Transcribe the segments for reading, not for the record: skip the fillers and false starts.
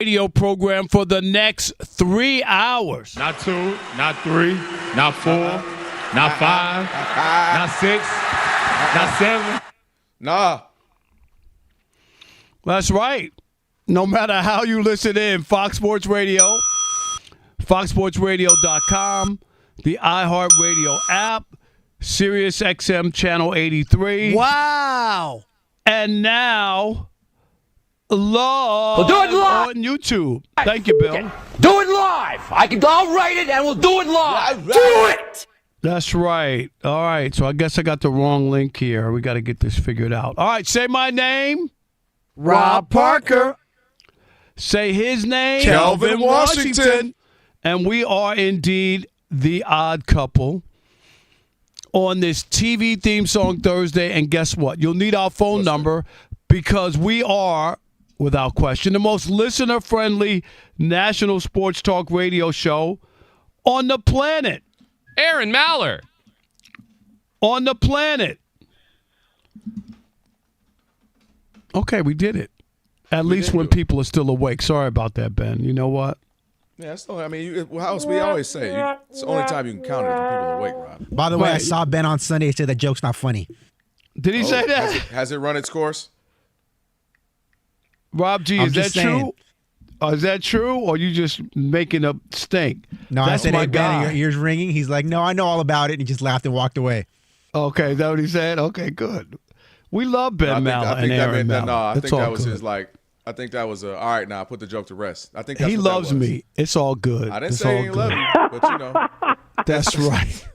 Radio program for the next 3 hours. Not 2, not 3, not 4, not 5, not 6, not 7. Nah. That's right. No matter how you listen in, Fox Sports Radio, foxsportsradio.com, the iHeartRadio app, Sirius XM Channel 83. Wow. And now, live do it live. on YouTube. Thank you, Bill. Do it live. I'll write it and we'll do it live. Do it. That's right. All right. So I guess I got the wrong link here. We got to get this figured out. All right. Say my name. Rob Parker. Say his name. Kelvin Washington. And we are indeed the odd couple on this TV theme song Thursday. And guess what? You'll need our phone number because we are, without question, the most listener-friendly national sports talk radio show on the planet. Aaron Maller. On the planet. Okay, we did it. At least when people are still awake. Sorry about that, Ben. You know what? Yeah, it's no, I mean, we always say, it's the only time you can count it is when people are awake, Rob. By the way, I saw Ben on Sunday. He said that joke's not funny. Did he say that? Has it run its course? Rob G, is that true? Is that true, or you just making up stink? No, That's I said, my hey, Ben, guy. are your ears ringing? He's like, no, I know all about it. And he just laughed and walked away. Okay, is that what he said? Okay, good. We love Ben Maller and that Aaron meant, Maller. no, I It's think that all was good. his, like, I think that was all right, now put the joke to rest. I think that's He what that loves was. me. It's all good. I didn't It's say all he didn't love good. you, but you know. That's right.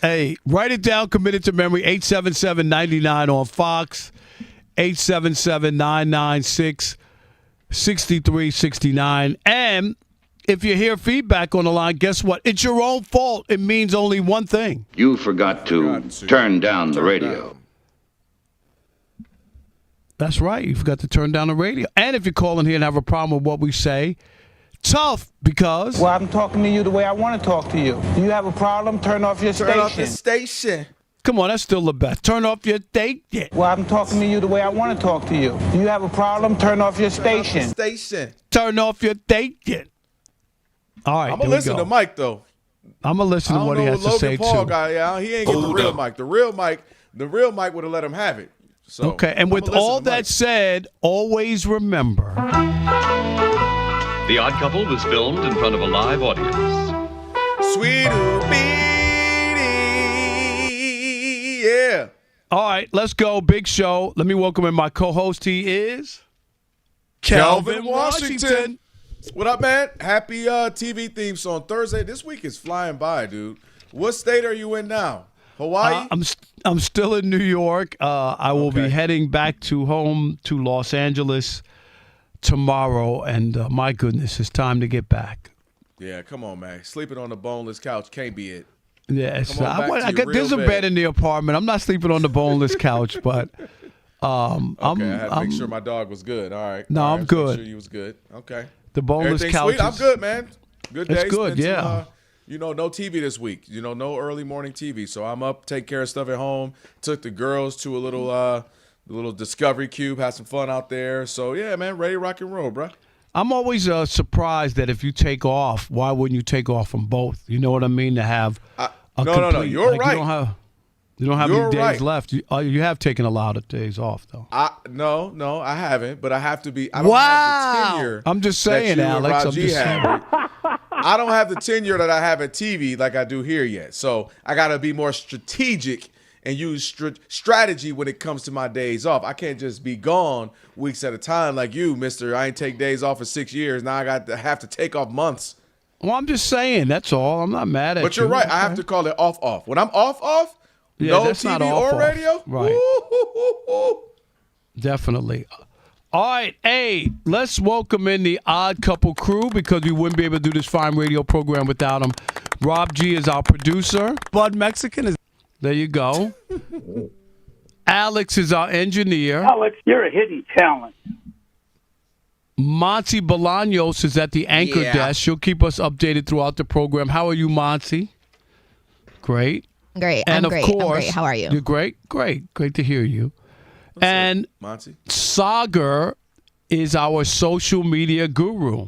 Hey, write it down, commit it to memory, 877-99 on Fox, 877-996-6369. And if you hear feedback on the line, guess what? It's your own fault. It means only one thing. You forgot to turn down the radio. That's right. You forgot to turn down the radio. And if you call in here and have a problem with what we say, tough because... Well, I'm talking to you the way I want to talk to you. Do you have a problem? Turn off your station. Turn off the station. Come on, that's still the best. Turn off your station. Well, I'm talking to you the way I want to talk to you. Do you have a problem? Turn off your station. Station. Turn off your station. All right, I'm going to listen to Mike, though. I'm going to listen to what he has to say, Logan Paul too. guy, yeah, he ain't get the real Mike. The real Mike would have let him have it. So, Okay, and with all that said, always remember. The Odd Couple was filmed in front of a live audience. Sweet Beanie, yeah. All right, let's go. Big show. Let me welcome in my co-host. He is... Kelvin Washington. What up, man? Happy TV theme song Thursday. This week is flying by, dude. What state are you in now? Hawaii? I'm still in New York. I will be heading back to home to Los Angeles tomorrow, and my goodness, it's time to get back. Yeah, come on, man. Sleeping on the boneless couch can't be it. Yes, Come on back to your there's a real bed in the apartment. I'm not sleeping on the boneless couch, but I had to make sure my dog was good. All right. No, All I'm right, good. Make sure you was good. Okay. The boneless Everything's couch. sweet. I'm good, man. Good day. It's good, Spent yeah. some, no TV this week. No early morning TV. So I'm up, take care of stuff at home. Took the girls to a little Discovery Cube, had some fun out there. So yeah, man, ready to rock and roll, bro. I'm always surprised that if you take off, why wouldn't you take off from both? You know what I mean? To have No. You're right. You don't have You're any days right. left. You have taken a lot of days off, though. No, I haven't. But I have to be. I don't have the tenure. I'm just saying, that you and Alex. I'm Raji just saying. have. I don't have the tenure that I have at TV like I do here yet. So I got to be more strategic and use strategy when it comes to my days off. I can't just be gone weeks at a time like you, mister. I ain't take days off for 6 years. Now I got to have to take off months. Well, I'm just saying. That's all. I'm not mad at you. But you're right. Okay. I have to call it off. When I'm off, Yeah, no that's TV not off. or radio. Right. Woo. Definitely. All right, hey, let's welcome in the Odd Couple crew because we wouldn't be able to do this fine radio program without them. Rob G is our producer. Bud Mexican is. There you go. Alex is our engineer. Alex, you're a hidden talent. Monty Bolaños is at the anchor desk. She'll keep us updated throughout the program. How are you, Monty? Great. Great. And I'm great. Of course, I'm great. How are you? You're great. Great to hear you. What's and up, Monty? Sagar is our social media guru.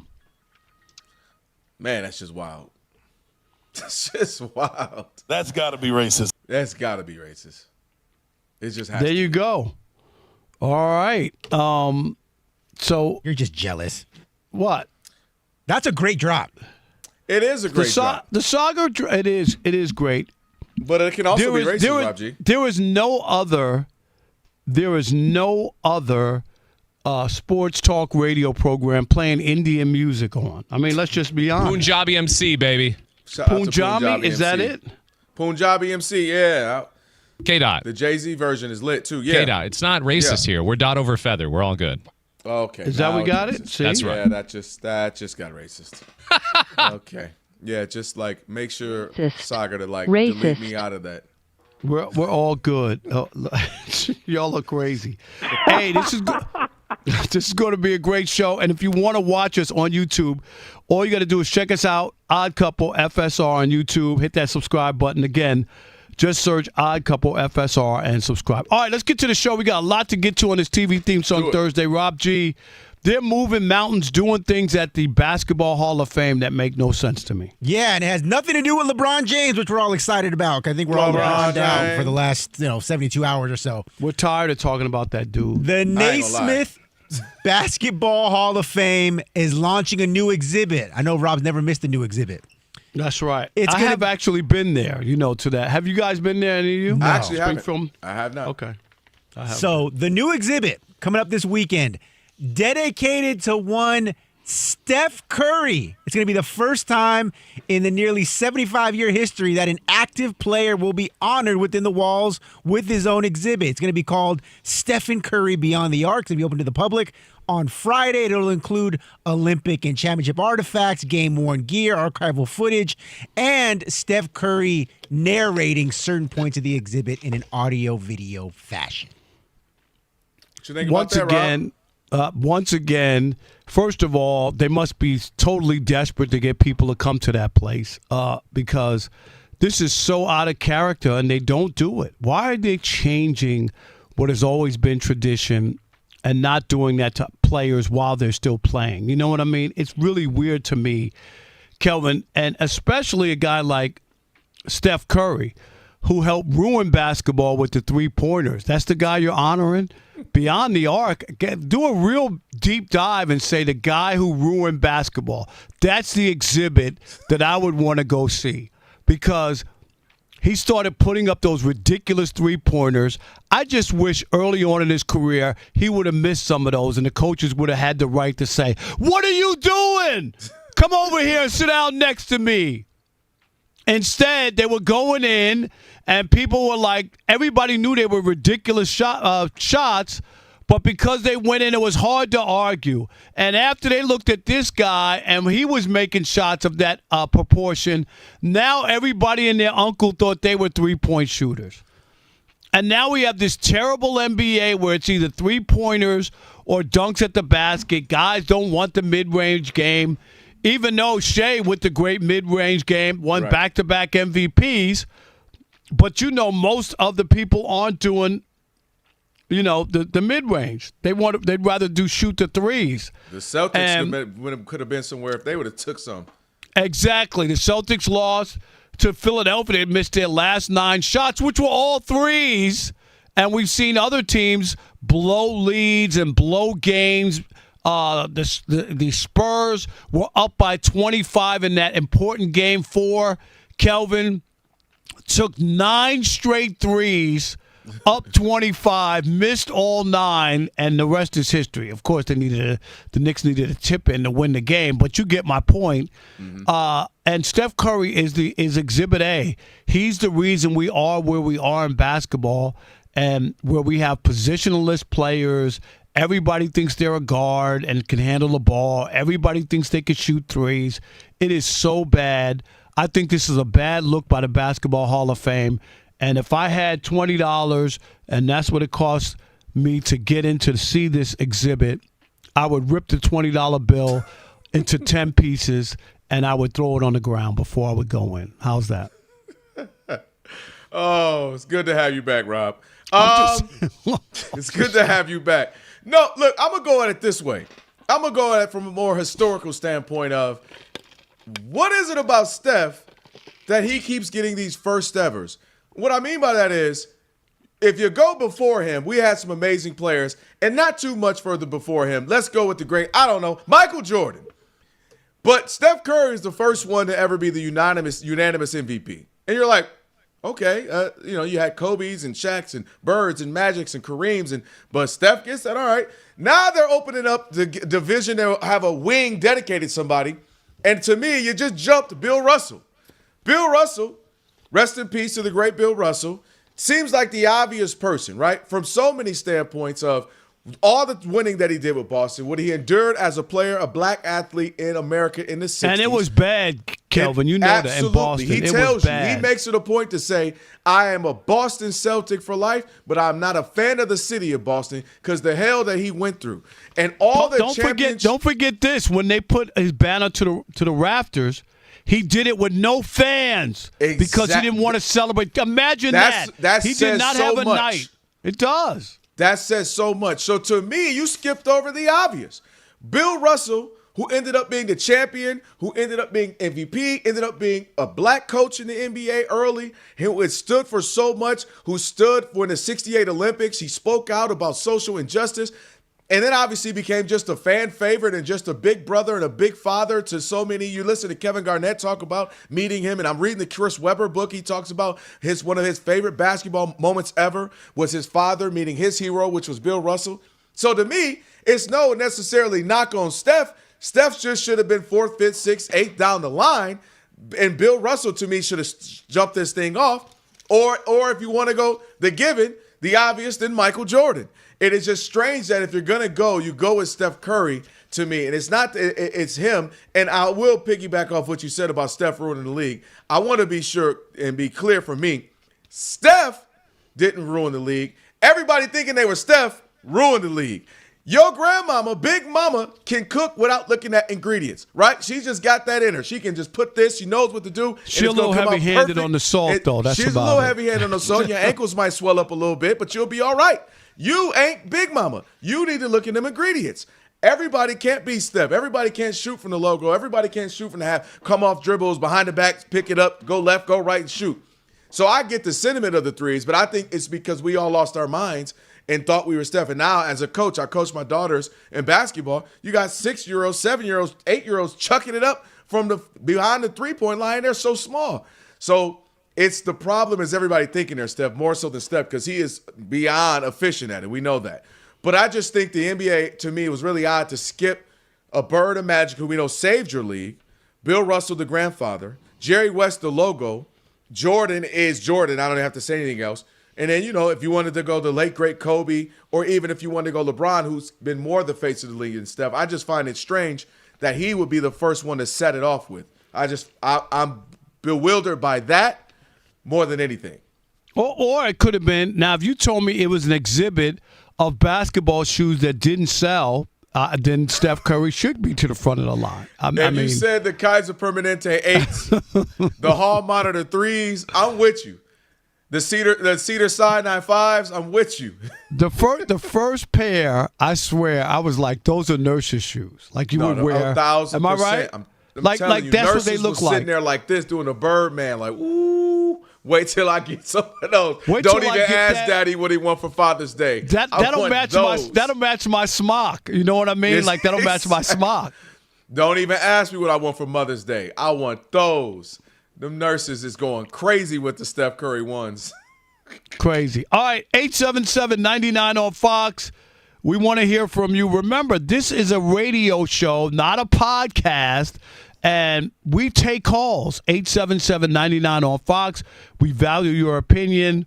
Man, that's just wild. That's just wild. That's got to be racist. That's got to be racist. It just has There to you go. All right. So You're just jealous. what? That's a great drop. It is a great drop. The saga. It is great. But it can also be racist, Rob G. There is no other sports talk radio program playing Indian music on. I mean, let's just be honest. Punjabi MC, baby. Shout out to Punjabi, is that MC. it? Punjabi MC, yeah. K-Dot. The Jay-Z version is lit, too. Yeah. K-Dot. It's not racist here. We're dot over feather. We're all good. Okay. Is that we got it? See? That's right. Yeah, that just got racist. Okay. Yeah, just like make sure Saga to like delete me out of that. We're all good. Oh, y'all look crazy. Hey, this is going to be a great show. And if you want to watch us on YouTube, all you got to do is check us out, Odd Couple FSR on YouTube. Hit that subscribe button again. Just search Odd Couple FSR and subscribe. All right, let's get to the show. We got a lot to get to on this TV theme song Thursday. Rob G, they're moving mountains, doing things at the Basketball Hall of Fame that make no sense to me. Yeah, and it has nothing to do with LeBron James, which we're all excited about. I think we're all LeBron down for the last 72 hours or so. We're tired of talking about that dude. The Naismith Basketball Hall of Fame is launching a new exhibit. I know Rob's never missed a new exhibit. That's right. I have actually been there, to that. Have you guys been there, any of you? No. I actually haven't. Film? I have not. Okay. I haven't. So the new exhibit coming up this weekend, dedicated to one Steph Curry. It's going to be the first time in the nearly 75-year history that an active player will be honored within the walls with his own exhibit. It's going to be called Stephen Curry Beyond the Arc. It's going to be open to the public on Friday. It'll include Olympic and championship artifacts, game-worn gear, archival footage, and Steph Curry narrating certain points of the exhibit in an audio-video fashion. What you think about that, Rob? Once again, first of all, they must be totally desperate to get people to come to that place because this is so out of character and they don't do it. Why are they changing what has always been tradition and not doing that to players while they're still playing? You know what I mean? It's really weird to me, Kelvin, and especially a guy like Steph Curry, who helped ruin basketball with the three-pointers. That's the guy you're honoring? Beyond the arc, do a real deep dive and say the guy who ruined basketball. That's the exhibit that I would want to go see because he started putting up those ridiculous three-pointers. I just wish early on in his career he would have missed some of those and the coaches would have had the right to say, "What are you doing? Come over here and sit down next to me." Instead, they were going in, and people were like, everybody knew they were ridiculous shots, but because they went in, it was hard to argue. And after they looked at this guy, and he was making shots of that proportion, now everybody and their uncle thought they were three-point shooters. And now we have this terrible NBA where it's either three-pointers or dunks at the basket. Guys don't want the mid-range game. Even though Shea, with the great mid-range game, won back-to-back MVPs, but most of the people aren't doing, the mid-range. They'd rather shoot the threes. The Celtics could have been somewhere if they would have took some. Exactly. The Celtics lost to Philadelphia. They missed their last 9 shots, which were all threes. And we've seen other teams blow leads and blow games. The Spurs were up by 25 in that important game 4. Kelvin took 9 straight threes, up 25, missed all 9, and the rest is history. Of course, the Knicks needed a tip in to win the game, but you get my point. Mm-hmm. And Steph Curry is Exhibit A. He's the reason we are where we are in basketball, and where we have positionless players. Everybody thinks they're a guard and can handle the ball. Everybody thinks they can shoot threes. It is so bad. I think this is a bad look by the Basketball Hall of Fame. And if I had $20 and that's what it cost me to get in to see this exhibit, I would rip the $20 bill into 10 pieces and I would throw it on the ground before I would go in. How's that? Oh, it's good to have you back, Rob. It's good to have you back. No, look, I'm going to go at it this way. I'm going to go at it from a more historical standpoint of what is it about Steph that he keeps getting these first evers? What I mean by that is if you go before him, we had some amazing players, and not too much further before him. Let's go with the great, Michael Jordan. But Steph Curry is the first one to ever be the unanimous MVP. And you're like, okay, you had Kobe's and Shaq's and Birds and Magic's and Kareem's, but Steph gets that. All right. Now they're opening up the division. They'll have a wing dedicated to somebody. And to me, you just jumped Bill Russell. Bill Russell, rest in peace to the great Bill Russell, seems like the obvious person, right? From so many standpoints of all the winning that he did with Boston, what he endured as a player, a black athlete in America in the 60s. And it was bad, Kelvin. You know that in Boston. He tells you, he makes it a point to say, I am a Boston Celtic for life, but I'm not a fan of the city of Boston because the hell that he went through. And all the championships. Don't forget this. When they put his banner to the rafters, he did it with no fans because he didn't want to celebrate. Imagine that. He did not have a night. It does. That says so much. So to me, you skipped over the obvious. Bill Russell, who ended up being the champion, who ended up being MVP, ended up being a black coach in the NBA early, who had stood for so much, who stood for the 68 Olympics. He spoke out about social injustice. And then obviously became just a fan favorite and just a big brother and a big father to so many. You listen to Kevin Garnett talk about meeting him, and I'm reading the Chris Webber book. He talks about one of his favorite basketball moments ever was his father meeting his hero, which was Bill Russell. So to me, it's no necessarily knock on Steph. Steph just should have been 4th, 5th, 6th, 8th down the line, and Bill Russell to me should have jumped this thing off. Or if you want to go the given, the obvious, then Michael Jordan. It is just strange that if you're going to go, you go with Steph Curry to me. And it's him. And I will piggyback off what you said about Steph ruining the league. I want to be sure and be clear for me. Steph didn't ruin the league. Everybody thinking they were Steph ruined the league. Your grandmama, Big Mama, can cook without looking at ingredients, right? She's just got that in her. She can just put this. She knows what to do. She's a little heavy-handed on the salt, though. She's a little heavy-handed on the salt. Your ankles might swell up a little bit, but you'll be all right. You ain't Big Mama. You need to look at them ingredients. Everybody can't be Steph. Everybody can't shoot from the logo. Everybody can't shoot from the half. Come off dribbles, behind the back, pick it up, go left, go right, and shoot. So I get the sentiment of the threes, but I think it's because we all lost our minds and thought we were Steph. And now, as a coach, I coach my daughters in basketball. You got 6-year-olds, 7-year-olds, 8-year-olds chucking it up from behind the three-point line. They're so small. So it's the problem is everybody thinking they're Steph, more so than Steph, because he is beyond efficient at it. We know that. But I just think the NBA, to me, was really odd to skip a Bird of Magic, who we know saved your league, Bill Russell, the grandfather, Jerry West, the logo, Jordan is Jordan. I don't have to say anything else. And then, if you wanted to go the late, great Kobe, or even if you wanted to go LeBron, who's been more the face of the league than Steph, I just find it strange that he would be the first one to set it off with. I'm bewildered by that. More than anything. Or it could have been, now if you told me it was an exhibit of basketball shoes that didn't sell, then Steph Curry should be to the front of the line. You said the Kaiser Permanente 8s, the Hall Monitor 3s, I'm with you. The Cedar Sinai 5s, I'm with you. The first pair, I swear, I was like, those are nurses' shoes. Like you would wear. 1,000%. Am I right? I'm like you, that's what they look like. Sitting there like this, doing a Birdman, like, ooh. Wait till I get some of those. Don't even ask Daddy what he want for Father's Day. That'll match my smock. You know what I mean? Yes, like that'll match my smock. Don't even ask me what I want for Mother's Day. I want those. Them nurses is going crazy with the Steph Curry ones. Crazy. All right, 877-99 on Fox. We want to hear from you. Remember, this is a radio show, not a podcast. And we take calls, 877-99 on Fox. We value your opinion.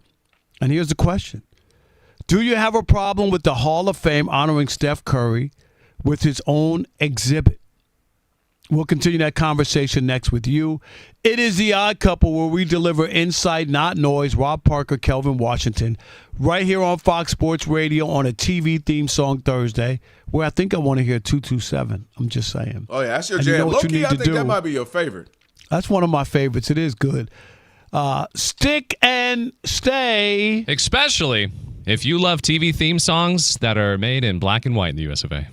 And here's the question. Do you have a problem with the Hall of Fame honoring Steph Curry with his own exhibit? We'll continue that conversation next with you. It is The Odd Couple, where we deliver insight, not noise. Rob Parker, Kelvin Washington, right here on Fox Sports Radio on a TV theme song Thursday, where I think I want to hear 227. I'm just saying. Oh, yeah, that's your jam. Low-key, I think that might be your favorite. That's one of my favorites. It is good. Stick and stay. Especially if you love TV theme songs that are made in black and white in the US of A.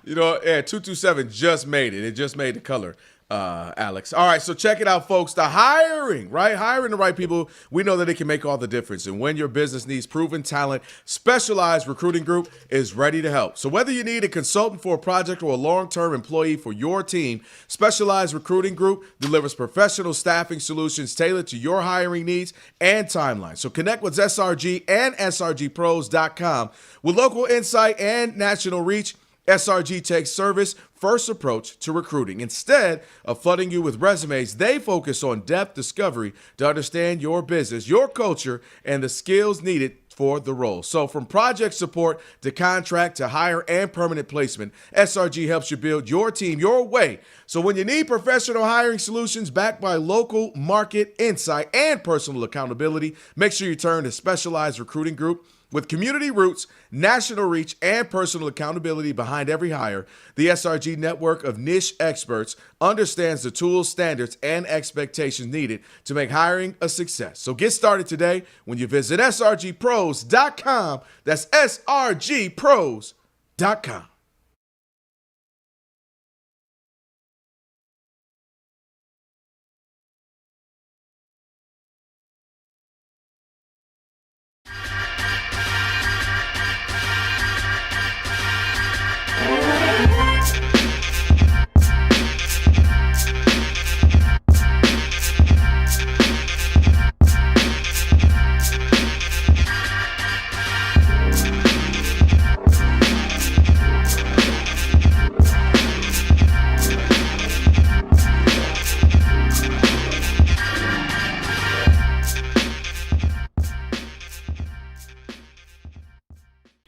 227 just made it. It just made the color, Alex. All right, so check it out, folks. The hiring, right? Hiring the right people, we know that it can make all the difference. And when your business needs proven talent, Specialized Recruiting Group is ready to help. So whether you need a consultant for a project or a long-term employee for your team, Specialized Recruiting Group delivers professional staffing solutions tailored to your hiring needs and timeline. So connect with SRG and SRGpros.com. With local insight and national reach, SRG takes service-first approach to recruiting. Instead of flooding you with resumes, they focus on depth discovery to understand your business, your culture, and the skills needed for the role. So from project support to contract to hire and permanent placement, SRG helps you build your team your way. So when you need professional hiring solutions backed by local market insight and personal accountability, make sure you turn to Specialized Recruiting Group. With community roots, national reach, and personal accountability behind every hire, the SRG network of niche experts understands the tools, standards, and expectations needed to make hiring a success. So get started today when you visit srgpros.com. That's srgpros.com.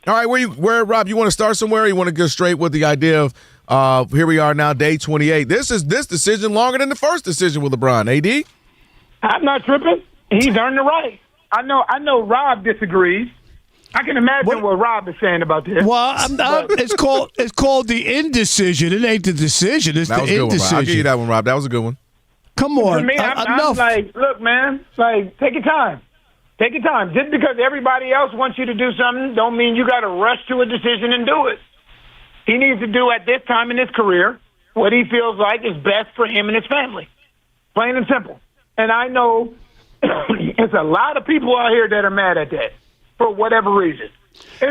All right, where Rob, you want to start somewhere? Or you want to go straight with the idea of here we are now, day 28. This decision longer than the first decision with LeBron. AD? I'm not tripping. He's earned the right. I know Rob disagrees. I can imagine what Rob is saying about this. Well, it's called the indecision. It ain't the decision. It's the indecision. I'll give you that one, Rob. That was a good one. Come on. For me, I'm like, look, man, like, take your time. Take your time. Just because everybody else wants you to do something don't mean you got to rush to a decision and do it. He needs to do at this time in his career what he feels like is best for him and his family. Plain and simple. And I know it's a lot of people out here that are mad at that for whatever reason.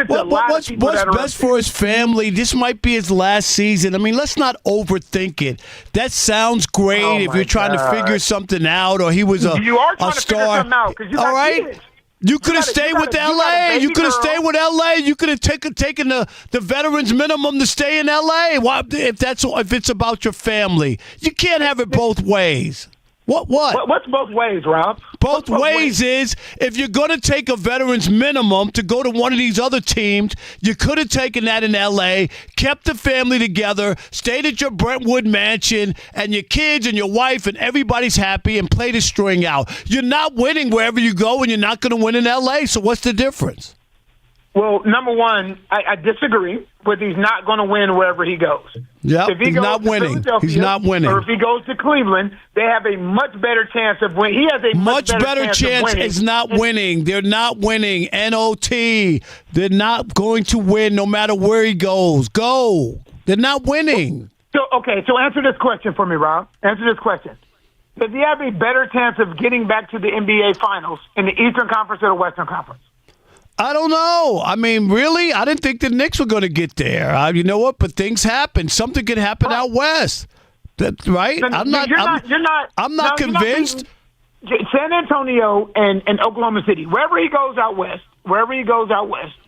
What's best for his family? This might be his last season. I mean, let's not overthink it. That sounds great if you're trying to figure something out, or he was a star. You are trying to figure something out because you got all right. kids. You could have stayed with LA. You could have stayed with LA. You could have taken the veterans minimum to stay in LA. Why, if it's about your family, you can't have it both ways. What's both ways, Rob? Both ways is if you're going to take a veterans minimum to go to one of these other teams, you could have taken that in L.A., kept the family together, stayed at your Brentwood mansion, and your kids and your wife and everybody's happy and played a string out. You're not winning wherever you go, and you're not going to win in L.A., so what's the difference? Well, number one, I disagree with he's not going to win wherever he goes. Yeah, he's not winning. He's not winning. Or if he goes to Cleveland, they have a much better chance of winning. He has a much better chance of winning. Is not winning. They're not winning. NOT. They're not going to win no matter where he goes. Go. They're not winning. So answer this question for me, Rob. Answer this question. Does he have a better chance of getting back to the NBA Finals in the Eastern Conference or the Western Conference? I don't know. I mean, really? I didn't think the Knicks were going to get there. You know what? But things happen. Something could happen out west. Right? I'm not convinced. San Antonio and Oklahoma City, wherever he goes out west,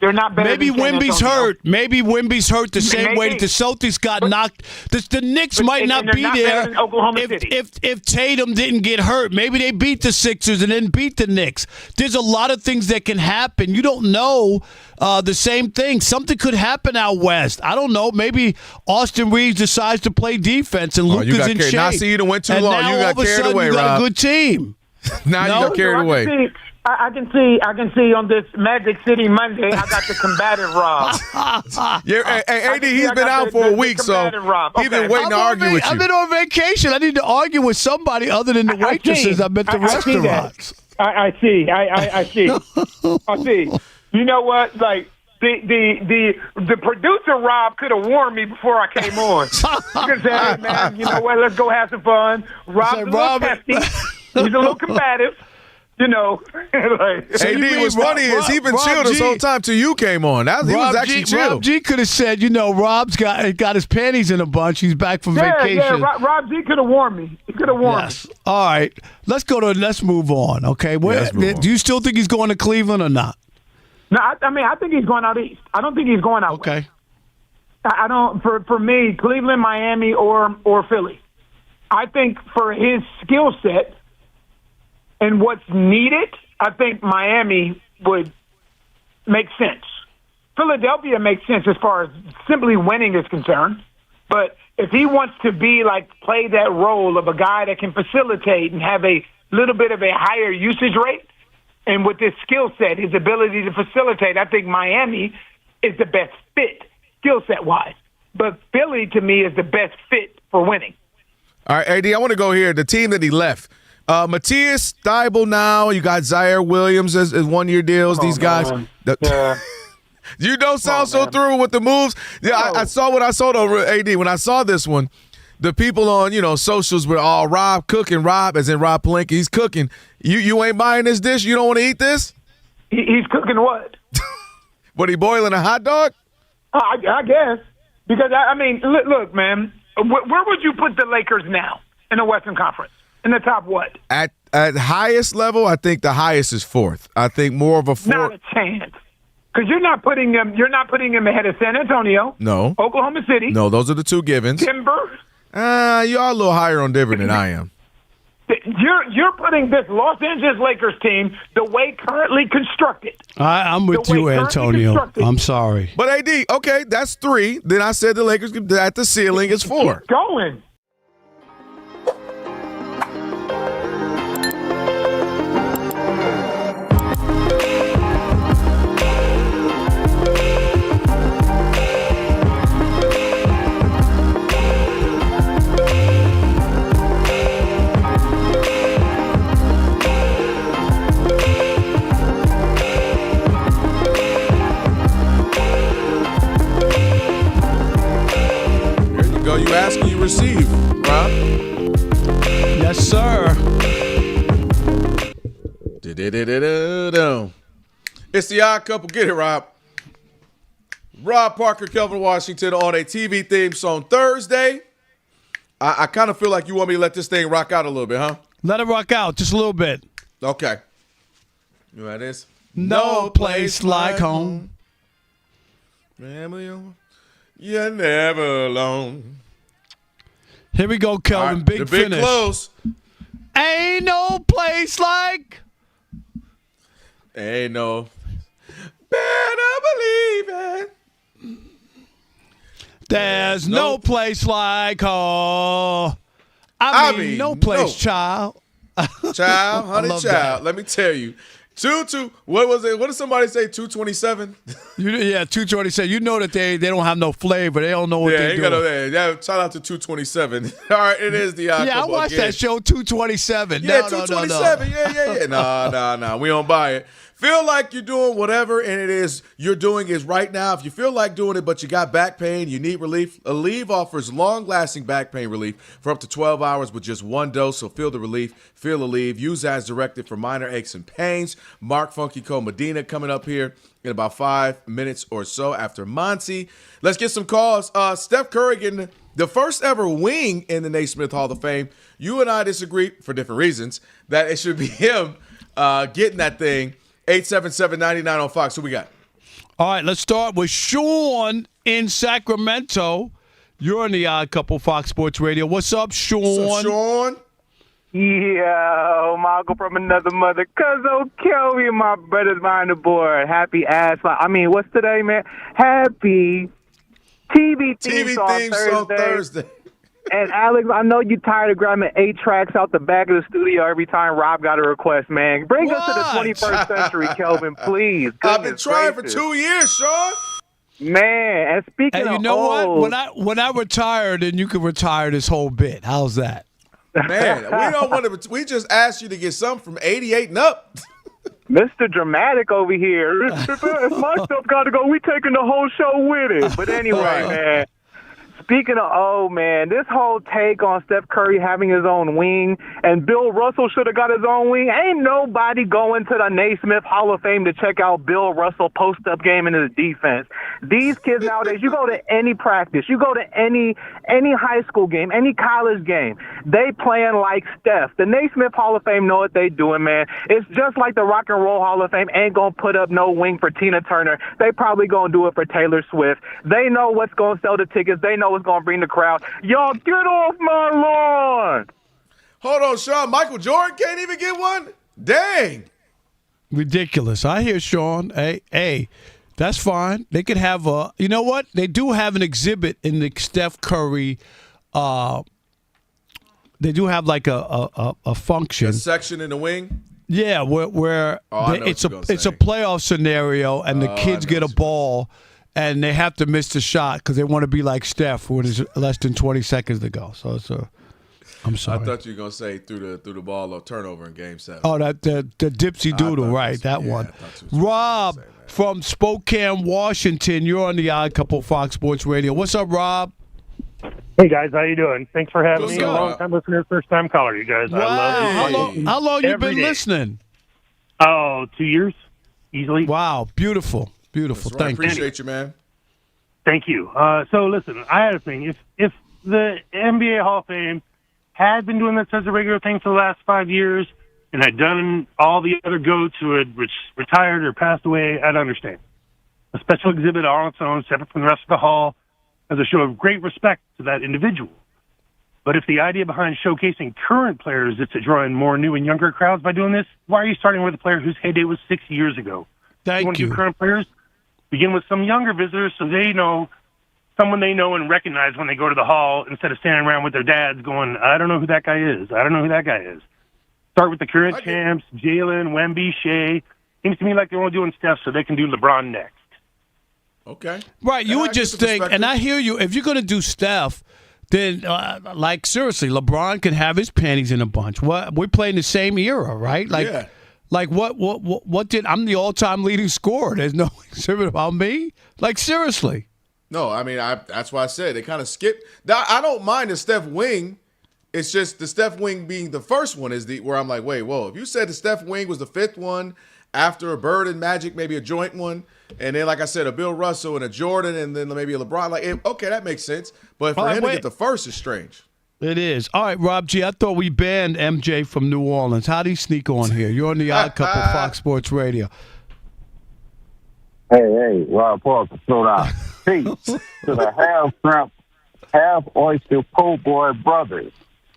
they're not better. Maybe Wemby's hurt. Maybe Wemby's hurt the same way that the Celtics got knocked. The Knicks might not be there if Tatum didn't get hurt. Maybe they beat the Sixers and then beat the Knicks. There's a lot of things that can happen. You don't know the same thing. Something could happen out west. I don't know. Maybe Austin Reeves decides to play defense and Luka's in shape. Now, see, you done went too long. Now, you got carried away, you got Rob. a good team. Now you got carried away. I can see on this Magic City Monday, I got the combative Rob. Yeah, hey, AD, he's been out for a week, so he's been waiting to argue with you. I've been on vacation. I need to argue with somebody other than the waitresses. I've been to restaurants. I see. I see. I see. You know what? Like the producer Rob could have warned me before I came on. You could say, "Hey man, you know what? Let's go have some fun." Rob's a little testy. He's a little combative. You know, like, AD, what's funny is he been chill this whole time till you came on. He was actually chill. Rob G could have said, Rob's got his panties in a bunch. He's back from vacation. Yeah, Rob G could have warned me. He could have warned me. All right, let's move on. Okay, do you still think he's going to Cleveland or not? No, I think he's going out east. I don't think he's going out west. Okay. I don't. For me, Cleveland, Miami, or Philly. I think for his skill set and what's needed, I think Miami would make sense. Philadelphia makes sense as far as simply winning is concerned. But if he wants to play that role of a guy that can facilitate and have a little bit of a higher usage rate, and with his skill set, his ability to facilitate, I think Miami is the best fit skill set wise. But Philly, to me, is the best fit for winning. All right, AD, I want to go here. The team that he left. Matthias Thybulle now. You got Zaire Williams as one-year deals. These guys. Yeah. You don't sound so through with the moves. Yeah, I saw what I saw, though, AD. When I saw this one, the people on, socials were all Rob cooking. Rob, as in Rob Palenka, he's cooking. You ain't buying this dish? You don't want to eat this? He's cooking what? What, he boiling a hot dog? I guess. Because, look, man, where would you put the Lakers now in the Western Conference? In the top what? At highest level, I think the highest is fourth. I think more of a fourth. Not a chance. Because you're not putting them ahead of San Antonio. No. Oklahoma City. No, those are the two givens. Denver. You are a little higher on Denver than I am. You're putting this Los Angeles Lakers team the way currently constructed. I'm with you, Antonio. I'm sorry. But AD, okay, that's 3. Then I said the Lakers at the ceiling is 4. Keep going. You ask and you receive, Rob. Yes, sir. It's the Odd Couple. Get it, Rob. Rob Parker, Kelvin Washington on a TV theme song Thursday. I kind of feel like you want me to let this thing rock out a little bit, huh? Let it rock out just a little bit. Okay. You know what it is? No place like home. Family, you're never alone. Here we go, Kelvin. Right, big the big finish. Close. Ain't no place like. Ain't no. Better believe it. There's no place like home. I mean, no place, child. Child, honey, child. That. Let me tell you. What was it? What did somebody say? 227? Yeah, 227. You know that they don't have no flavor. They don't know what they're doing. Shout out to 227. All right, it is the Odd Yeah, I Couple watched again. that show, 227. Yeah, No, 227. Yeah. No. We don't buy it. Feel like you're doing whatever you're doing is right now. If you feel like doing it, but you got back pain, you need relief, Aleve offers long-lasting back pain relief for up to 12 hours with just one dose. So feel the relief, feel Aleve. Use as directed for minor aches and pains. Mark Funky Cole Medina coming up here in about 5 minutes or so after Monty. Let's get some calls. Steph Curry getting the first ever wing in the Naismith Hall of Fame. You and I disagree for different reasons that it should be him getting that thing. 877-99 on Fox. Who we got? All right, let's start with Sean in Sacramento. You're on the Odd Couple, Fox Sports Radio. What's up, Sean? What's up, Sean? Yo, my uncle from another mother. Cuzzo Kelvin, my brother's behind the board. Happy ass. What's today, man? Happy TV theme song Thursday. And Alex, I know you're tired of grabbing 8 tracks out the back of the studio every time Rob got a request, man. Bring us to the 21st century, Kelvin, please. I've been trying for 2 years, Sean. Man, and speaking And of you know old, what? When I retire, then you can retire this whole bit. How's that? Man, we don't want to. We just asked you to get something from 88 and up. Mr. Dramatic over here. If my stuff got to go, we taking the whole show with it. But anyway, man. Speaking of man, this whole take on Steph Curry having his own wing and Bill Russell should have got his own wing. Ain't nobody going to the Naismith Hall of Fame to check out Bill Russell post-up game in his defense. These kids nowadays, you go to any practice, you go to any high school game, any college game, they playing like Steph. The Naismith Hall of Fame know what they doing, man. It's just like the Rock and Roll Hall of Fame ain't going to put up no wing for Tina Turner. They probably going to do it for Taylor Swift. They know what's going to sell the tickets. They know what's going to bring the crowd. Y'all get off my lawn. Hold on, Sean. Michael Jordan can't even get one? Dang. Ridiculous. I hear Sean. Hey, that's fine. They could have a, you know what? They do have an exhibit in the Steph Curry, they do have like a function. A section in the wing? Yeah, where it's a playoff scenario and the kids get a ball and they have to miss the shot because they want to be like Steph when there's less than 20 seconds to go. So it's I'm sorry. I thought you were gonna say through the ball or turnover in Game 7. Oh, that the dipsy doodle, right? That one. Rob from Spokane, Washington. You're on the Odd Couple Fox Sports Radio. What's up, Rob? Hey guys, how you doing? Thanks for having me. Long time listener, first time caller. You guys, wow. I love you. How long you been listening? Oh, 2 years, easily. Wow, beautiful. Right. Thank you. Appreciate you, man. Thank you. So listen, I had a thing. If the NBA Hall of Fame had been doing this as a regular thing for the last 5 years and had done all the other GOATs who had retired or passed away, I'd understand. A special exhibit on its own, separate from the rest of the hall, as a show of great respect to that individual. But if the idea behind showcasing current players is to draw in more new and younger crowds by doing this, why are you starting with a player whose heyday was 6 years ago? Thank want to you. do current players? Begin with some younger visitors so they know someone they know and recognize when they go to the hall instead of standing around with their dads going, I don't know who that guy is. I don't know who that guy is. Start with the current champs, Jalen, Wemby, Shea. Seems to me like they're only doing Steph so they can do LeBron next. Okay. Right, you would just think, and I hear you, if you're going to do Steph, then, like, seriously, LeBron can have his panties in a bunch. We're playing the same era, right? Like, yeah. Like, what did, I'm the all-time leading scorer. There's no exhibit about me? Like, seriously. No, I mean, that's why I said they kind of skipped. I don't mind the Steph wing. It's just the Steph wing being the first one is where I'm like, wait, whoa. If you said the Steph wing was the fifth one after a Bird and Magic, maybe a joint one, and then, like I said, a Bill Russell and a Jordan, and then maybe a LeBron, like, okay, that makes sense. But for him to get the first is strange. It is. All right, Rob G., I thought we banned MJ from New Orleans. How'd he sneak on here? You're on the Odd Couple Fox Sports Radio. Hey, Rob Parker, slow down. Peace to the half shrimp, half oyster po' boy brothers.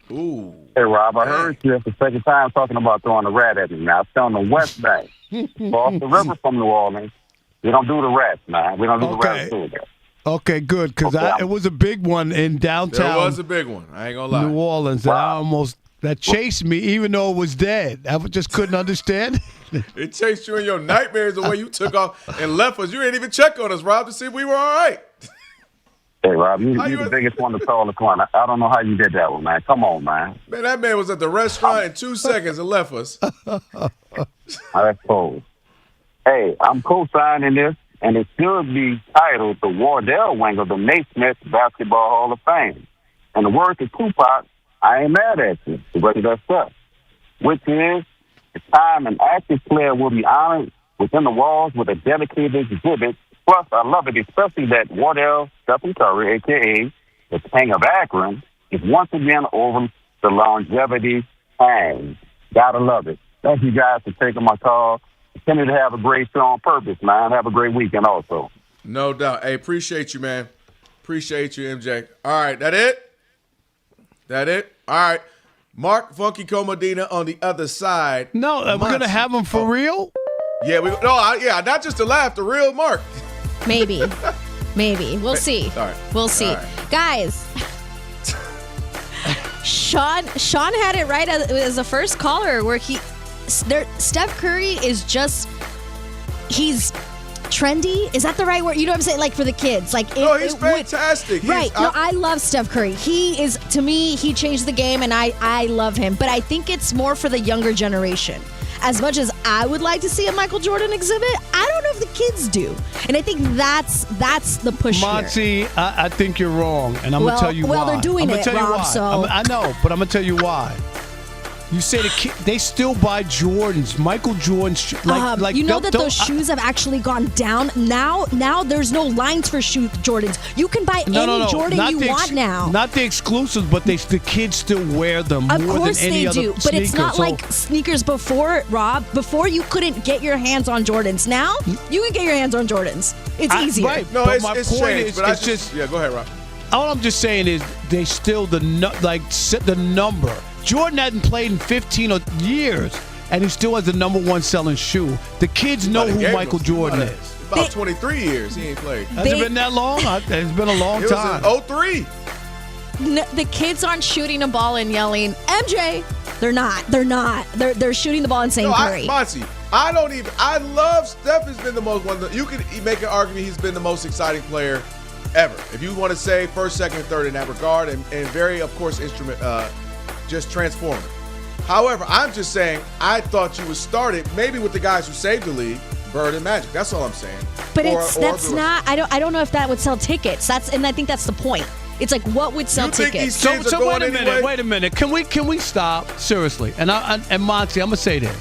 Ooh. Hey, Rob, I heard you the second time talking about throwing a rat at me. Now, it's on the west bank, across the river from New Orleans. We don't do the rats, man. We don't do the rats either. Okay, good, because it was a big one in downtown. There was a big one. I ain't gonna lie. New Orleans, that chased me, even though it was dead. I just couldn't understand. It chased you in your nightmares the way you took off and left us. You didn't even check on us, Rob, to see if we were all right. Hey, Rob, you're the biggest one to call the one. I don't know how you did that one, man. Come on, man. Man, that man was at the restaurant in 2 seconds and left us. That's cool. Hey, I'm co-signing this, and it should be titled the Wardell Wing of the Naismith Basketball Hall of Fame. And the word to Tupac, I ain't mad at you, the rest of that stuff, which is the time an active player will be honored within the walls with a dedicated exhibit. Plus, I love it, especially that Wardell Stephen Curry, a.k.a. the King of Akron, is once again over the longevity hang. Gotta love it. Thank you guys for taking my call. Continue to have a great show on purpose, man. Have a great weekend also. No doubt. Hey, appreciate you, man. Appreciate you, MJ. All right, that it? All right. Mark Funky Comodina on the other side. No, we're going to have him for real? Yeah, not just to laugh, the real Mark. Maybe. We'll see. All right. We'll see. All right. Guys, Sean had it right as the first caller, where Steph Curry is just, he's trendy. Is that the right word? You know what I'm saying? Like for the kids. Like he's fantastic. Right. I love Steph Curry. He is, to me, he changed the game, and I love him. But I think it's more for the younger generation. As much as I would like to see a Michael Jordan exhibit, I don't know if the kids do. And I think that's the push Monty, here. I think you're wrong, and I'm going to tell you why. Well, they're doing it, Rob, so. I know, but I'm going to tell you why. You say they still buy Jordans. Michael Jordan, you know that those shoes have actually gone down. Now there's no lines for Jordans. You can buy any Jordan you want now. Not the exclusives, but the kids still wear them more than any other Of course they do, but it's not like sneakers before, Rob. Before you couldn't get your hands on Jordans. Now you can get your hands on Jordans. It's easier. Right. No, but it's my point changed, is, but it's just. Yeah, go ahead, Rob. All I'm just saying is they still the number. Jordan hadn't played in 15 years, and he still has the number one selling shoe. The kids know who Michael Jordan is. About 23 years he ain't played. Has it been that long? It's been a long time. It was in 03. The kids aren't shooting a ball and yelling, MJ. They're not. They're shooting the ball and saying Curry. Monty, I love Steph has been the most one. You could make an argument he's been the most exciting player ever. If you want to say first, second, third in that regard, and very, of course, just transformative. However, I'm just saying I thought you would start it maybe with the guys who saved the league, Bird and Magic. That's all I'm saying. But that's not. I don't know if that would sell tickets. And I think that's the point. It's like, what would sell tickets? So wait a minute. Can we stop seriously? And Monty, I'm gonna say this.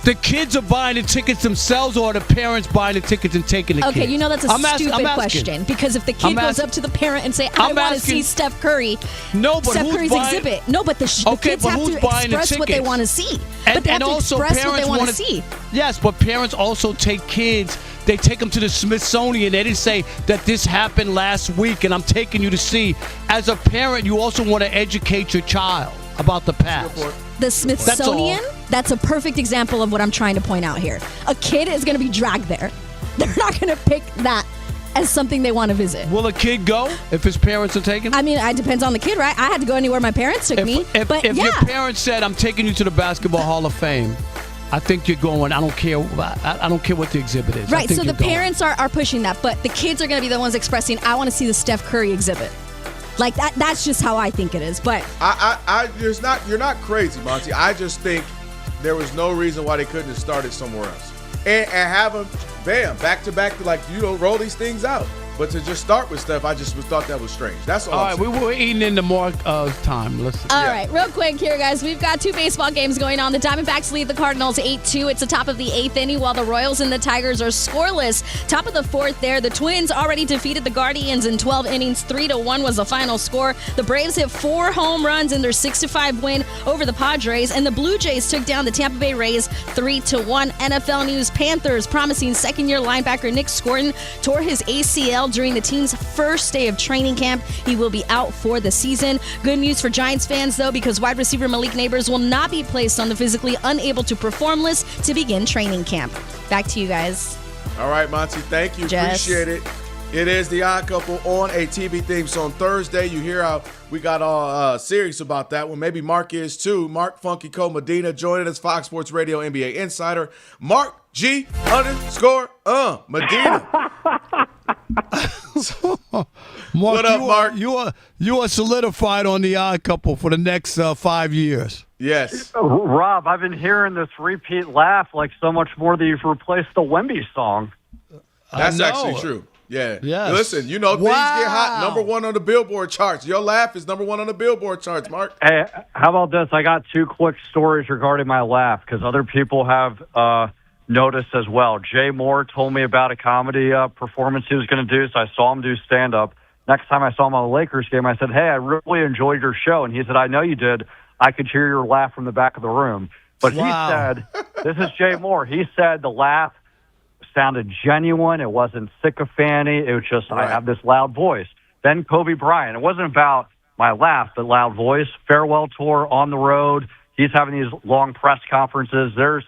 The kids are buying the tickets themselves, or the parents buying the tickets and taking the kids? Okay, you know that's a stupid question. Because if the kid goes up to the parent and say, I want to see Steph Curry, Steph Curry's exhibit. No, but the kids have to express what they want to see. But they have to express what they want to see. Yes, but parents also take kids. They take them to the Smithsonian. They didn't say that this happened last week, and I'm taking you to see. As a parent, you also want to educate your child about the past. The Smithsonian, that's a perfect example of what I'm trying to point out here. A kid is going to be dragged there. They're not going to pick that as something they want to visit. Will a kid go if his parents are taking him? I mean, it depends on the kid, right? I had to go anywhere my parents took me. If your parents said, I'm taking you to the Basketball Hall of Fame, I think you're going. I don't care what the exhibit is. Right, so the parents are pushing that, but the kids are going to be the ones expressing, I want to see the Steph Curry exhibit. Like that's just how I think it is. But you're not crazy, Monty. I just think there was no reason why they couldn't have started somewhere else and have them, bam, back to back, roll these things out. But to just start with Steph, I just thought that was strange. That's all. All right, we were eating into more time. All right, real quick here, guys. We've got two baseball games going on. The Diamondbacks lead the Cardinals 8-2. It's the top of the 8th inning, while the Royals and the Tigers are scoreless. Top of the 4th there. The Twins already defeated the Guardians in 12 innings. 3-1 was the final score. The Braves hit 4 home runs in their 6-5 win over the Padres. And the Blue Jays took down the Tampa Bay Rays 3-1. NFL news: Panthers promising second-year linebacker Nick Scorton tore his ACL during the team's first day of training camp. He will be out for the season. Good news for Giants fans, though, because wide receiver Malik Neighbors will not be placed on the physically unable to perform list to begin training camp. Back to you guys. All right, Monty, thank you. Jess. Appreciate it. It is The Odd Couple on a TV theme song Thursday. You hear how we got all serious about that one. Maybe Mark is too. Mark Funky Co. Medina joining us, Fox Sports Radio NBA insider. Mark G _ Medina. Mark, what up, Mark? You are solidified on The Odd Couple for the next 5 years. Yes. Rob, I've been hearing this repeat laugh like so much more that you've replaced the Wemby song. That's actually true. Yeah. Yes. Listen, things get hot. Number 1 on the Billboard charts. Your laugh is number 1 on the Billboard charts, Mark. Hey, how about this? I got 2 quick stories regarding my laugh because other people have noticed as well. Jay Moore told me about a comedy performance he was going to do, so I saw him do stand-up. Next time I saw him on the Lakers game, I said, hey, I really enjoyed your show. And he said, I know you did. I could hear your laugh from the back of the room. But he said, this is Jay Moore, he said the laugh sounded genuine. It wasn't sycophancy. It was just, I have this loud voice. Then Kobe Bryant. It wasn't about my laugh, but loud voice. Farewell tour on the road. He's having these long press conferences. There's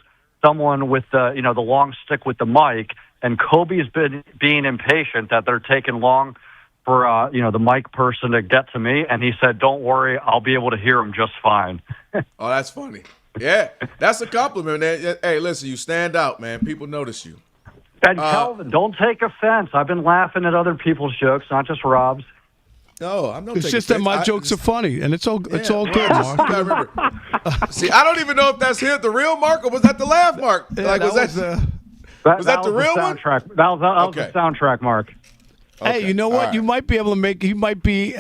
someone with the long stick with the mic, and Kobe's been being impatient that they're taking long for the mic person to get to me, and he said, "Don't worry, I'll be able to hear him just fine." Oh, that's funny. Yeah, that's a compliment, man. Hey, listen, you stand out, man. People notice you. And Kelvin, don't take offense. I've been laughing at other people's jokes, not just Rob's. No, I'm not. It's just that my jokes are funny, and it's all good, Mark. You gotta remember. See, I don't even know if that's the real Mark, or was that the laugh Mark? Yeah, was that the real one? That was the soundtrack, Mark. Hey, you know what? right. You might be able to make. He might be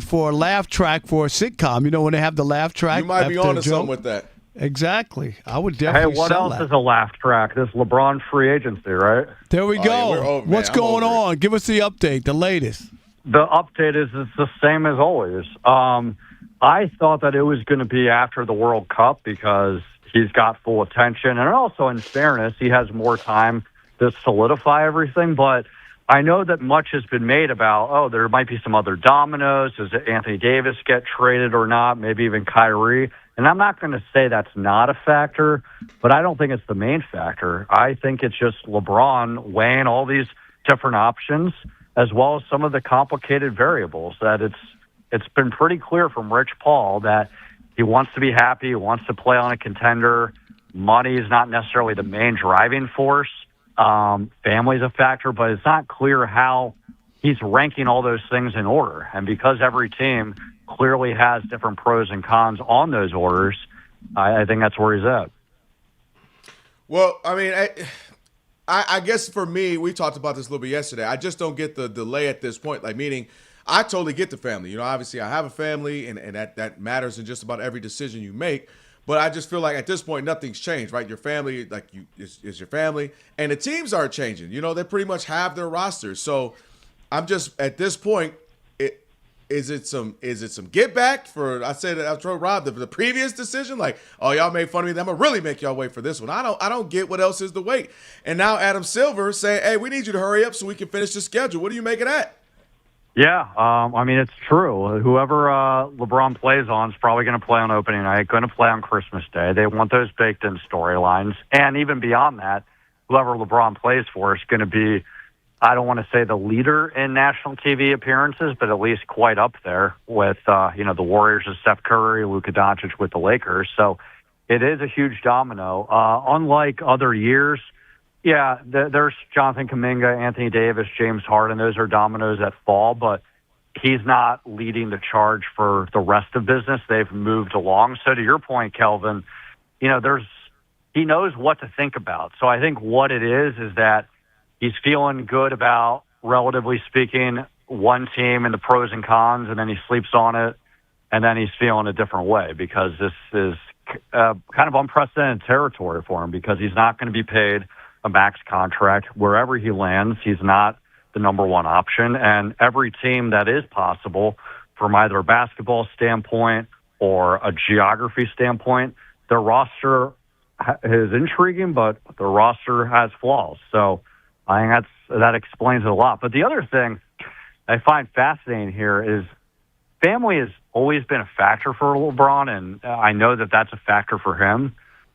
for a laugh track for a sitcom. You know when they have the laugh track. You might be after a onto joke? something with that. Exactly. I would Hey, definitely. what sell else that. is a laugh track? This LeBron free agency, right? There we Oh, go. yeah, we're over, man. What's I'm going over it. on? Give us the update, the latest. The update is it's the same as always. I thought that it was going to be after the World Cup because he's got full attention. And also, in fairness, he has more time to solidify everything. But I know that much has been made about, there might be some other dominoes. Does Anthony Davis get traded or not? Maybe even Kyrie. And I'm not going to say that's not a factor, but I don't think it's the main factor. I think it's just LeBron weighing all these different options as well as some of the complicated variables that it's been pretty clear from Rich Paul that he wants to be happy, he wants to play on a contender. Money is not necessarily the main driving force. Family is a factor, but it's not clear how he's ranking all those things in order. And because every team clearly has different pros and cons on those orders, I think that's where he's at. Well, I mean, I guess for me, we talked about this a little bit yesterday. I just don't get the delay at this point. Like, meaning, I totally get the family. You know, obviously, I have a family, and that matters in just about every decision you make. But I just feel like at this point, nothing's changed, right? Your family, is your family, and the teams aren't changing. You know, they pretty much have their rosters. So I'm just at this point. Is it some get back for? I said I told Rob the previous decision, like, oh, y'all made fun of me. I'm gonna really make y'all wait for this one. I don't get what else is the wait. And now Adam Silver saying, hey, we need you to hurry up so we can finish the schedule. What do you make of that? Yeah, I mean, it's true. Whoever LeBron plays on is probably going to play on opening night, going to play on Christmas Day. They want those baked-in storylines. And even beyond that, whoever LeBron plays for is going to be, I don't want to say the leader in national TV appearances, but at least quite up there with, the Warriors with Steph Curry, Luka Doncic with the Lakers. So it is a huge domino. Unlike other years, yeah, there's Jonathan Kuminga, Anthony Davis, James Harden. Those are dominoes that fall, but he's not leading the charge for the rest of business. They've moved along. So to your point, Kelvin, he knows what to think about. So I think what it is that he's feeling good about, relatively speaking, one team and the pros and cons, and then he sleeps on it, and then he's feeling a different way because this is kind of unprecedented territory for him because he's not going to be paid a max contract. Wherever he lands, he's not the number one option. And every team that is possible from either a basketball standpoint or a geography standpoint, their roster is intriguing, but their roster has flaws. So I think that explains it a lot. But the other thing I find fascinating here is family has always been a factor for LeBron, and I know that that's a factor for him.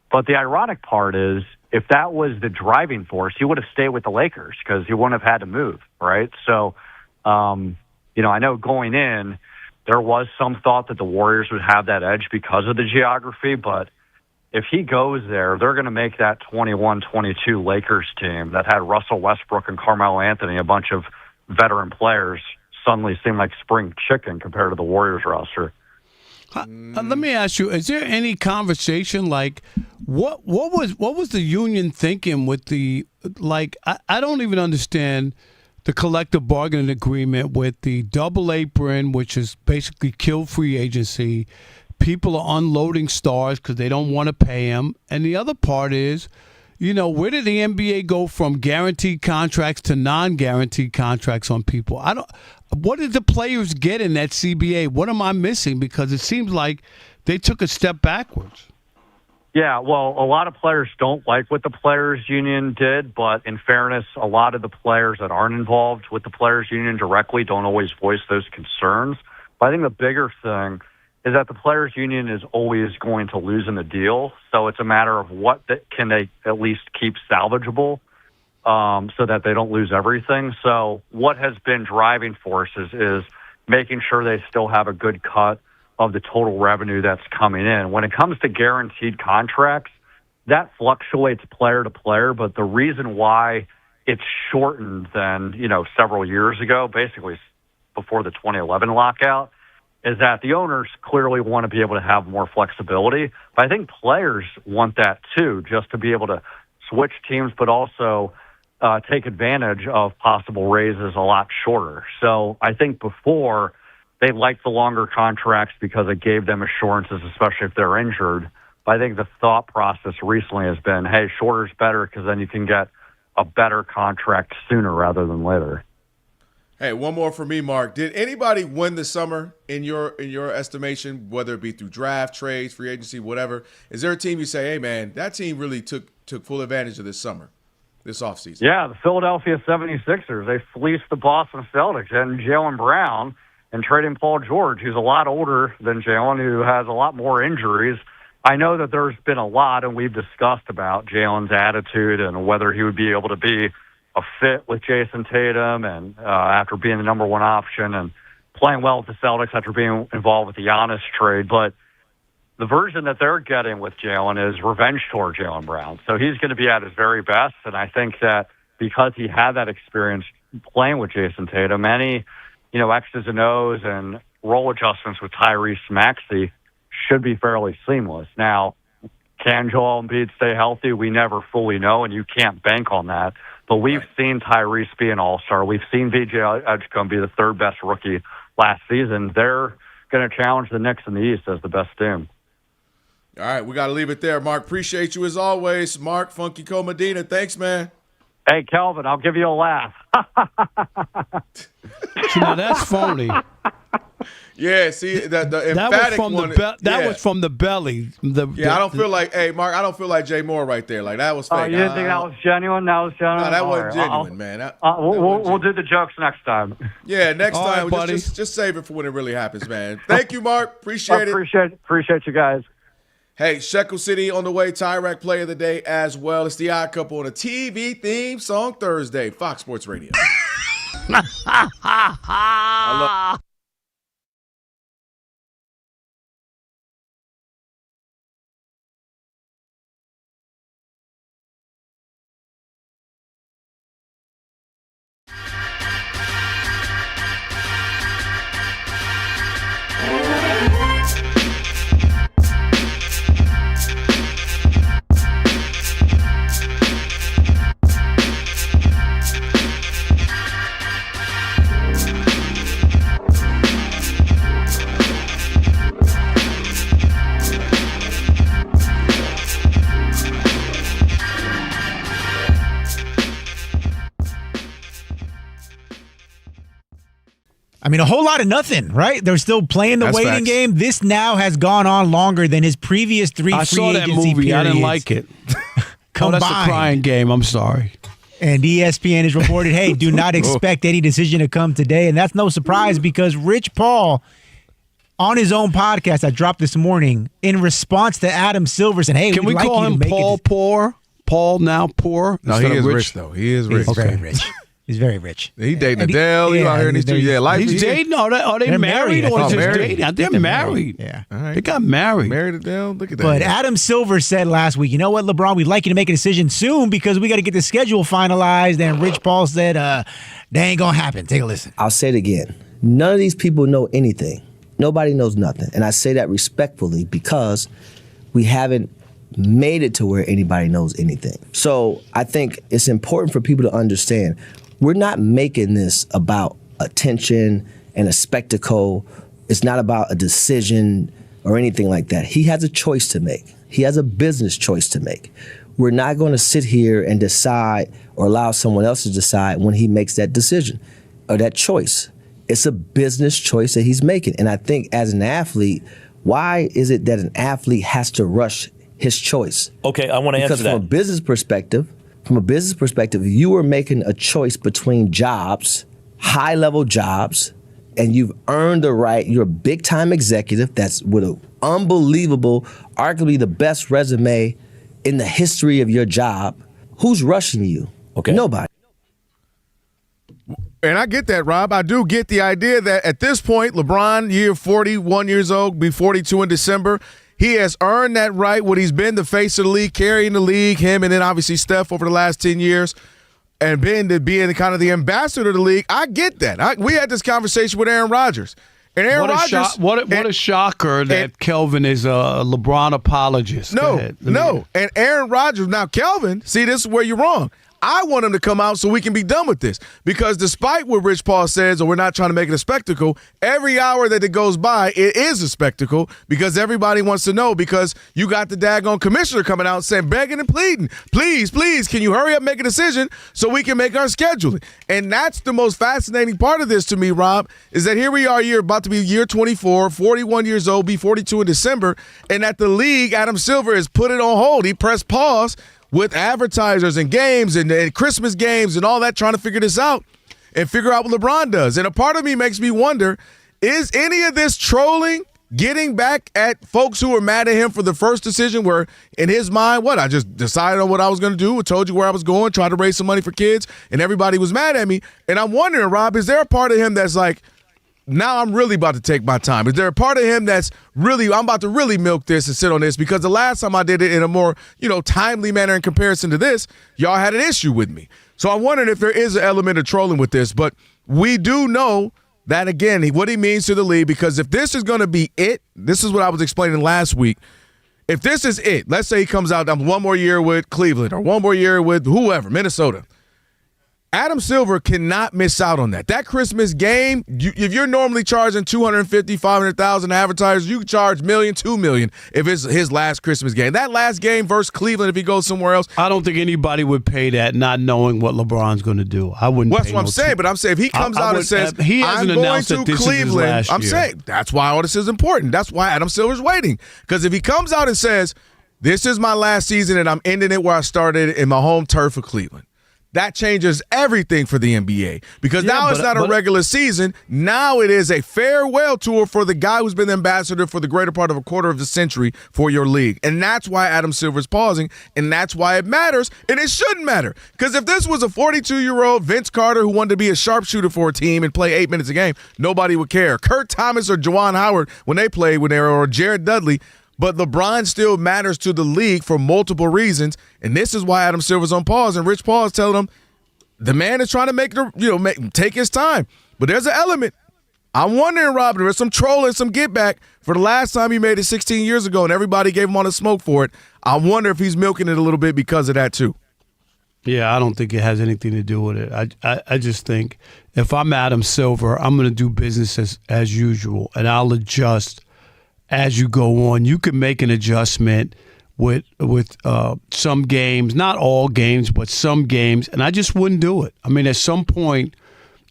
But the ironic part is, if that was the driving force, he would have stayed with the Lakers because he wouldn't have had to move, right? So, I know going in, there was some thought that the Warriors would have that edge because of the geography, but if he goes there, they're going to make that 21-22 Lakers team that had Russell Westbrook and Carmelo Anthony, a bunch of veteran players, suddenly seem like spring chicken compared to the Warriors roster. Let me ask you: is there any conversation like what was the union thinking with the I don't even understand the collective bargaining agreement with the double apron, which has basically killed free agency. People are unloading stars because they don't want to pay them, and the other part is, where did the NBA go from guaranteed contracts to non-guaranteed contracts on people? What did the players get in that CBA? What am I missing? Because it seems like they took a step backwards. Yeah, well, a lot of players don't like what the players' union did, but in fairness, a lot of the players that aren't involved with the players' union directly don't always voice those concerns. But I think the bigger thing is that the players' union is always going to lose in the deal, so it's a matter of what can they at least keep salvageable. so that they don't lose everything. So what has been driving forces is making sure they still have a good cut of the total revenue that's coming in. When it comes to guaranteed contracts, that fluctuates player to player, but the reason why it's shortened than, several years ago, basically before the 2011 lockout, is that the owners clearly want to be able to have more flexibility. But I think players want that too, just to be able to switch teams, but also take advantage of possible raises a lot shorter. So I think before they liked the longer contracts because it gave them assurances, especially if they're injured. But I think the thought process recently has been, hey, shorter's better because then you can get a better contract sooner rather than later. Hey, one more for me, Mark. Did anybody win the summer in your estimation, whether it be through draft, trades, free agency, whatever? Is there a team you say, hey, man, that team really took full advantage of this summer, this offseason? Yeah, the Philadelphia 76ers. They fleeced the Boston Celtics and Jaylen Brown and trading Paul George, who's a lot older than Jaylen, who has a lot more injuries. I know that there's been a lot, and we've discussed about Jaylen's attitude and whether he would be able to be a fit with Jason Tatum and after being the number one option and playing well with the Celtics after being involved with the Giannis trade. But the version that they're getting with Jaylen is revenge toward Jaylen Brown. So he's going to be at his very best, and I think that because he had that experience playing with Jason Tatum, any X's and O's and role adjustments with Tyrese Maxey should be fairly seamless. Now, can Joel Embiid stay healthy? We never fully know, and you can't bank on that. But we've seen Tyrese be an all-star. We've seen VJ Edgecombe be the third best rookie last season. They're going to challenge the Knicks in the East as the best team. All right, we got to leave it there. Mark, appreciate you as always. Mark Funky Cole Medina, thanks, man. Hey, Kelvin, I'll give you a laugh. That's phony. Yeah, see, the emphatic that was from one. Was from the belly. I don't feel like, hey, Mark, I don't feel like Jay Moore right there. Like, that was fake. You didn't think that was genuine? That was genuine? No, that wasn't genuine, man. We'll do the jokes next time. Yeah, next time. Right, just save it for when it really happens, man. Thank you, Mark. Appreciate it. Appreciate you guys. Hey, Shekel City on the way. Tyrek Play of the Day as well. It's the Odd Couple on a TV theme song Thursday. Fox Sports Radio. I love I mean, a whole lot of nothing, right? They're still playing the waiting game. This now has gone on longer than his previous three free agency periods. I saw that movie. I didn't like it. Oh, that's a crying game. I'm sorry. And ESPN has reported, hey, do not expect any decision to come today. And that's no surprise because Rich Paul, on his own podcast I dropped this morning, in response to Adam Silver, said, hey, can we call him Paul Poor? Paul now Poor? No, he is rich, though. He is rich. He's very rich. He's very rich. He dating Adele. He out here in these streets. Yeah, life. He's dating. Are they married or is just dating? They're married. Yeah. All right. They got married. Married Adele. Look at that. But Adam Silver said last week, you know what, LeBron, we'd like you to make a decision soon because we got to get the schedule finalized. And Rich Paul said, they ain't going to happen. Take a listen. I'll say it again. None of these people know anything. Nobody knows nothing. And I say that respectfully because we haven't made it to where anybody knows anything. So I think it's important for people to understand we're not making this about attention and a spectacle. It's not about a decision or anything like that. He has a choice to make. He has a business choice to make. We're not going to sit here and decide or allow someone else to decide when he makes that decision or that choice. It's a business choice that he's making. And I think as an athlete, why is it that an athlete has to rush his choice? Okay, I want to answer that. Because from a business perspective, you are making a choice between jobs, high-level jobs, and you've earned the right. You're a big-time executive that's with an unbelievable, arguably the best resume in the history of your job. Who's rushing you? Okay. Nobody. And I get that, Rob. I do get the idea that at this point, LeBron, year 41 years old, be 42 in December, he has earned that right. What he's been the face of the league, carrying the league, him and then obviously Steph over the last 10 years, and being kind of the ambassador of the league. I get that. We had this conversation with Aaron Rodgers. And Aaron Rodgers. What a shocker that Kelvin is a LeBron apologist. No. And Aaron Rodgers, now Kelvin, see, this is where you're wrong. I want him to come out so we can be done with this. Because despite what Rich Paul says, or we're not trying to make it a spectacle, every hour that it goes by, it is a spectacle because everybody wants to know, because you got the daggone commissioner coming out saying, begging and pleading, please, can you hurry up, make a decision so we can make our scheduling? And that's the most fascinating part of this to me, Rob, is that here we are, about to be year 24, 41 years old, be 42 in December, and at the league, Adam Silver has put it on hold. He pressed pause with advertisers and games and Christmas games and all that, trying to figure this out and figure out what LeBron does. And a part of me makes me wonder, is any of this trolling getting back at folks who were mad at him for the first decision where, in his mind, I just decided on what I was going to do, told you where I was going, tried to raise some money for kids, and everybody was mad at me. And I'm wondering, Rob, is there a part of him that's like, now I'm really about to take my time? Is there a part of him that's really, I'm about to really milk this and sit on this? Because the last time I did it in a more, timely manner in comparison to this, y'all had an issue with me. So I'm wondering if there is an element of trolling with this. But we do know that, again, what he means to the league, because if this is going to be it, this is what I was explaining last week. If this is it, let's say he comes out one more year with Cleveland or one more year with whoever, Minnesota. Adam Silver cannot miss out on that. That Christmas game, if you're normally charging $250,000, $500,000 advertisers, you charge $1 million, $2 million if it's his last Christmas game. That last game versus Cleveland, if he goes somewhere else. I don't think anybody would pay that not knowing what LeBron's going to do. I wouldn't. Well, that's what I'm saying. But I'm saying if he comes out and says, he hasn't I'm going announced to that this Cleveland, is his last I'm year. saying that's why all this is important. That's why Adam Silver's waiting. Because if he comes out and says, this is my last season and I'm ending it where I started in my home turf of Cleveland, that changes everything for the NBA, because now it's not a regular season. Now it is a farewell tour for the guy who's been the ambassador for the greater part of a quarter of a century for your league. And that's why Adam Silver's pausing, and that's why it matters, and it shouldn't matter. Because if this was a 42-year-old Vince Carter who wanted to be a sharpshooter for a team and play 8 minutes a game, nobody would care. Kurt Thomas or Juwan Howard when they played, or Jared Dudley. But LeBron still matters to the league for multiple reasons, and this is why Adam Silver's on pause. And Rich Paul is telling him the man is trying to take his time. But there's an element. I'm wondering, Rob, there's some trolling, some get back for the last time he made it 16 years ago, and everybody gave him all the smoke for it. I wonder if he's milking it a little bit because of that too. Yeah, I don't think it has anything to do with it. I just think if I'm Adam Silver, I'm going to do business as usual, and I'll adjust as you go on. You can make an adjustment with some games, not all games, but some games, and I just wouldn't do it. I mean, at some point,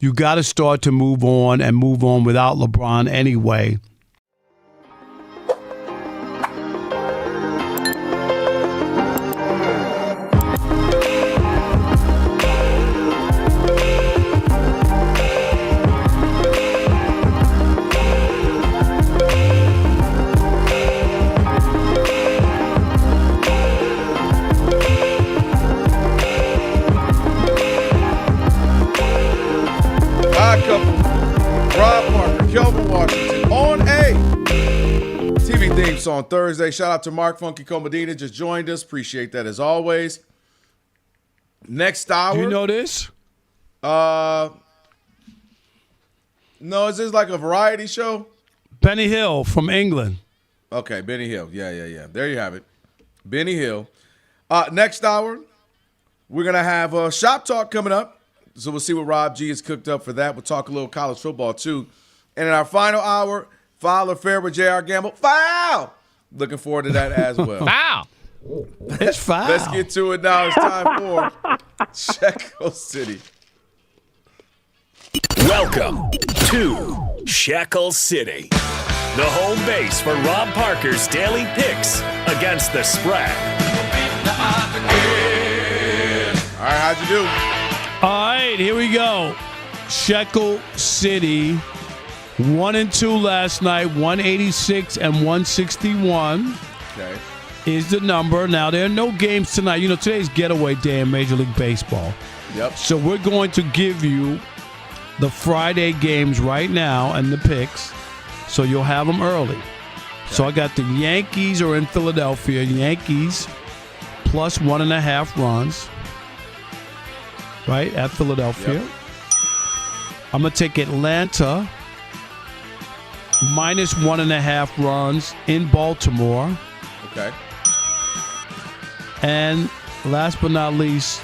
you got to start to move on without LeBron anyway. On Thursday. Shout out to Mark Funky Comedina, just joined us. Appreciate that as always. Next hour. Do you know this? No, is this like a variety show? Benny Hill from England. Okay, Benny Hill. Yeah. There you have it. Benny Hill. Next hour, we're going to have Shop Talk coming up. So we'll see what Rob G has cooked up for that. We'll talk a little college football too. And in our final hour, Foul or Fair with J.R. Gamble. Foul! Looking forward to that as well. Foul! It's foul. Let's get to it now. It's time for Shekel City. Welcome to Shekel City, the home base for Rob Parker's daily picks against the spread. All right, how'd you do? All right, here we go. Shekel City. 1-2 last night, 186 and 161 is the number. Now, there are no games tonight. You know, today's getaway day in Major League Baseball. Yep. So we're going to give you the Friday games right now and the picks, so you'll have them early. So I got the Yankees are in Philadelphia. Yankees plus 1.5 runs, right, at Philadelphia. Yep. I'm going to take Atlanta minus 1.5 runs in Baltimore. Okay. And last but not least,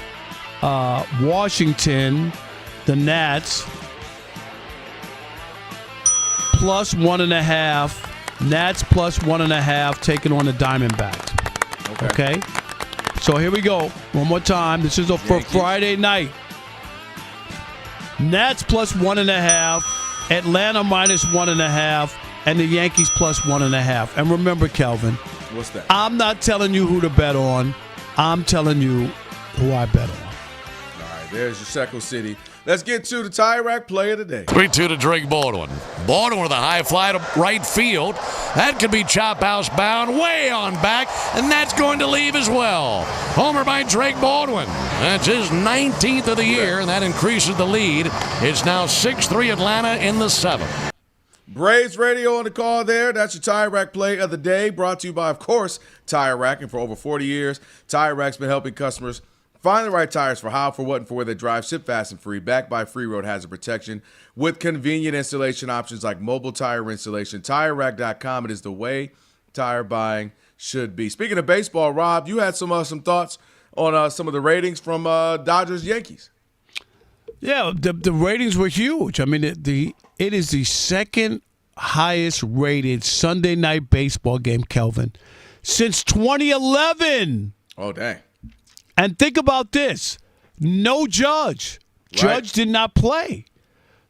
Washington, the Nats, plus 1.5. Nats plus 1.5, taking on the Diamondbacks. Okay. So here we go. One more time. This is for Friday night. Nats plus 1.5, Atlanta minus 1.5, and the Yankees plus 1.5. And remember, Kelvin, what's that? I'm not telling you who to bet on. I'm telling you who I bet on. All right, there's your Shekel City. Let's get to the Tire Rack play of the day. 3-2 to Drake Baldwin. Baldwin with a high fly to right field. That could be chop house bound way on back, and that's going to leave as well. Homer by Drake Baldwin. That's his 19th of the year, and that increases the lead. It's now 6-3 Atlanta in the 7th. Braves Radio on the call there. That's your Tire Rack play of the day, brought to you by, of course, Tire Rack. And for over 40 years, Tire Rack's been helping customers find the right tires for how, for what, and for where they drive. Ship fast and free. Backed by Free Road Hazard Protection with convenient installation options like mobile tire installation. TireRack.com. It is the way tire buying should be. Speaking of baseball, Rob, you had some thoughts on some of the ratings from Dodgers-Yankees. Yeah, the ratings were huge. I mean, it is the second highest rated Sunday night baseball game, Kelvin, since 2011. Oh, dang. And think about this. No Judge. Right. Judge did not play.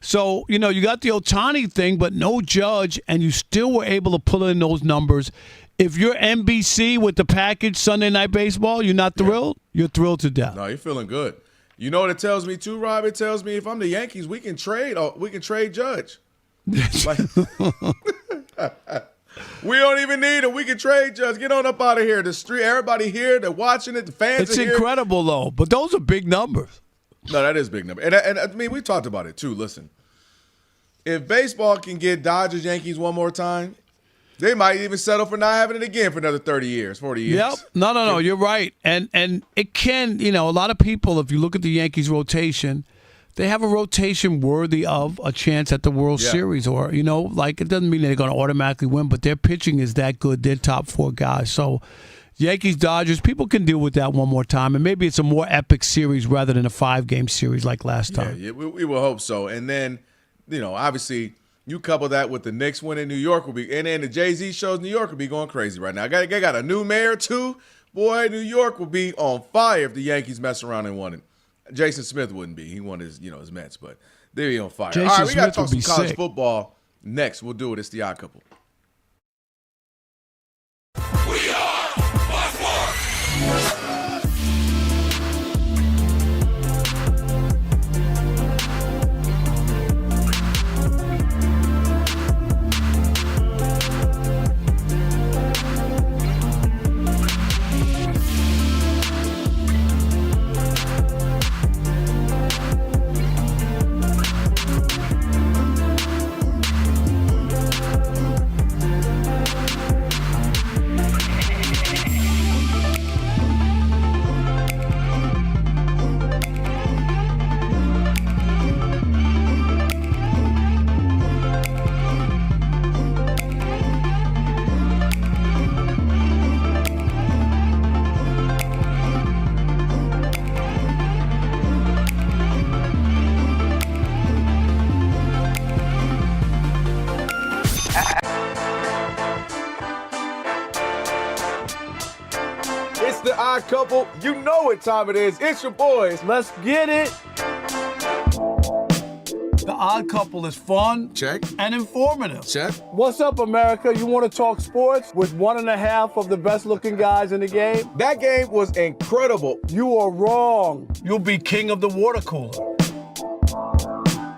So, you got the Ohtani thing, but no Judge, and you still were able to pull in those numbers. If you're NBC with the package Sunday Night Baseball, you're not thrilled? You're thrilled to death. No, you're feeling good. You know what it tells me too, Rob? It tells me if I'm the Yankees, we can trade Judge. Like, we don't even need him. We can trade Judge. Get on up out of here. The street, everybody here, they're watching it. The fans It's are here. incredible, though. But those are big numbers. No, that is a big number. And I mean, we talked about it too. Listen, if baseball can get Dodgers, Yankees one more time, they might even settle for not having it again for another 30 years, 40 years. Yep. No, you're right. And it can, a lot of people, if you look at the Yankees rotation, they have a rotation worthy of a chance at the World Series, or, it doesn't mean they're going to automatically win, but their pitching is that good. They're top 4 guys. So Yankees, Dodgers, people can deal with that one more time. And maybe it's a more epic series rather than a 5-game series like last time. Yeah, we will hope so. And then, obviously, you couple that with the Knicks winning New York and then the Jay-Z shows, New York will be going crazy right now. They got a new mayor too. Boy, New York will be on fire if the Yankees mess around and won it. Jason Smith wouldn't be. He won his Mets, but they'd be on fire. Jason All right, we got to Smith talk some would be college sick. football next. We'll do it. It's the Odd Couple. It's the Odd Couple. You know what time it is. It's your boys. Let's get it. The Odd Couple is fun. Check. And informative. Check. What's up, America? You want to talk sports with 1.5 of the best-looking guys in the game? That game was incredible. You are wrong. You'll be king of the water cooler.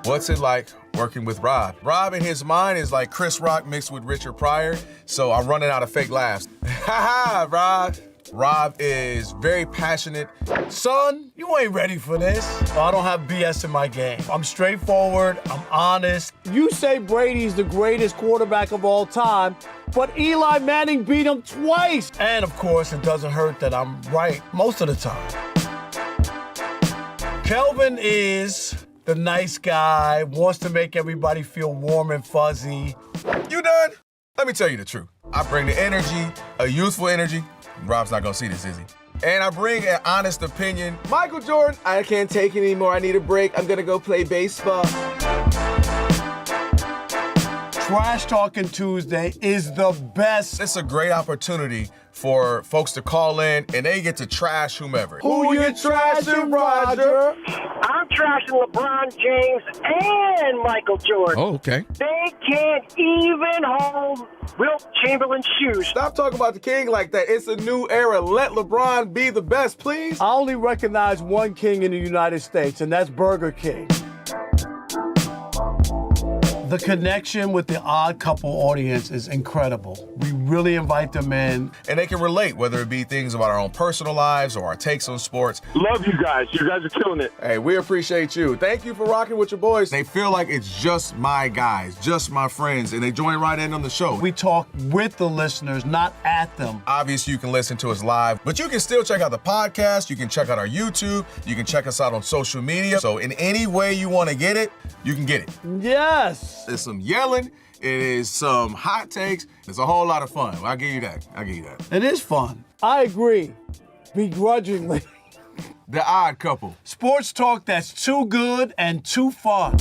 What's it like working with Rob? Rob in his mind is like Chris Rock mixed with Richard Pryor, so I'm running out of fake laughs. Ha ha, Rob. Rob is very passionate. Son, you ain't ready for this. I don't have BS in my game. I'm straightforward. I'm honest. You say Brady's the greatest quarterback of all time, but Eli Manning beat him twice. And of course, it doesn't hurt that I'm right most of the time. Kelvin is the nice guy, wants to make everybody feel warm and fuzzy. You done? Let me tell you the truth. I bring the energy, a youthful energy. Rob's not gonna see this, is he? And I bring an honest opinion. Michael Jordan, I can't take it anymore. I need a break. I'm gonna go play baseball. Trash Talking Tuesday is the best. It's a great opportunity for folks to call in and they get to trash whomever. Who you trashing, Roger? I'm trashing LeBron James and Michael Jordan. Oh, okay. They can't even hold Wilt Chamberlain's shoes. Stop talking about the king like that. It's a new era. Let LeBron be the best, please. I only recognize one king in the United States, and that's Burger King. The connection with the Odd Couple audience is incredible. We really invite them in. And they can relate, whether it be things about our own personal lives or our takes on sports. Love you guys. You guys are killing it. Hey, we appreciate you. Thank you for rocking with your boys. They feel like it's just my guys, just my friends, and they join right in on the show. We talk with the listeners, not at them. Obviously, you can listen to us live, but you can still check out the podcast. You can check out our YouTube. You can check us out on social media. So in any way you want to get it, you can get it. Yes. There's some yelling. It is some hot takes. It's a whole lot of fun. I'll give you that. It is fun. I agree. Begrudgingly. The Odd Couple. Sports talk that's too good and too fun.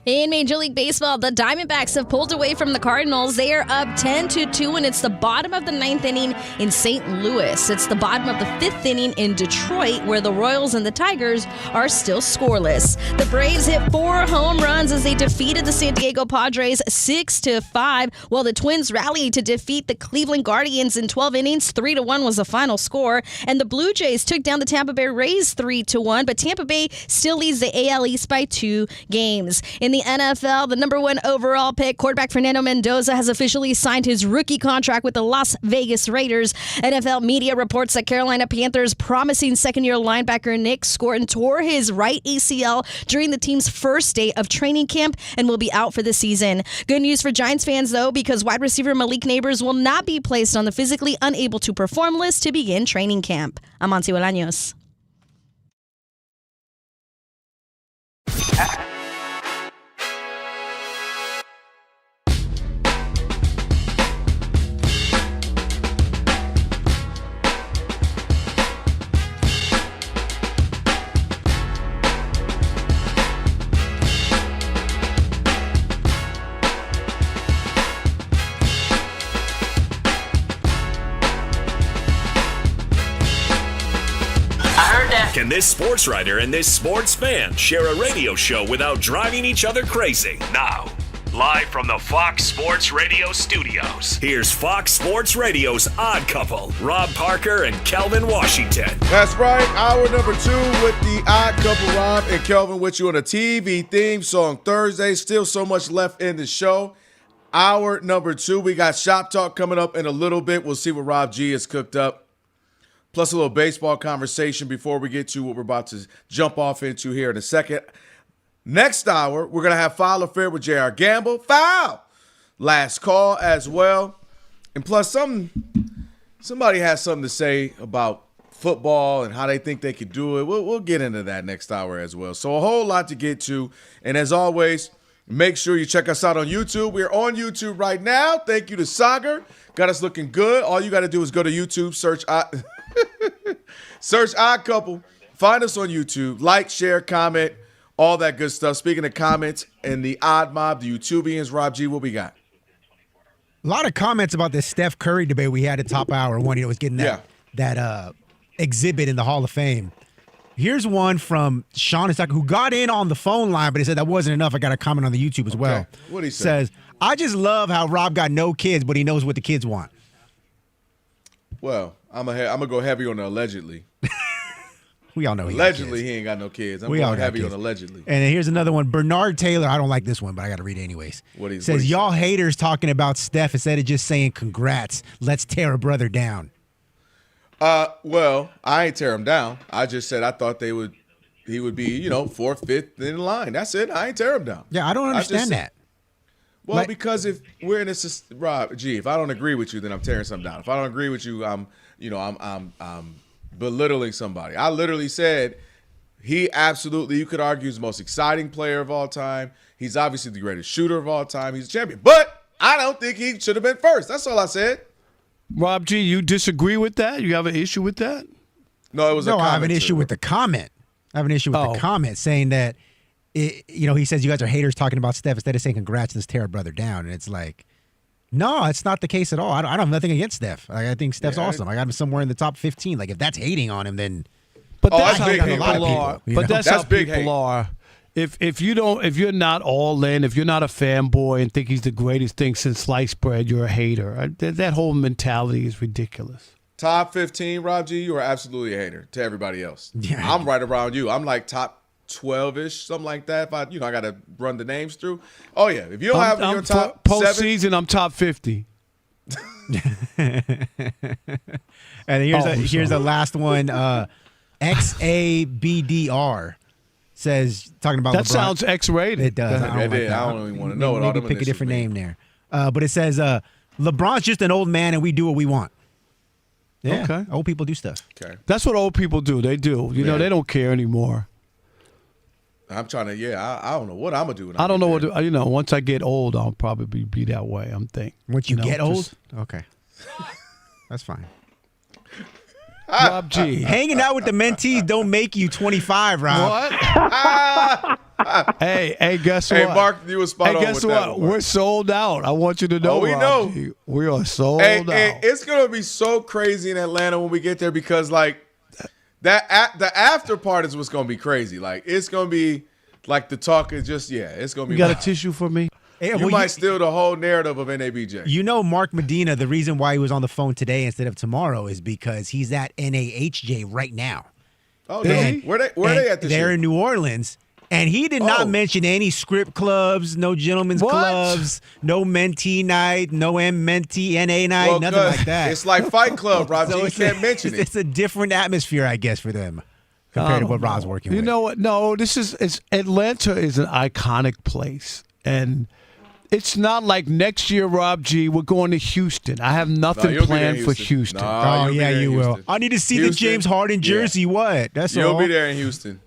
In Major League Baseball, the Diamondbacks have pulled away from the Cardinals. They are up 10-2, and it's the bottom of the ninth inning in St. Louis. It's the bottom of the fifth inning in Detroit, where the Royals and the Tigers are still scoreless. The Braves hit 4 home runs as they defeated the San Diego Padres 6-5, while the Twins rallied to defeat the Cleveland Guardians in 12 innings. 3-1 was the final score, and the Blue Jays took down the Tampa Bay Rays 3-1, but Tampa Bay still leads the AL East by 2 games. In the NFL, the number 1 overall pick, quarterback Fernando Mendoza, has officially signed his rookie contract with the Las Vegas Raiders. NFL media reports that Carolina Panthers promising second-year linebacker Nick Scorton tore his right ACL during the team's first day of training camp and will be out for the season. Good news for Giants fans, though, because wide receiver Malik Neighbors will not be placed on the physically unable to perform list to begin training camp. I'm Monty Bolaños. Can this sports writer and this sports fan share a radio show without driving each other crazy? Now, live from the Fox Sports Radio studios, here's Fox Sports Radio's Odd Couple, Rob Parker and Kelvin Washington. That's right. Hour number 2 with the Odd Couple, Rob and Kelvin, with you on a TV theme song Thursday. Still so much left in the show. Hour number 2. We got Shop Talk coming up in a little bit. We'll see what Rob G has cooked up. Plus a little baseball conversation before we get to what we're about to jump off into here in a second. Next hour, we're going to have Foul Affair with J.R. Gamble. Foul! Last call as well. And plus, somebody has something to say about football and how they think they could do it. We'll get into that next hour as well. So a whole lot to get to. And as always, make sure you check us out on YouTube. We're on YouTube right now. Thank you to Sagar. Got us looking good. All you got to do is go to YouTube, search Odd Couple. Find us on YouTube. Like, share, comment. All that good stuff. Speaking of comments and the Odd Mob, the YouTubians, Rob G, what we got? A lot of comments about this Steph Curry debate we had at top hour one. Was getting that exhibit in the Hall of Fame. Here's one from Sean Isaac, who got in on the phone line, but he said that wasn't enough. I got a comment on the YouTube as well. What did he say? Says, I just love how Rob got no kids, but he knows what the kids want. Well, I'm gonna go heavy on the allegedly. We all know allegedly he ain't got no kids. I'm going heavy on allegedly. And then here's another one. Bernard Taylor. I don't like this one, but I got to read it anyways. Says, y'all haters talking about Steph instead of just saying congrats. Let's tear a brother down. Well, I ain't tear him down. I just said I thought he would be, 4th, 5th in line. That's it. I ain't tear him down. Yeah, I don't understand that. Well, because if we're in this, Rob G, if I don't agree with you, then I'm tearing something down. If I don't agree with you, I'm belittling somebody. I literally said he absolutely, you could argue, is the most exciting player of all time. He's obviously the greatest shooter of all time. He's a champion. But I don't think he should have been first. That's all I said. Rob G, you disagree with that? You have an issue with that? No, it was a comment. I have an issue with the comment. I have an issue with the comment saying that, he says you guys are haters talking about Steph instead of saying congrats, let's tear a brother down. And it's like, no, it's not the case at all. I don't have nothing against Steph. I think Steph's awesome. I got him somewhere in the top 15. Like, if that's hating on him, then. But that's how people are. But that's how people are. If you're not all in, if you're not a fanboy and think he's the greatest thing since sliced bread, you're a hater. That whole mentality is ridiculous. Top 15, Rob G, you are absolutely a hater to everybody else. Yeah. I'm right around you. I'm like top 12-ish, something like that. If I got to run the names through. Oh yeah, if you don't have your top postseason, I'm top 50. And here's the last one. XABDR says, talking about that LeBron. Sounds X-rated. It does. I don't even want to know it. Maybe pick a different name there. But it says LeBron's just an old man and we do what we want. Yeah. Okay. Old people do stuff. Okay. That's what old people do. They do. You know, they don't care anymore. I'm trying to, I don't know what I'm going to do. I don't know what, once I get old, I'll probably be that way, I'm thinking. Once you get old? Okay. That's fine. Rob G. Hanging out with the mentees don't make you 25, Rob. What? Hey, guess what? Hey, Mark, you were spot on guess with what? that one. We're sold out. I want you to know, we Rob know. G. We are sold out. Hey, it's going to be so crazy in Atlanta when we get there because, like, the after part is what's going to be crazy. Like, it's going to be, like, the talk is just, it's going to be. You got a tissue for me? Hey, you might steal the whole narrative of NABJ. You know, Mark Medina, the reason why he was on the phone today instead of tomorrow is because he's at NAHJ right now. Oh, no. Where they at this They're year? in New Orleans. And he did not mention any script clubs, no gentlemen's clubs, no mentee night, no mentee NA night, nothing like that. It's like Fight Club, Rob. So you can't mention it. It's a different atmosphere, I guess, for them compared to what Rob's working with. You know what? No, Atlanta is an iconic place. And it's not like next year, Rob G, we're going to Houston. I have nothing planned for Houston. Oh, yeah, you will. I need to see the James Harden jersey. What? That's all. You'll be there in Houston.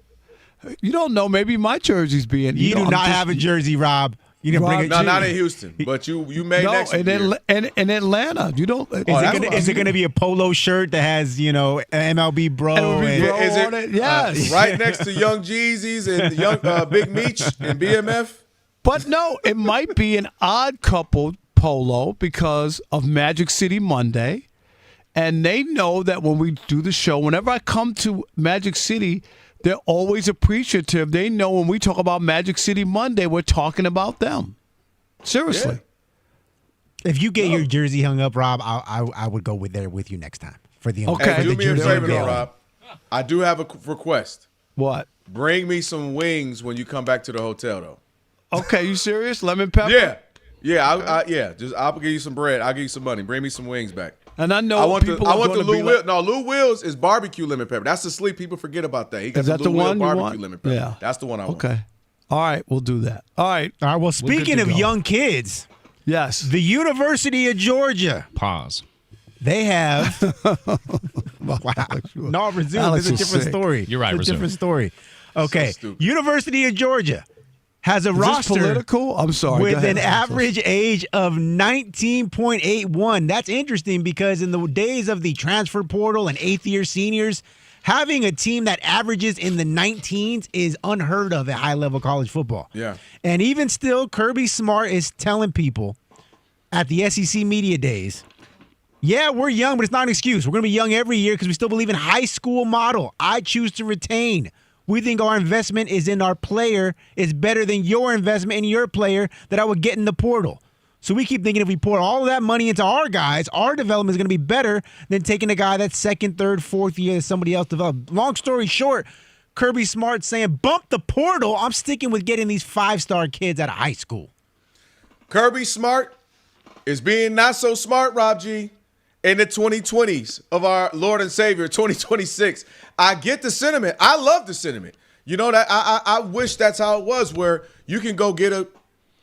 You don't know. Maybe my jersey's being. You do not have a jersey, Rob. You didn't bring a jersey. No, not in Houston. But you may next year. In Atlanta. You don't. Is it going to be a polo shirt that has MLB bro? Yes. Right next to Young Jeezys and Young Big Meech and BMF. But no, it might be an odd couple polo because of Magic City Monday. And they know that when we do the show, whenever I come to Magic City, they're always appreciative. They know when we talk about Magic City Monday, we're talking about them. Seriously. Yeah. If you get your jersey hung up, Rob, I would go there with you next time for the Okay, do me a favor, unveil. though, Rob. I do have a request. What? Bring me some wings when you come back to the hotel, though. Okay, you serious? Lemon pepper? Yeah. I'll give you some bread. I'll give you some money. Bring me some wings back. And I know I want people the are going to Lou be Will. like, No, Lou Will's is barbecue lemon pepper. That's the sleep. People forget about that. He got is that the Lou Will one you barbecue want? lemon pepper. Yeah. That's the one I want. Okay. All right, we'll do that. All right. Well, speaking of young kids, yes, the University of Georgia. Pause. They have. Wow. No, resume. This is a different story. You're right, It's a resume. different story. Okay. University of Georgia has a Is roster. this political? I'm sorry. Go With ahead. an average age of 19.81. That's interesting because in the days of the transfer portal and eighth-year seniors, having a team that averages in the 19s is unheard of at high-level college football. Yeah. And even still, Kirby Smart is telling people at the SEC Media Days, yeah, we're young, but it's not an excuse. We're going to be young every year because we still believe in high school model. I choose to retain. We think our investment is in our player is better than your investment in your player that I would get in the portal. So we keep thinking if we pour all of that money into our guys, our development is going to be better than taking a guy that's second, third, fourth year that somebody else developed. Long story short, Kirby Smart saying, bump the portal. I'm sticking with getting these 5-star kids out of high school. Kirby Smart is being not so smart, Rob G, in the 2020s of our Lord and Savior, 2026. I get the sentiment. I love the sentiment. You know that I wish that's how it was, where you can go get a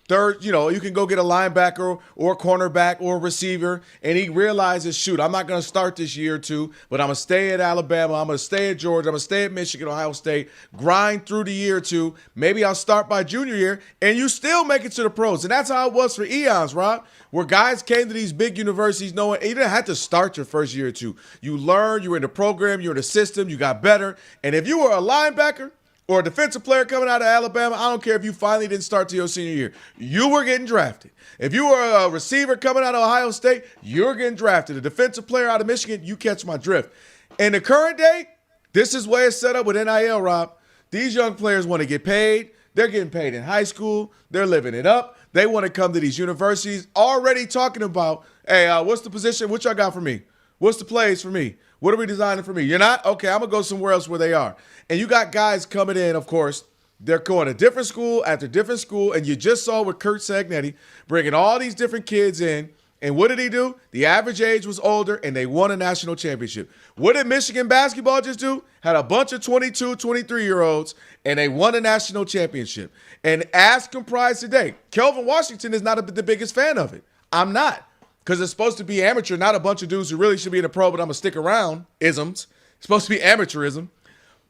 third, you can go get a linebacker or a cornerback or a receiver, and he realizes, shoot, I'm not going to start this year or two, but I'm going to stay at Alabama, I'm going to stay at Georgia, I'm going to stay at Michigan, Ohio State, grind through the year or two. Maybe I'll start by junior year, and you still make it to the pros. And that's how it was for eons, Rob, where guys came to these big universities knowing you didn't have to start your first year or two. You learned, you were in the program, you were in the system, you got better. And if you were a linebacker or a defensive player coming out of Alabama, I don't care if you finally didn't start till your senior year. You were getting drafted. If you were a receiver coming out of Ohio State, you're getting drafted. A defensive player out of Michigan, you catch my drift. In the current day, this is where it's set up with NIL, Rob. These young players want to get paid. They're getting paid in high school. They're living it up. They want to come to these universities already talking about, hey, what's the position? What y'all got for me? What's the plays for me? What are we designing for me? You're not? Okay, I'm going to go somewhere else where they are. And you got guys coming in, of course. They're going to different school after different school. And you just saw with Kurt Sagnetti bringing all these different kids in. And what did he do? The average age was older, and they won a national championship. What did Michigan basketball just do? Had a bunch of 22, 23-year-olds, and they won a national championship. And as comprised today, Kelvin Washington is not the biggest fan of it. I'm not. Because it's supposed to be amateur, not a bunch of dudes who really should be in the pro, but I'm going to stick around, isms. It's supposed to be amateurism.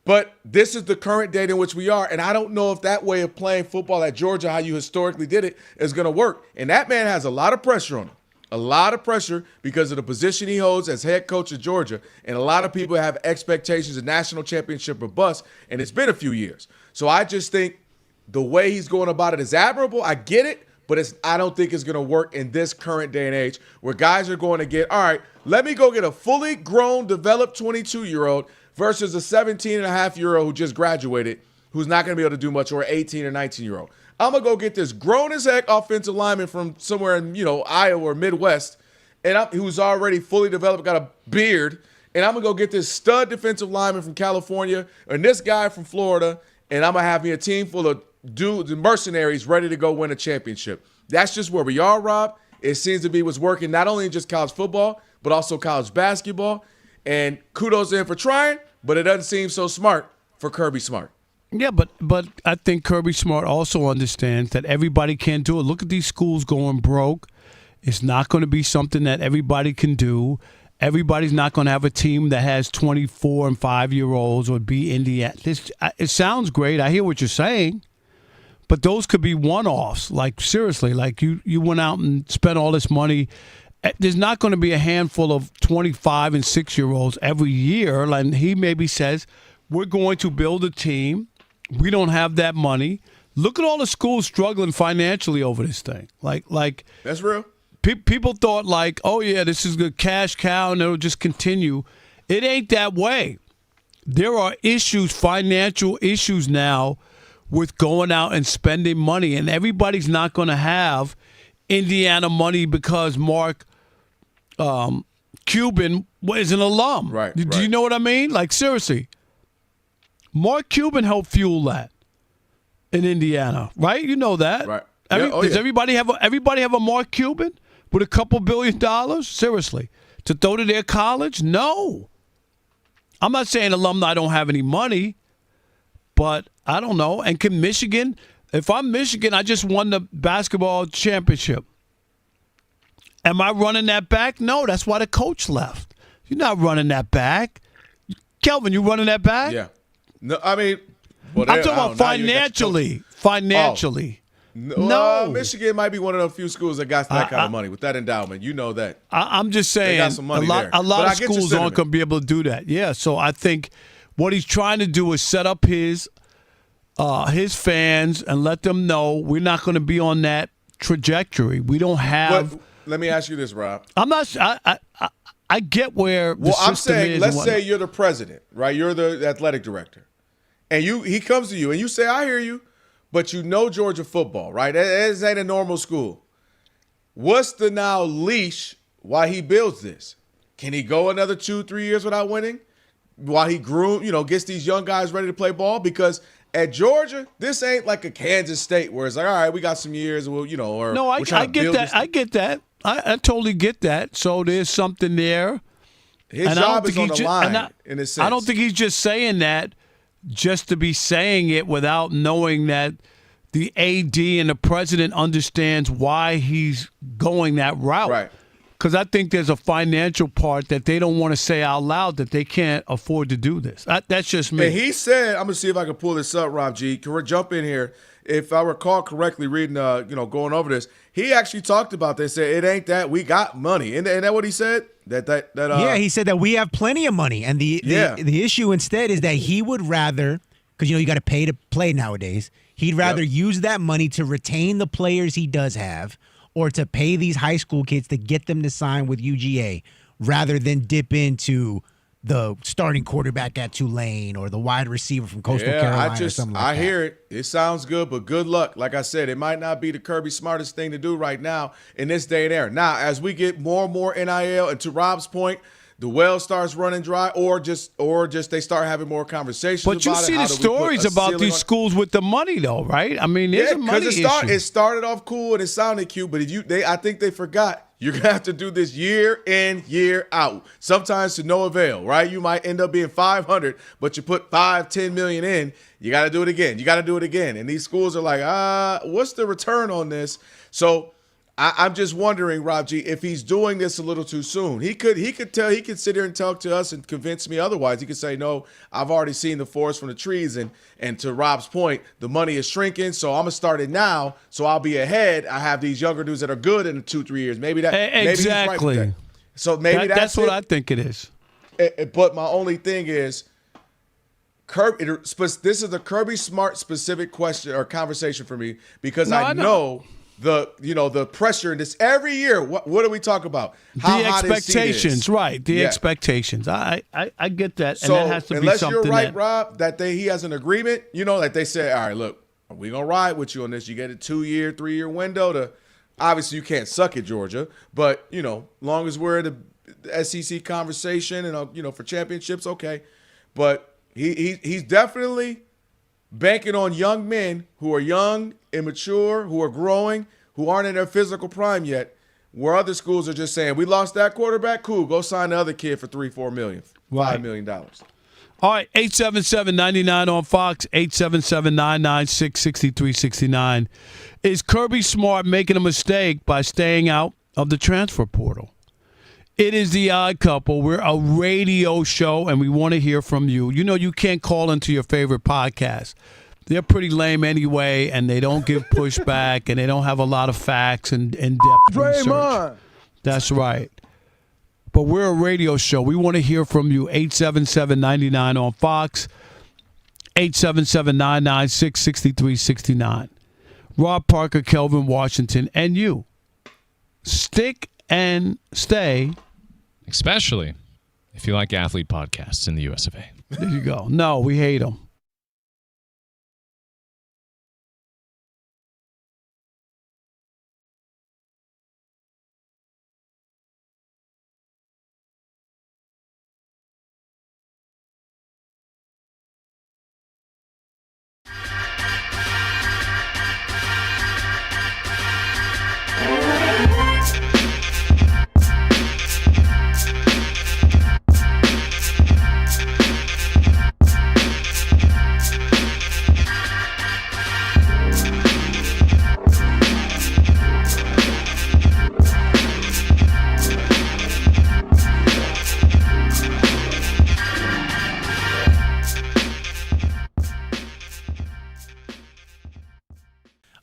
But this is the current date in which we are, and I don't know if that way of playing football at Georgia, how you historically did it, is going to work. And that man has a lot of pressure on him. A lot of pressure because of the position he holds as head coach of Georgia. And a lot of people have expectations of national championship or bust, and it's been a few years. So I just think the way he's going about it is admirable. I get it. But I don't think it's going to work in this current day and age where guys are going to get, all right, let me go get a fully grown, developed 22-year-old versus a 17-and-a-half-year-old who just graduated who's not going to be able to do much, or an 18 or 19-year-old. I'm going to go get this grown-as-heck offensive lineman from somewhere in, Iowa or Midwest, and who's already fully developed, got a beard, and I'm going to go get this stud defensive lineman from California and this guy from Florida, and I'm going to have me a team full of dudes and mercenaries ready to go win a championship. That's just where we are, Rob. It seems to be what's working not only in just college football, but also college basketball. And kudos to him for trying, but it doesn't seem so smart for Kirby Smart. Yeah, but I think Kirby Smart also understands that everybody can't do it. Look at these schools going broke. It's not going to be something that everybody can do. Everybody's not going to have a team that has 24 and 5-year-olds or be Indiana. It sounds great. I hear what you're saying. But those could be one-offs. Like, seriously, like you went out and spent all this money. There's not going to be a handful of 25 and 6-year-olds every year. And he maybe says, we're going to build a team. We don't have that money. Look at all the schools struggling financially over this thing. Like that's real. People thought like, oh yeah, this is a cash cow and it'll just continue. It ain't that way. There are issues, financial issues now with going out and spending money, and everybody's not going to have Indiana money because Mark Cuban is an alum. Right. Do you know what I mean? Like, seriously, Mark Cuban helped fuel that in Indiana, right? You know that. Right. Does everybody have a Mark Cuban with a couple $1 billion? Seriously, to throw to their college? No. I'm not saying alumni don't have any money, but I don't know. And can Michigan? If I'm Michigan, I just won the basketball championship. Am I running that back? No, that's why the coach left. You're not running that back. Kelvin, you running that back? Yeah. No, I mean, well, I'm talking about financially. Financially. No. Michigan might be one of the few schools that got that kind of money with that endowment. You know that. I'm just saying, they got some money a lot of schools aren't going to be able to do that. Yeah, so I think what he's trying to do is set up his fans and let them know we're not going to be on that trajectory. We don't have. But let me ask you this, Rob. I'm not. I get where. The I'm system saying, is let's say you're the president, right? You're the athletic director, and he comes to you and you say, "I hear you." But you know Georgia football, right? This ain't a normal school. What's the now leash why he builds this? Can he go another 2-3 years without winning? While he gets these young guys ready to play ball? Because at Georgia, this ain't like a Kansas State where it's like, all right, we got some years, or no, I get that. I get that. I totally get that. So there's something there. His job is on the line, in a sense. I don't think he's just saying that just to be saying it without knowing that the AD and the president understands why he's going that route. Right. Because I think there's a financial part that they don't want to say out loud that they can't afford to do this. That's just me. And he said, I'm going to see if I can pull this up, Rob G. Can we jump in here? If I recall correctly, reading, going over this, he actually talked about this. Said it ain't that we got money. Ain't that what he said? Yeah, he said that we have plenty of money, and the issue instead is that he would rather, because you got to pay to play nowadays. He'd rather use that money to retain the players he does have, or to pay these high school kids to get them to sign with UGA, rather than dip into the starting quarterback at Tulane or the wide receiver from Coastal Carolina or something like that. I hear it. It sounds good, but good luck. Like I said, it might not be the Kirby smartest thing to do right now in this day and era. Now, as we get more and more NIL, and to Rob's point, the well starts running dry, or just they start having more conversations about it. But you see the stories about these schools with the money, though, right? I mean, there's a money issue. It started off cool and it sounded cute, but I think they forgot. You're going to have to do this year in, year out, sometimes to no avail, right? You might end up being 500, but you put $5-10 million in. You got to do it again. You got to do it again. And these schools are like, what's the return on this? So I'm just wondering, Rob G, if he's doing this a little too soon. He could sit here and talk to us and convince me otherwise. He could say, no, I've already seen the forest from the trees. And to Rob's point, the money is shrinking, so I'm going to start it now, so I'll be ahead. I have these younger dudes that are good in 2-3 years. Maybe exactly. Maybe he's right with that. So maybe that's what I think it is. But my only thing is, this is a Kirby Smart specific question or conversation for me, because I know the pressure in this every year. What do we talk about? How the expectations, right? The expectations. I get that, and that has to be something. Unless you're right, Rob, that he has an agreement, that they say, all right, look, we're gonna ride with you on this. You get a 2-year, 3-year window to. Obviously, you can't suck at Georgia, but long as we're in the SEC conversation and for championships, okay. But he's definitely banking on young men who are young, immature, who are growing, who aren't in their physical prime yet, where other schools are just saying, we lost that quarterback, cool, go sign the other kid for $3-4 million, $5 million. All right, 877-99 on Fox, 877-996-6369. Is Kirby Smart making a mistake by staying out of the transfer portal? It is The Odd Couple. We're a radio show, and we want to hear from you. You can't call into your favorite podcast. They're pretty lame anyway, and they don't give pushback, and they don't have a lot of facts and in-depth research. That's right. But we're a radio show. We want to hear from you. 877-99 on Fox, 877-996-6369. Rob Parker, Kelvin Washington, and you. stick and stay. Especially if you like athlete podcasts in the US of A. There you go. No, we hate them.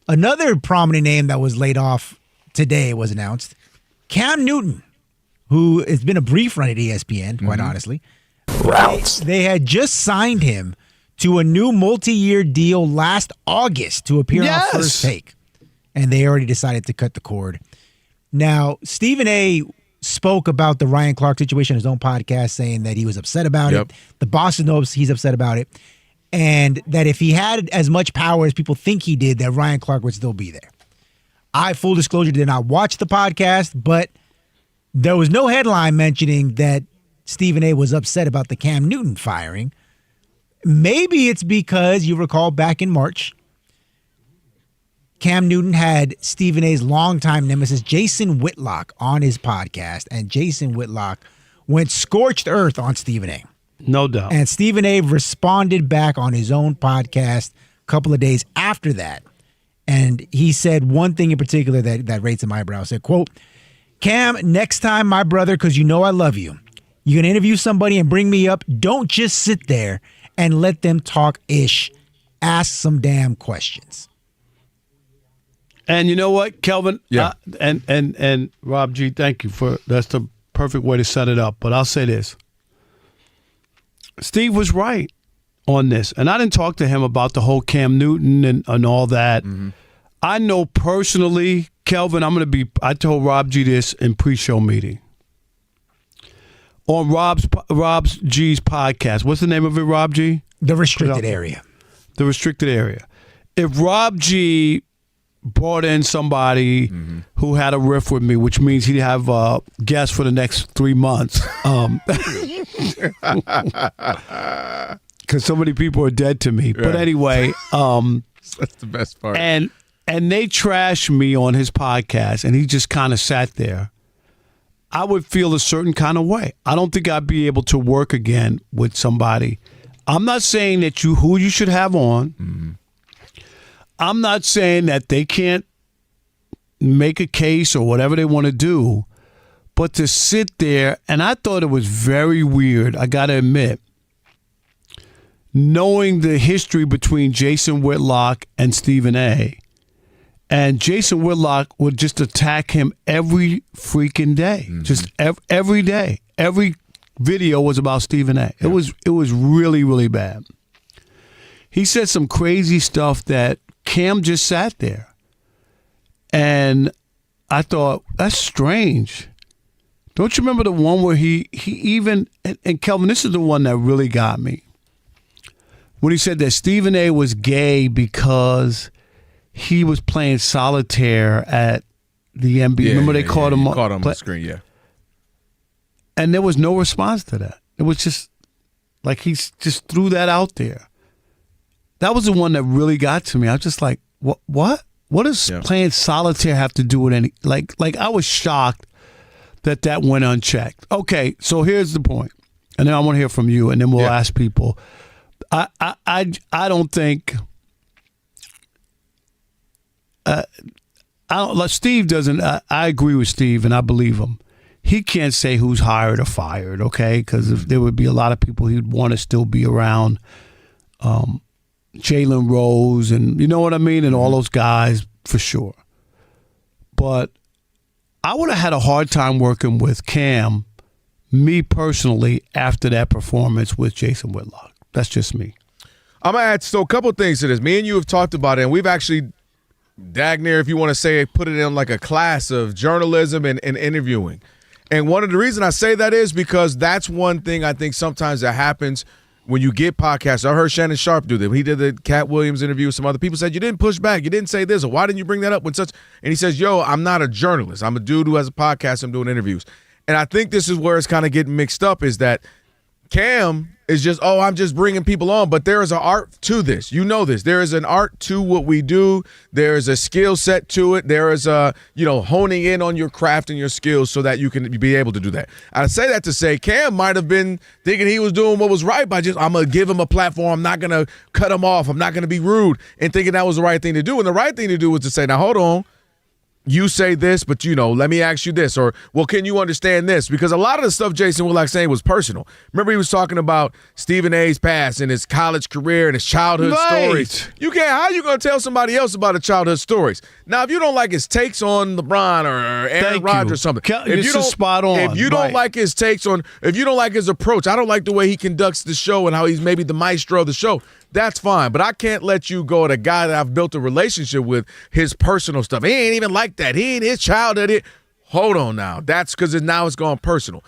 Another prominent name that was laid off today was announced. Cam Newton, who has been a brief run at ESPN, quite honestly. They had just signed him to a new multi-year deal last August to appear on First Take. And they already decided to cut the cord. Now, Stephen A. spoke about the Ryan Clark situation in his own podcast, saying that he was upset about it. The bosses knows he's upset about it. And that if he had as much power as people think he did, that Ryan Clark would still be there. I, full disclosure, did not watch the podcast, but there was no headline mentioning that Stephen A. was upset about the Cam Newton firing. Maybe it's because you recall back in March, Cam Newton had Stephen A.'s longtime nemesis, Jason Whitlock, on his podcast, and Jason Whitlock went scorched earth on Stephen A. No doubt. And Stephen A. responded back on his own podcast a couple of days after that. And he said one thing in particular that raised my eyebrow. Said, quote, Cam, next time, my brother, because you know I love you, you're going to interview somebody and bring me up. Don't just sit there and let them talk ish. Ask some damn questions. And you know what, Kelvin? Yeah. And Rob G, thank you for that's the perfect way to set it up. But I'll say this. Steve was right on this. And I didn't talk to him about the whole Cam Newton and all that. Mm-hmm. I know personally, Kelvin, I told Rob G this in pre-show meeting. On Rob G's podcast. What's the name of it, Rob G? The Restricted Area. The Restricted Area. If Rob G brought in somebody who had a riff with me, which means he'd have guests for the next 3 months. Because so many people are dead to me. But anyway. That's the best part. And they trashed me on his podcast, and he just kind of sat there. I would feel a certain kind of way. I don't think I'd be able to work again with somebody. I'm not saying that who you should have on. Mm-hmm. I'm not saying that they can't make a case or whatever they want to do, but to sit there, and I thought it was very weird, I got to admit, knowing the history between Jason Whitlock and Stephen A., and Jason Whitlock would just attack him every freaking day, just every day. Every video was about Stephen A. It was really, really bad. He said some crazy stuff that Cam just sat there. And I thought, that's strange. Don't you remember the one where he even, and Kelvin, this is the one that really got me. When he said that Stephen A. was gay because he was playing solitaire at the NBA. Remember they caught him on the screen, yeah. And there was no response to that. It was just like he just threw that out there. That was the one that really got to me. I was just like, what? What does playing solitaire have to do with any? Like I was shocked that went unchecked. Okay, so here's the point, and then I want to hear from you, and then we'll ask people. I don't think. I don't. Like Steve doesn't. I agree with Steve, and I believe him. He can't say who's hired or fired, okay? Because there would be a lot of people he'd want to still be around. Jalen Rose, and you know what I mean, and all those guys for sure. But I would have had a hard time working with Cam, me personally, after that performance with Jason Whitlock. That's just me. I'm going to add a couple things to this. Me and you have talked about it, and we've actually Dagnere, if you want to say, put it in like a class of journalism and interviewing. And one of the reasons I say that is because that's one thing I think sometimes that happens when you get podcasts. I heard Shannon Sharp do that. He did the Cat Williams interview with some other people, said, you didn't push back. You didn't say this, or why didn't you bring that up when such – and he says, yo, I'm not a journalist. I'm a dude who has a podcast. I'm doing interviews. And I think this is where it's kind of getting mixed up is that Cam is just, I'm just bringing people on. But there is an art to this. You know this. There is an art to what we do. There is a skill set to it. There is honing in on your craft and your skills so that you can be able to do that. I say that to say Cam might have been thinking he was doing what was right by just, I'm going to give him a platform. I'm not going to cut him off. I'm not going to be rude, and thinking that was the right thing to do. And the right thing to do was to say, now, hold on. You say this, but, let me ask you this. Or, well, can you understand this? Because a lot of the stuff Jason Willock saying was personal. Remember he was talking about Stephen A's past and his college career and his childhood stories. How are you going to tell somebody else about his childhood stories? Now, if you don't like his takes on LeBron or Aaron Rodgers or something. This is spot on. If you don't like his takes on, if you don't like his approach, I don't like the way he conducts the show and how he's maybe the maestro of the show. That's fine, but I can't let you go at a guy that I've built a relationship with, his personal stuff. He ain't even like that. He ain't his childhood. Hold on now. That's because now it's gone personal.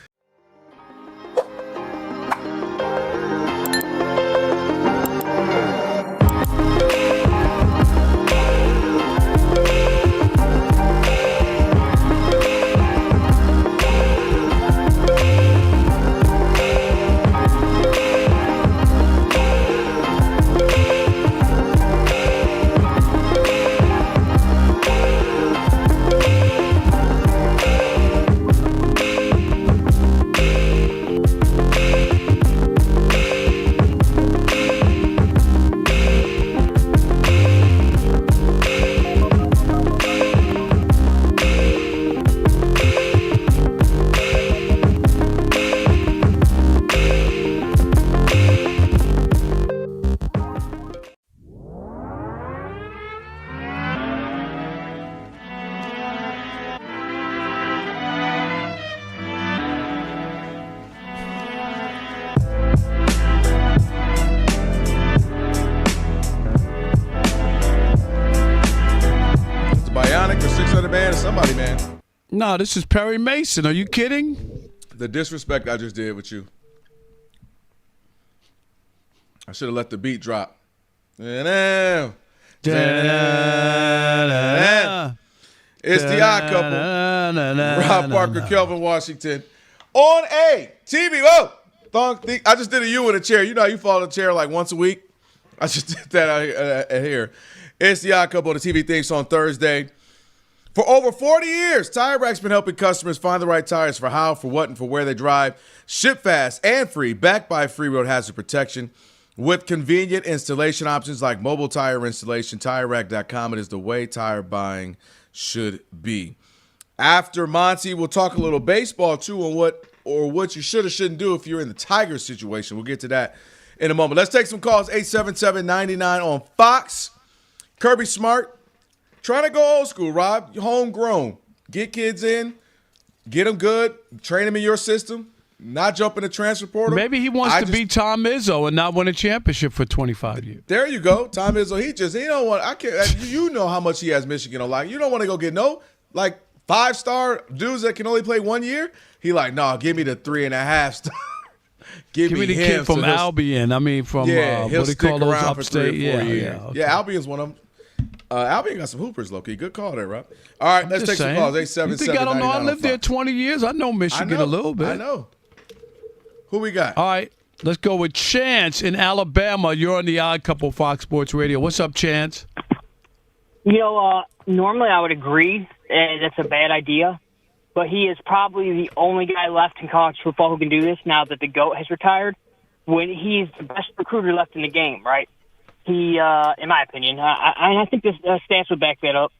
No, this is Perry Mason. Are you kidding? The disrespect I just did with you. I should have let the beat drop. It's the Odd Couple. Rob Parker, Kelvin Washington. On a TV. Whoa! I just did a you in a chair. You know how you fall in a chair like once a week? I just did that out here. It's the Odd Couple, the TV things on Thursday. For over 40 years, Tire Rack's been helping customers find the right tires for how, for what, and for where they drive. Ship fast and free, backed by free road hazard protection. With convenient installation options like mobile tire installation, TireRack.com. It is the way tire buying should be. After Monty, we'll talk a little baseball, too, on what you should or shouldn't do if you're in the Tigers situation. We'll get to that in a moment. Let's take some calls. 877-99 on Fox. Kirby Smart. Trying to go old school, Rob. Homegrown. Get kids in. Get them good. Train them in your system. Not jump in the transfer portal. Maybe he wants to be Tom Izzo and not win a championship for 25 years. There you go. Tom Izzo. He don't want. I can't. You know how much he has Michigan on lock. You don't want to go get like 5-star dudes that can only play 1 year. He like, no, give me the 3.5 star. Give me the kid from Albion. I mean, from he'll what do they stick call those around upstate? for 3 or 4 years. Okay. Yeah, Albion's one of them. Albion got some hoopers, low-key. Good call there, Rob. All right, let's take some calls. 877-99. You think I don't know? I lived there 20 years. I know Michigan a little bit. I know. Who we got? All right, let's go with Chance in Alabama. You're on the Odd Couple Fox Sports Radio. What's up, Chance? Normally I would agree that's a bad idea, but he is probably the only guy left in college football who can do this now that the GOAT has retired. When he's the best recruiter left in the game, right? He, in my opinion, I think this stats would back that up.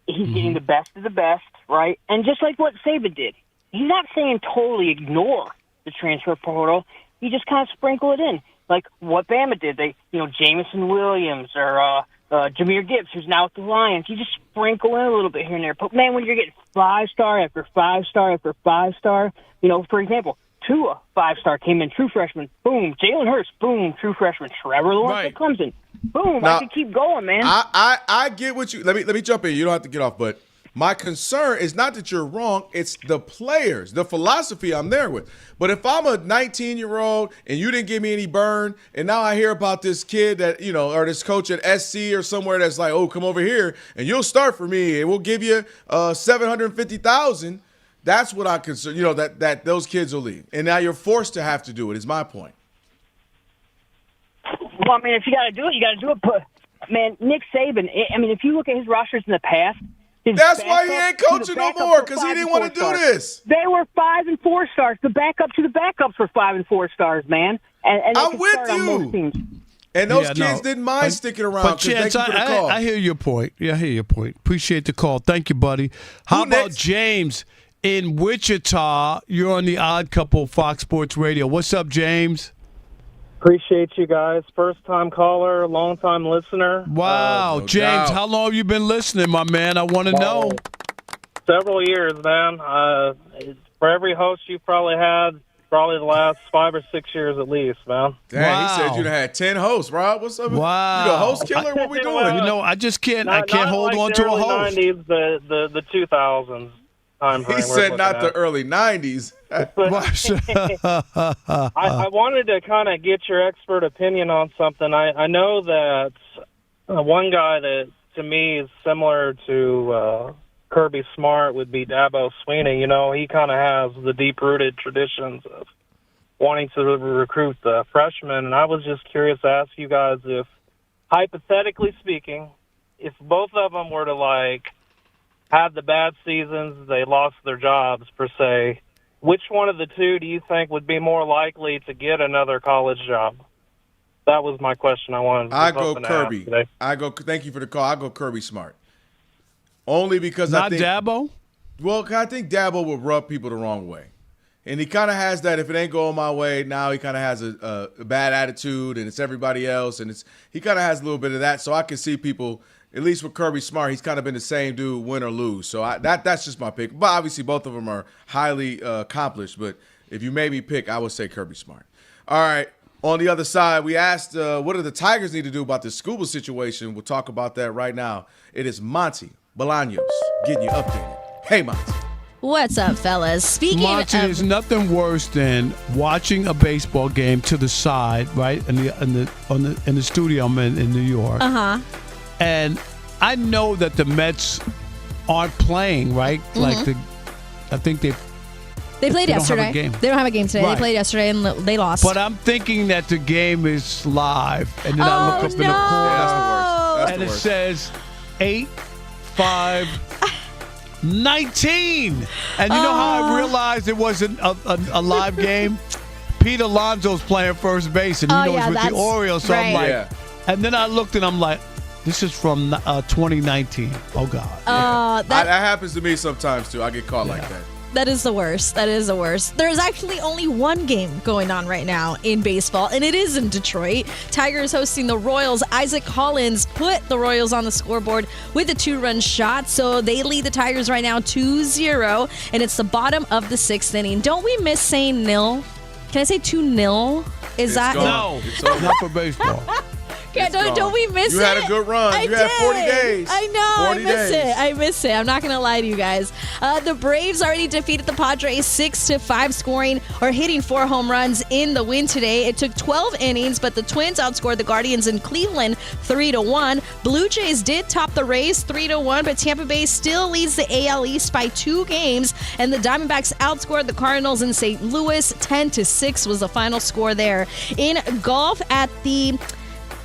He's getting the best of the best, right? And just like what Saban did, he's not saying totally ignore the transfer portal. You just kind of sprinkle it in, like what Bama did. They, Jamison Williams or Jahmyr Gibbs, who's now with the Lions. You just sprinkle in a little bit here and there. But man, when you're getting 5-star after 5-star after 5-star, for example, Tua, 5-star, came in, true freshman. Boom. Jalen Hurts, boom, true freshman. Trevor Lawrence at Clemson. Boom. Now, I could keep going, man. I get what you. Let me jump in. You don't have to get off, but my concern is not that you're wrong. It's the players, the philosophy I'm there with. But if I'm a 19-year-old and you didn't give me any burn, and now I hear about this kid that, or this coach at SC or somewhere that's like, oh, come over here and you'll start for me and we'll give you $750,000. That's what I concern. That those kids will leave, and now you're forced to have to do it. Is my point. Well, I mean, if you got to do it, you got to do it. But man, Nick Saban. I mean, if you look at his rosters in the past. That's why he ain't coaching no more, because he didn't want to do this. They were 5 and 4 stars. The backup to the backups were 5 and 4 stars, man. And I'm with you. And those kids didn't mind sticking around. But Chance, I hear your point. Yeah, I hear your point. Appreciate the call. Thank you, buddy. How about James in Wichita? You're on the Odd Couple Fox Sports Radio. What's up, James? Appreciate you guys. First-time caller, long-time listener. Wow. No James, doubt. how long have you been listening, my man? I want to know. Several years, man. For every host you've probably had, probably the last 5 or 6 years at least, man. Dang, he said you'd have had 10 hosts, Rob. What's up? Wow. You the host killer? What we doing? I just can't. I Not can't hold like on the to a early host. 90s, the 2000s. He said not the early 90s. I wanted to kind of get your expert opinion on something. I know that one guy that, to me, is similar to Kirby Smart would be Dabo Swinney. He kind of has the deep-rooted traditions of wanting to recruit the freshmen. And I was just curious to ask you guys if, hypothetically speaking, if both of them were to, had the bad seasons, they lost their jobs, per se, which one of the two do you think would be more likely to get another college job? That was my question I wanted. I go Kirby. Thank you for the call. I go Kirby Smart. Only because Not I think Dabo? Well, I think Dabo would rub people the wrong way. And he kind of has that, if it ain't going my way, now he kind of has a bad attitude and it's everybody else. And he kind of has a little bit of that. So I can see people, at least with Kirby Smart, he's kind of been the same dude, win or lose. So that's just my pick. But obviously both of them are highly accomplished. But if you made me pick, I would say Kirby Smart. All right. On the other side, we asked, what do the Tigers need to do about this scuba situation? We'll talk about that right now. It is Monty Bolaños getting you updated. Hey, Monty. What's up, fellas? Speaking Monty, of... there's nothing worse than watching a baseball game to the side, right, in the studio I'm in New York. Uh-huh. And I know that the Mets aren't playing, right? Mm-hmm. I think they played yesterday. They don't have a game today. Right. They played yesterday and they lost. But I'm thinking that the game is live, and then I look up in the corner, and it says 8-5. 19, and you know how I realized it wasn't a live game? Pete Alonso's playing first base, and he's with the Orioles. So I'm like, and then I looked and I'm like, this is from 2019. Oh God, that happens to me sometimes too. I get caught like that. That is the worst. That is the worst. There's actually only one game going on right now in baseball, and it is in Detroit. Tigers hosting the Royals. Isaac Hollins put the Royals on the scoreboard with a 2-run shot, so they lead the Tigers right now 2-0, and it's the bottom of the 6th inning. Don't we miss saying nil? Can I say 2-0? Is that no? Not for baseball. Yeah, don't we miss it? You had a good run. You had 40 days. I know. 40 days. I miss it. I'm not going to lie to you guys. The Braves already defeated the Padres 6-5, scoring or hitting 4 home runs in the win today. It took 12 innings, but the Twins outscored the Guardians in Cleveland 3-1. Blue Jays did top the Rays 3-1, but Tampa Bay still leads the AL East by 2 games, and the Diamondbacks outscored the Cardinals in St. Louis 10-6 was the final score there. In golf at the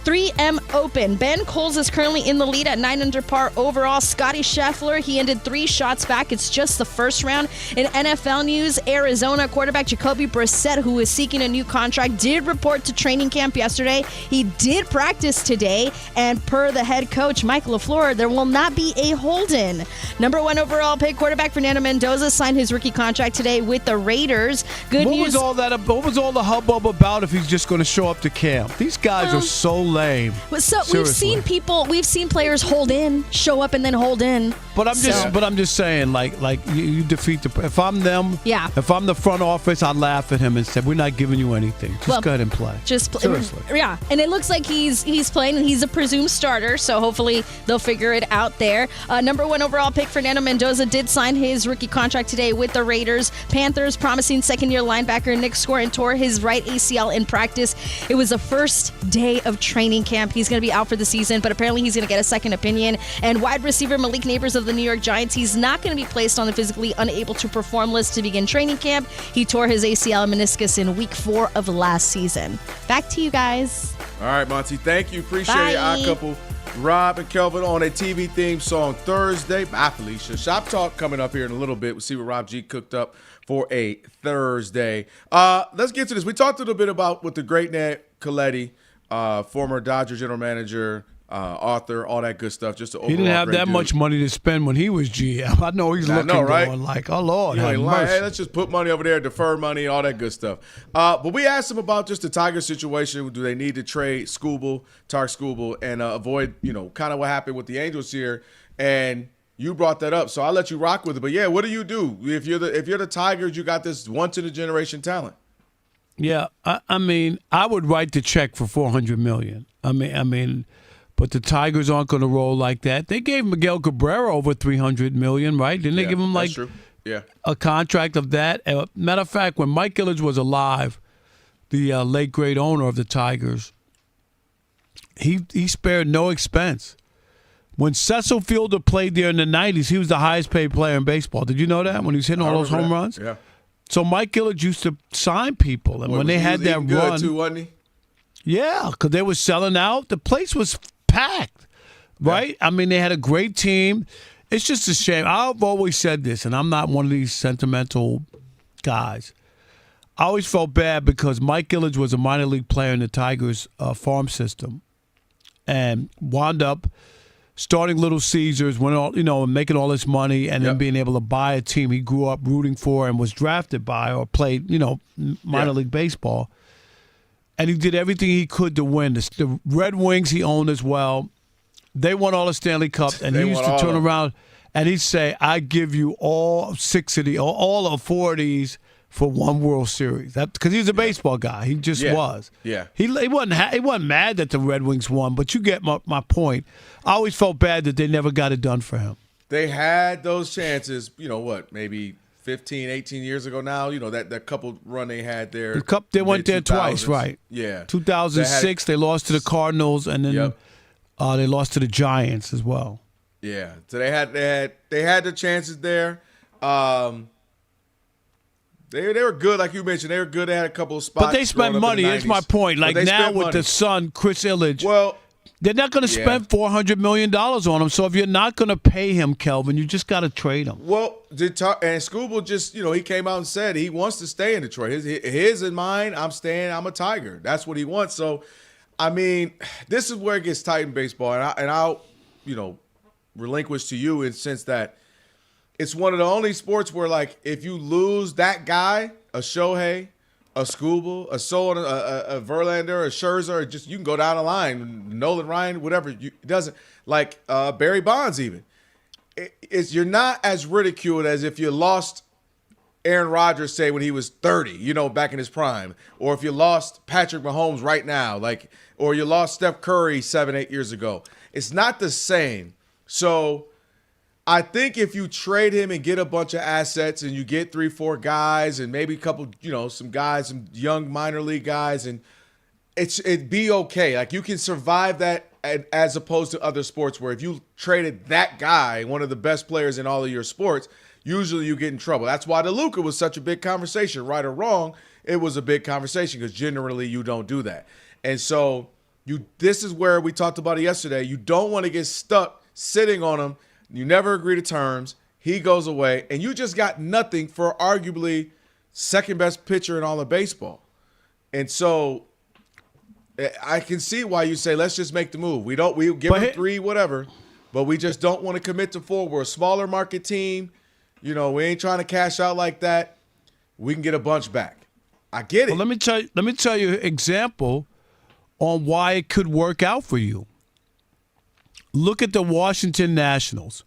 3M Open, Ben Coles is currently in the lead at 9 under par overall. Scotty Scheffler, he ended 3 shots back. It's just the first round. In NFL news, Arizona quarterback Jacoby Brissett, who is seeking a new contract, did report to training camp yesterday. He did practice today, and per the head coach, Mike LaFleur, there will not be a hold-in. Number 1 overall pick quarterback Fernando Mendoza signed his rookie contract today with the Raiders. What was all the hubbub about if he's just going to show up to camp? These guys are so lame. So Seriously. we've seen players hold in, show up and then hold in. But I'm just saying, like you defeat the. If I'm them, Yeah. If I'm the front office, I'd laugh at him and say, "We're not giving you anything. Just go ahead and play." Seriously. Yeah, and it looks like he's playing, and he's a presumed starter. So hopefully they'll figure it out there. Number 1 overall pick Fernando Mendoza did sign his rookie contract today with the Raiders. Panthers promising second-year linebacker Nick Scorin tore his right ACL in practice. It was the first day of training camp. He's going to be out for the season, but apparently he's going to get a second opinion. And wide receiver Malik Neighbors of the New York Giants, he's not going to be placed on the physically unable to perform list to begin training camp. He tore his ACL and meniscus in week 4 of last season. Back to you guys. All right, Monty. Thank you. Appreciate Bye. it. Our couple, Rob and Kelvin, on a TV theme song Thursday. Bye, Felicia. Shop Talk coming up here in a little bit. We'll see what Rob G cooked up for a Thursday. Let's get to this. We talked a little bit about with the great Ned Colletti, former Dodger general manager, author, all that good stuff. Just He didn't have that much money to spend when he was GM. I know he's looking going like, oh, Lord. You have ain't lying. mercy. Hey, let's just put money over there, defer money, all that good stuff. But we asked him about just the Tiger situation. Do they need to trade Tark Skubal, and avoid, kind of what happened with the Angels here? And you brought that up, so I'll let you rock with it. But yeah, what do you do if you're the Tigers? You got this once in a generation talent. Yeah, I mean, I would write the check for $400 million. I mean. But the Tigers aren't going to roll like that. They gave Miguel Cabrera over $300 million, right? Didn't they give him that's true. Yeah, a contract of that? Matter of fact, when Mike Ilitch was alive, the late great owner of the Tigers, he spared no expense. When Cecil Fielder played there in the 90s, he was the highest paid player in baseball. Did you know that when he was hitting all those home runs? Yeah. So Mike Ilitch used to sign people, and when they had that run, too, wasn't he? Yeah, because they were selling out. The place was packed, right? I mean, they had a great team. It's just a shame. I've always said this, and I'm not one of these sentimental guys. I always felt bad because Mike Ilitch was a minor league player in the Tigers farm system and wound up starting Little Caesars, making all this money, and then being able to buy a team he grew up rooting for and was drafted by or played, minor league baseball. And he did everything he could to win. The Red Wings he owned as well. They won all the Stanley Cups, and he used to turn around and he'd say, "I give you all 6 of these, all 4 of these for one World Series." That because he's a baseball guy. He just was. Yeah. He wasn't mad that the Red Wings won, but you get my point. I always felt bad that they never got it done for him. They had those chances. Maybe 15, 18 years ago now, that couple run they had there. The cup, they went there twice, right? Yeah. 2006, they lost to the Cardinals, and then they lost to the Giants as well. Yeah. So they had the chances there. They were good, like you mentioned. They were good. They had a couple of spots. But they spent money. That's my point. Like now with the son, Chris Ilitch. Well, they're not going to spend $400 million on him. So if you're not going to pay him, Kelvin, you just got to trade him. Well, and Skubal just, he came out and said he wants to stay in Detroit. His and mine, I'm staying. I'm a Tiger. That's what he wants. So, I mean, this is where it gets tight in baseball. And I'll relinquish to you in the sense that it's one of the only sports where, like, if you lose that guy, a Shohei, a Skubal, a Verlander, a Scherzer, you can go down the line, Nolan Ryan, whatever. It doesn't, like Barry Bonds even. You're not as ridiculed as if you lost Aaron Rodgers, say, when he was 30, back in his prime, or if you lost Patrick Mahomes right now, or you lost Steph Curry 7-8 years ago. It's not the same. So I think if you trade him and get a bunch of assets and you get 3-4 guys and maybe a couple, some guys, some young minor league guys, and it'd be okay. Like, you can survive that as opposed to other sports where if you traded that guy, one of the best players in all of your sports, usually you get in trouble. That's why the Luka was such a big conversation. Right or wrong, it was a big conversation because generally you don't do that. And so this is where we talked about it yesterday. You don't want to get stuck sitting on him. You never agree to terms. He goes away, and you just got nothing for arguably second best pitcher in all of baseball. And so I can see why you say, let's just make the move. We'll give him 3, whatever, but we just don't want to commit to 4. We're a smaller market team. We ain't trying to cash out like that. We can get a bunch back. I get it. Well, let me tell you an example on why it could work out for you. Look at the Washington Nationals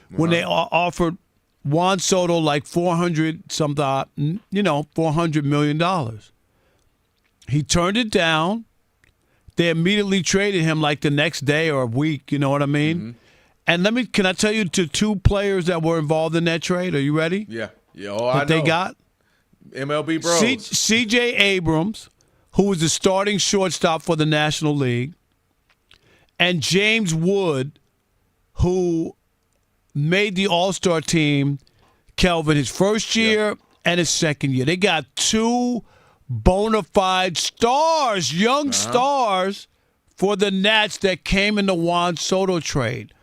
when they offered Juan Soto like $400 million. He turned it down. They immediately traded him like the next day or a week. You know what I mean? And can I tell you the two players that were involved in that trade? Are you ready? Yeah. Oh, I know. They got MLB bros. C.J. Abrams, who was the starting shortstop for the National League, and James Wood, who made the All-Star team, Kelvin, his first year and his second year. They got two bona fide stars, young stars, for the Nats that came in the Juan Soto trade.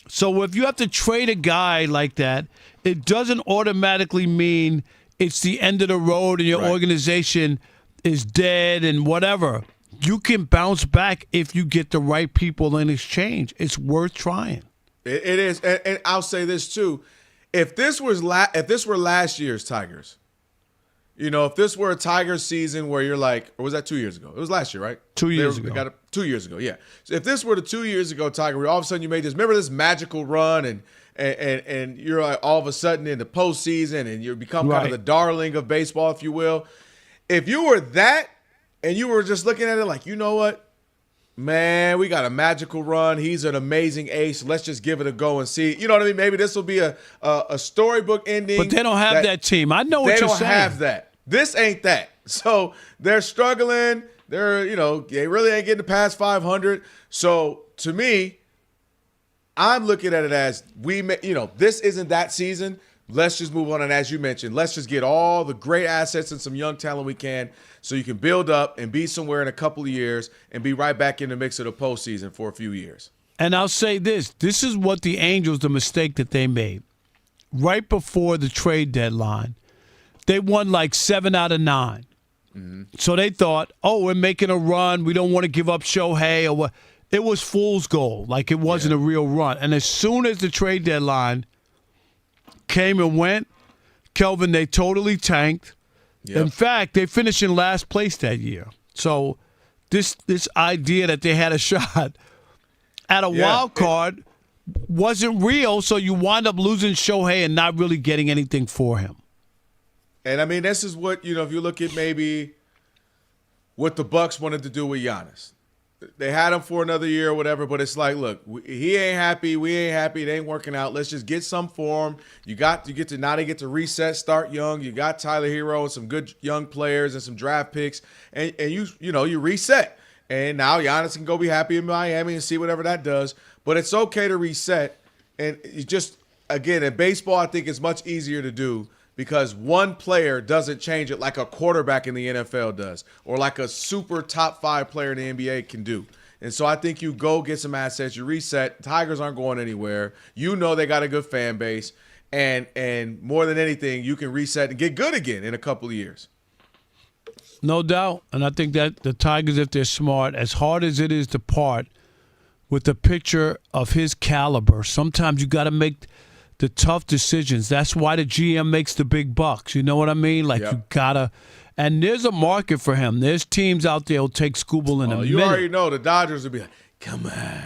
So if you have to trade a guy like that, it doesn't automatically mean it's the end of the road and your organization is dead and whatever. You can bounce back if you get the right people in exchange. It's worth trying. It is, and I'll say this too: if this were last year's Tigers, if this were a Tigers season where you're like, or was that 2 years ago? It was last year, right? 2 years ago. 2 years ago, yeah. So if this were the 2 years ago Tiger, where all of a sudden you made this magical run, and you're like all of a sudden in the postseason, and you become kind of the darling of baseball, if you will. If you were that, and you were just looking at it like, you know what? Man, we got a magical run. He's an amazing ace. Let's just give it a go and see. You know what I mean? Maybe this will be a storybook ending. But they don't have that team. I know what you're saying. They don't have that. This ain't that. So they're struggling. They're, they really ain't getting past 500. So to me, I'm looking at it as this isn't that season. Let's just move on. And as you mentioned, let's just get all the great assets and some young talent we can so you can build up and be somewhere in a couple of years and be right back in the mix of the postseason for a few years. And I'll say this. This is what the Angels, the mistake that they made. Right before the trade deadline, they won like 7 out of 9. Mm-hmm. So they thought, we're making a run. We don't want to give up Shohei or what. It was fool's gold. Like it wasn't a real run. And as soon as the trade deadline came and went, Kelvin, they totally tanked. Yep. In fact, they finished in last place that year. So this idea that they had a shot at a wild card wasn't real, so you wind up losing Shohei and not really getting anything for him. And, I mean, this is what, if you look at maybe what the Bucks wanted to do with Giannis. They had him for another year or whatever, but it's like, look, he ain't happy. We ain't happy. It ain't working out. Let's just get some for him. They get to reset, start young. You got Tyler Hero and some good young players and some draft picks, and you reset. And now Giannis can go be happy in Miami and see whatever that does. But it's okay to reset. And you just, again, in baseball, I think it's much easier to do because one player doesn't change it like a quarterback in the NFL does or like a super top 5 player in the NBA can do. And so I think you go get some assets, you reset. Tigers aren't going anywhere. They got a good fan base. And more than anything, you can reset and get good again in a couple of years. No doubt. And I think that the Tigers, if they're smart, as hard as it is to part with a pitcher of his caliber, sometimes you got to make the tough decisions. That's why the GM makes the big bucks. You know what I mean? Like you got to – and there's a market for him. There's teams out there who'll take Skubal in a minute. You already know the Dodgers will be like, come on.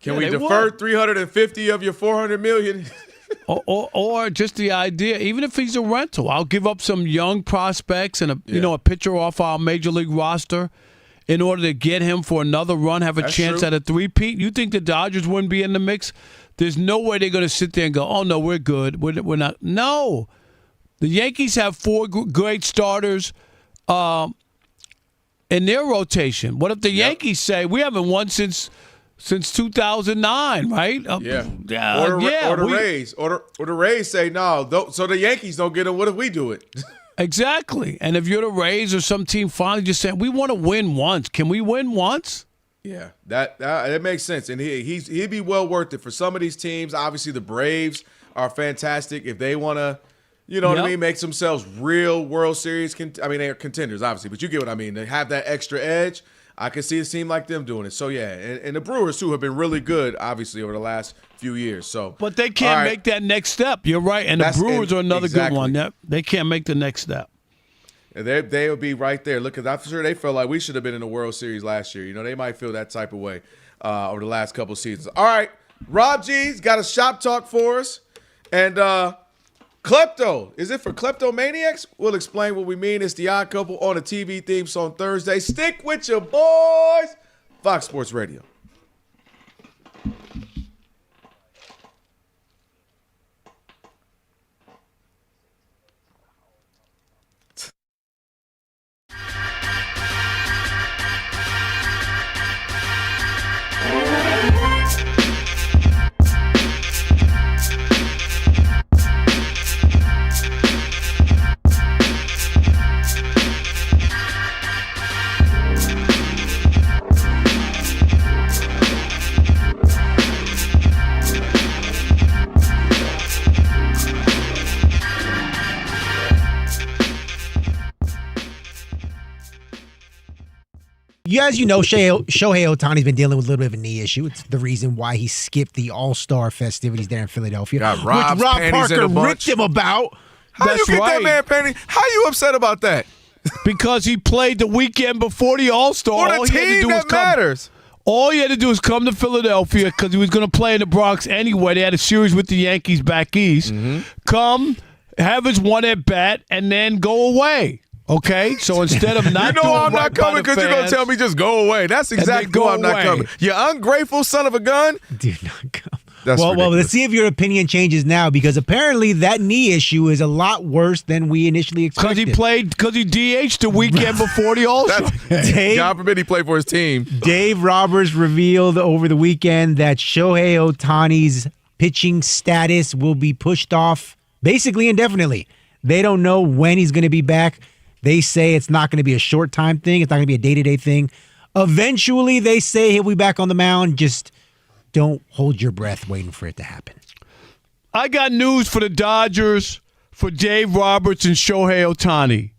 Can we defer $350 of your $400 million? or just the idea, even if he's a rental, I'll give up some young prospects and a pitcher off our major league roster in order to get him for another run, have a chance at a three-peat. You think the Dodgers wouldn't be in the mix? There's no way they're going to sit there and go, oh, no, we're good. We're not. No. The Yankees have 4 great starters in their rotation. What if the Yankees say, we haven't won since 2009, right? Or the Rays. Or the Rays say, no, so the Yankees don't get it. What if we do it? Exactly. And if you're the Rays or some team finally just saying, we want to win once. Can we win once? Yeah, that makes sense, and he'd be well worth it for some of these teams. Obviously, the Braves are fantastic if they want to, what I mean, make themselves real World Series. They're contenders, obviously, but you get what I mean. They have that extra edge. I can see a team like them doing it. So yeah, and the Brewers too have been really good, obviously, over the last few years. So, but they can't make that next step. You're right, and the Brewers are another good one. They can't make the next step. And they'll be right there. Look, 'cause I'm sure they felt like we should have been in the World Series last year. You know, they might feel that type of way over the last couple seasons. All right, Rob G's got a shop talk for us. And Klepto, is it for kleptomaniacs? We'll explain what we mean. It's the Odd Couple on a TV theme song Thursday. Stick with your boys. Fox Sports Radio. As you know, Shohei Ohtani's been dealing with a little bit of a knee issue. It's the reason why he skipped the All-Star festivities there in Philadelphia, Got which Rob's Rob panties in a Parker bunch. ripped him about. How you get that man panty? How you upset about that? Because he played the weekend before the All-Star. For the team that matters. All he had to do was come to Philadelphia because he was going to play in the Bronx anyway. They had a series with the Yankees back east. Come, have his one at bat, and then go away. Okay, so instead of not you know doing I'm right not coming because you're going to tell me just go away. That's exactly why I'm not coming. You ungrateful son of a gun. Do not come. That's well, ridiculous. let's see if your opinion changes now, because apparently that knee issue is a lot worse than we initially expected. Because he DH'd the weekend before the All-Star. God forbid he played for his team. Dave Roberts revealed over the weekend that Shohei Ohtani's pitching status will be pushed off basically indefinitely. They don't know when he's going to be back. They say it's not going to be a short time thing. It's not going to be a day-to-day thing. Eventually, they say he'll be back on the mound. Just don't hold your breath waiting for it to happen. I got news for the Dodgers, for Dave Roberts and Shohei Ohtani.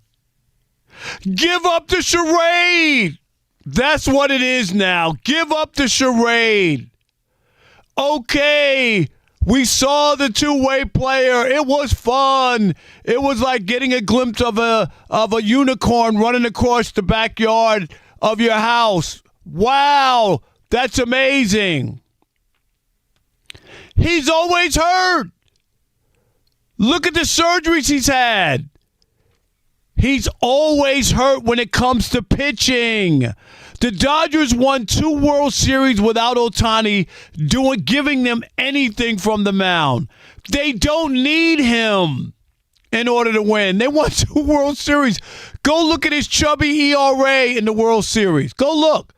Give up the charade. That's what it is now. Give up the charade. Okay. We saw the two-way player. It was fun. It was like getting a glimpse of a unicorn running across the backyard of your house. Wow, that's amazing. He's always hurt. Look at the surgeries he's had. He's always hurt when it comes to pitching. The Dodgers won 2 World Series without Ohtani giving them anything from the mound. They don't need him in order to win. They won 2 World Series. Go look at his chubby ERA in the World Series. Go look.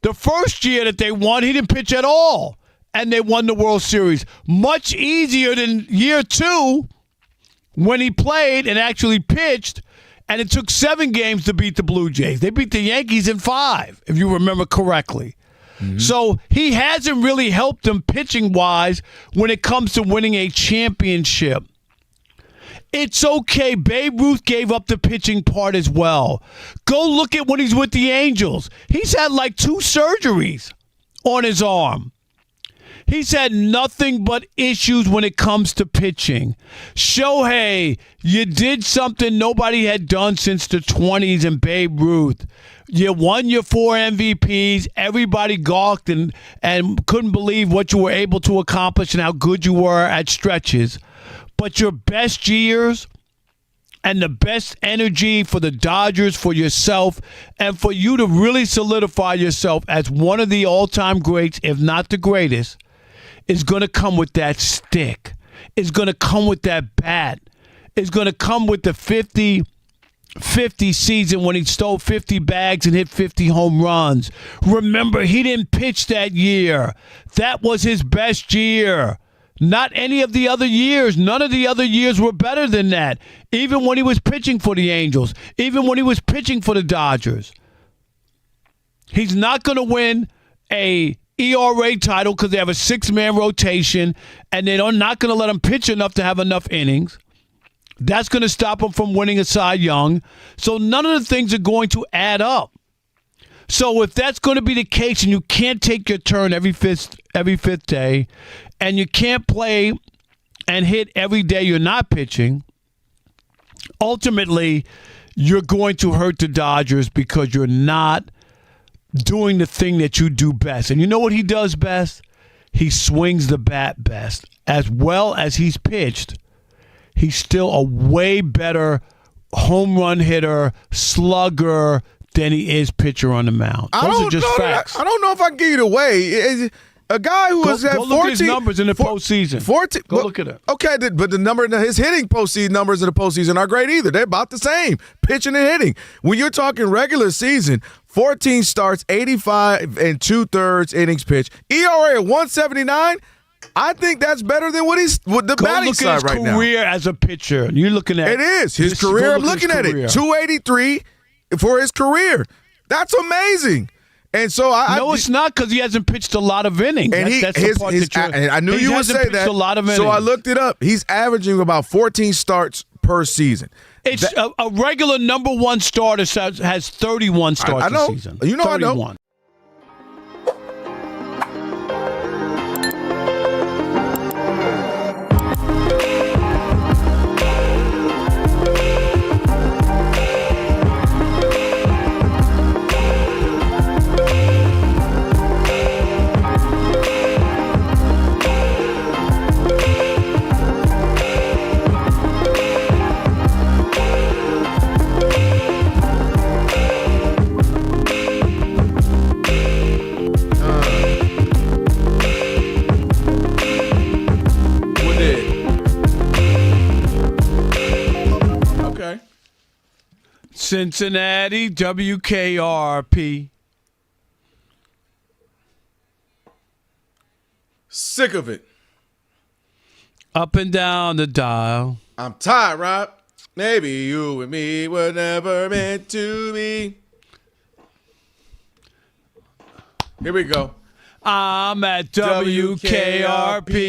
The first year that they won, he didn't pitch at all, and they won the World Series. Much easier than year 2 when he played and actually pitched. And it took 7 games to beat the Blue Jays. They beat the Yankees in 5, if you remember correctly. Mm-hmm. So he hasn't really helped them pitching-wise when it comes to winning a championship. It's okay. Babe Ruth gave up the pitching part as well. Go look at when he's with the Angels. He's had like 2 surgeries on his arm. He's had nothing but issues when it comes to pitching. Shohei, you did something nobody had done since the 20s and Babe Ruth. You won your 4 MVPs. Everybody gawked and couldn't believe what you were able to accomplish and how good you were at stretches. But your best years and the best energy for the Dodgers, for yourself, and for you to really solidify yourself as one of the all-time greats, if not the greatest, is going to come with that stick. It's going to come with that bat. It's going to come with the 50 season when he stole 50 bags and hit 50 home runs. Remember, he didn't pitch that year. That was his best year. Not any of the other years. None of the other years were better than that. Even when he was pitching for the Angels. Even when he was pitching for the Dodgers. He's not going to win a ERA title because they have a 6-man rotation and they're not going to let him pitch enough to have enough innings. That's going to stop him from winning a Cy Young. So none of the things are going to add up. So if that's going to be the case and you can't take your turn every fifth day and you can't play and hit every day you're not pitching, ultimately you're going to hurt the Dodgers because you're not doing the thing that you do best. And you know what he does best? He swings the bat best. As well as he's pitched, he's still a way better home run hitter, slugger than he is pitcher on the mound. Those are just facts. I don't know if I can give you the way. A guy who has had 14 look at his numbers in the postseason. 14. Go look at it. Okay, but his hitting postseason numbers in the postseason aren't great either. They're about the same, pitching and hitting. When you're talking regular season, 14 starts, 85 and 2/3 innings pitched, ERA at 1.79. I think that's better than what he's the batting side right now. Look at his career as a pitcher. You're looking at it is his career. I'm looking at it. 283 for his career. That's amazing. And so it's not because he hasn't pitched a lot of innings. And that's the part that I knew you would say that. A lot of innings. So I looked it up. He's averaging about 14 starts per season. It's a regular number one starter has 31 starts I know. a season. You know 31. I know. Cincinnati, WKRP. Sick of it. Up and down the dial. I'm tired, Rob. Maybe you and me were never meant to be. Here we go. I'm at WKRP. WKRP.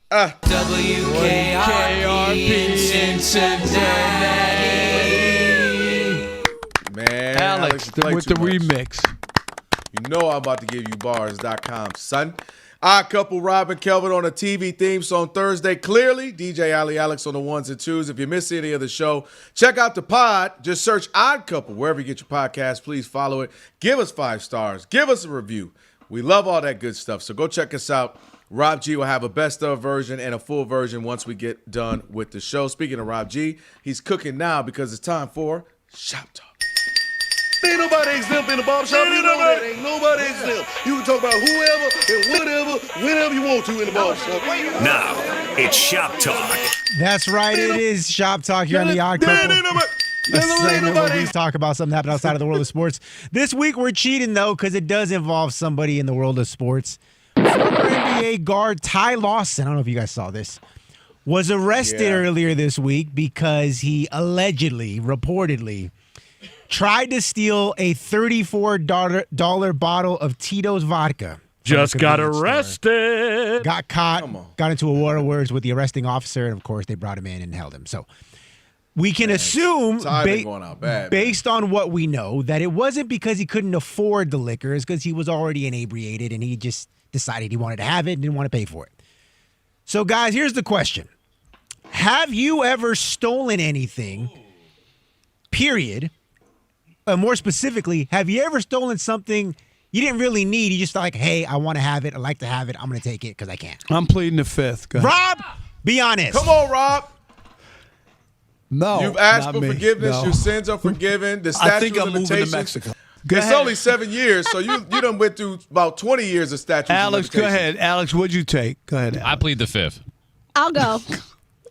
Alex. WKRP Cincinnati. Man, Alex with the remix. You know I'm about to give you bars.com, son. Odd Couple, Rob and Kelvin on a TV theme song Thursday. Clearly, DJ Ali Alex on the ones and twos. If you miss any of the show, check out the pod. Just search Odd Couple wherever you get your podcast. Please follow it. Give us 5 stars. Give us a review. We love all that good stuff. So go check us out. Rob G will have a best of version and a full version once we get done with the show. Speaking of Rob G, he's cooking now because it's time for Shop Talk. Ain't nobody exempt in the barbershop. You know that. Ain't nobody exempt. You can talk about whoever and whatever, whenever you want to in the barbershop. Now, it's Shop Talk. That's right. It is Shop Talk here on the Odd Couple. A segment where we talk about something happening outside of the world of sports. This week we're cheating, though, because it does involve somebody in the world of sports. Former NBA guard Ty Lawson, I don't know if you guys saw this, was arrested earlier this week because he allegedly, reportedly, tried to steal a $34 bottle of Tito's vodka. Just got arrested. Got caught, got into a war of words with the arresting officer, and of course they brought him in and held him. So we can assume, based on what we know, that it wasn't because he couldn't afford the liquor. It's because he was already inebriated and he just decided he wanted to have it and didn't want to pay for it. So, guys, here's the question. Have you ever stolen anything, period? More specifically, have you ever stolen something you didn't really need? You just thought, like, hey, I want to have it. I like to have it. I'm going to take it because I can. I'm pleading the fifth. Go ahead. Rob, be honest. Come on, Rob. No. You've asked for me. forgiveness. No. Your sins are forgiven. The I statute think of I'm moving to limitations. Mexico. It's only 7 years, so you done went through about 20 years of statute of Alex, limitations. go ahead. Alex, what'd you take? Go ahead, Alex. I plead the fifth. I'll go.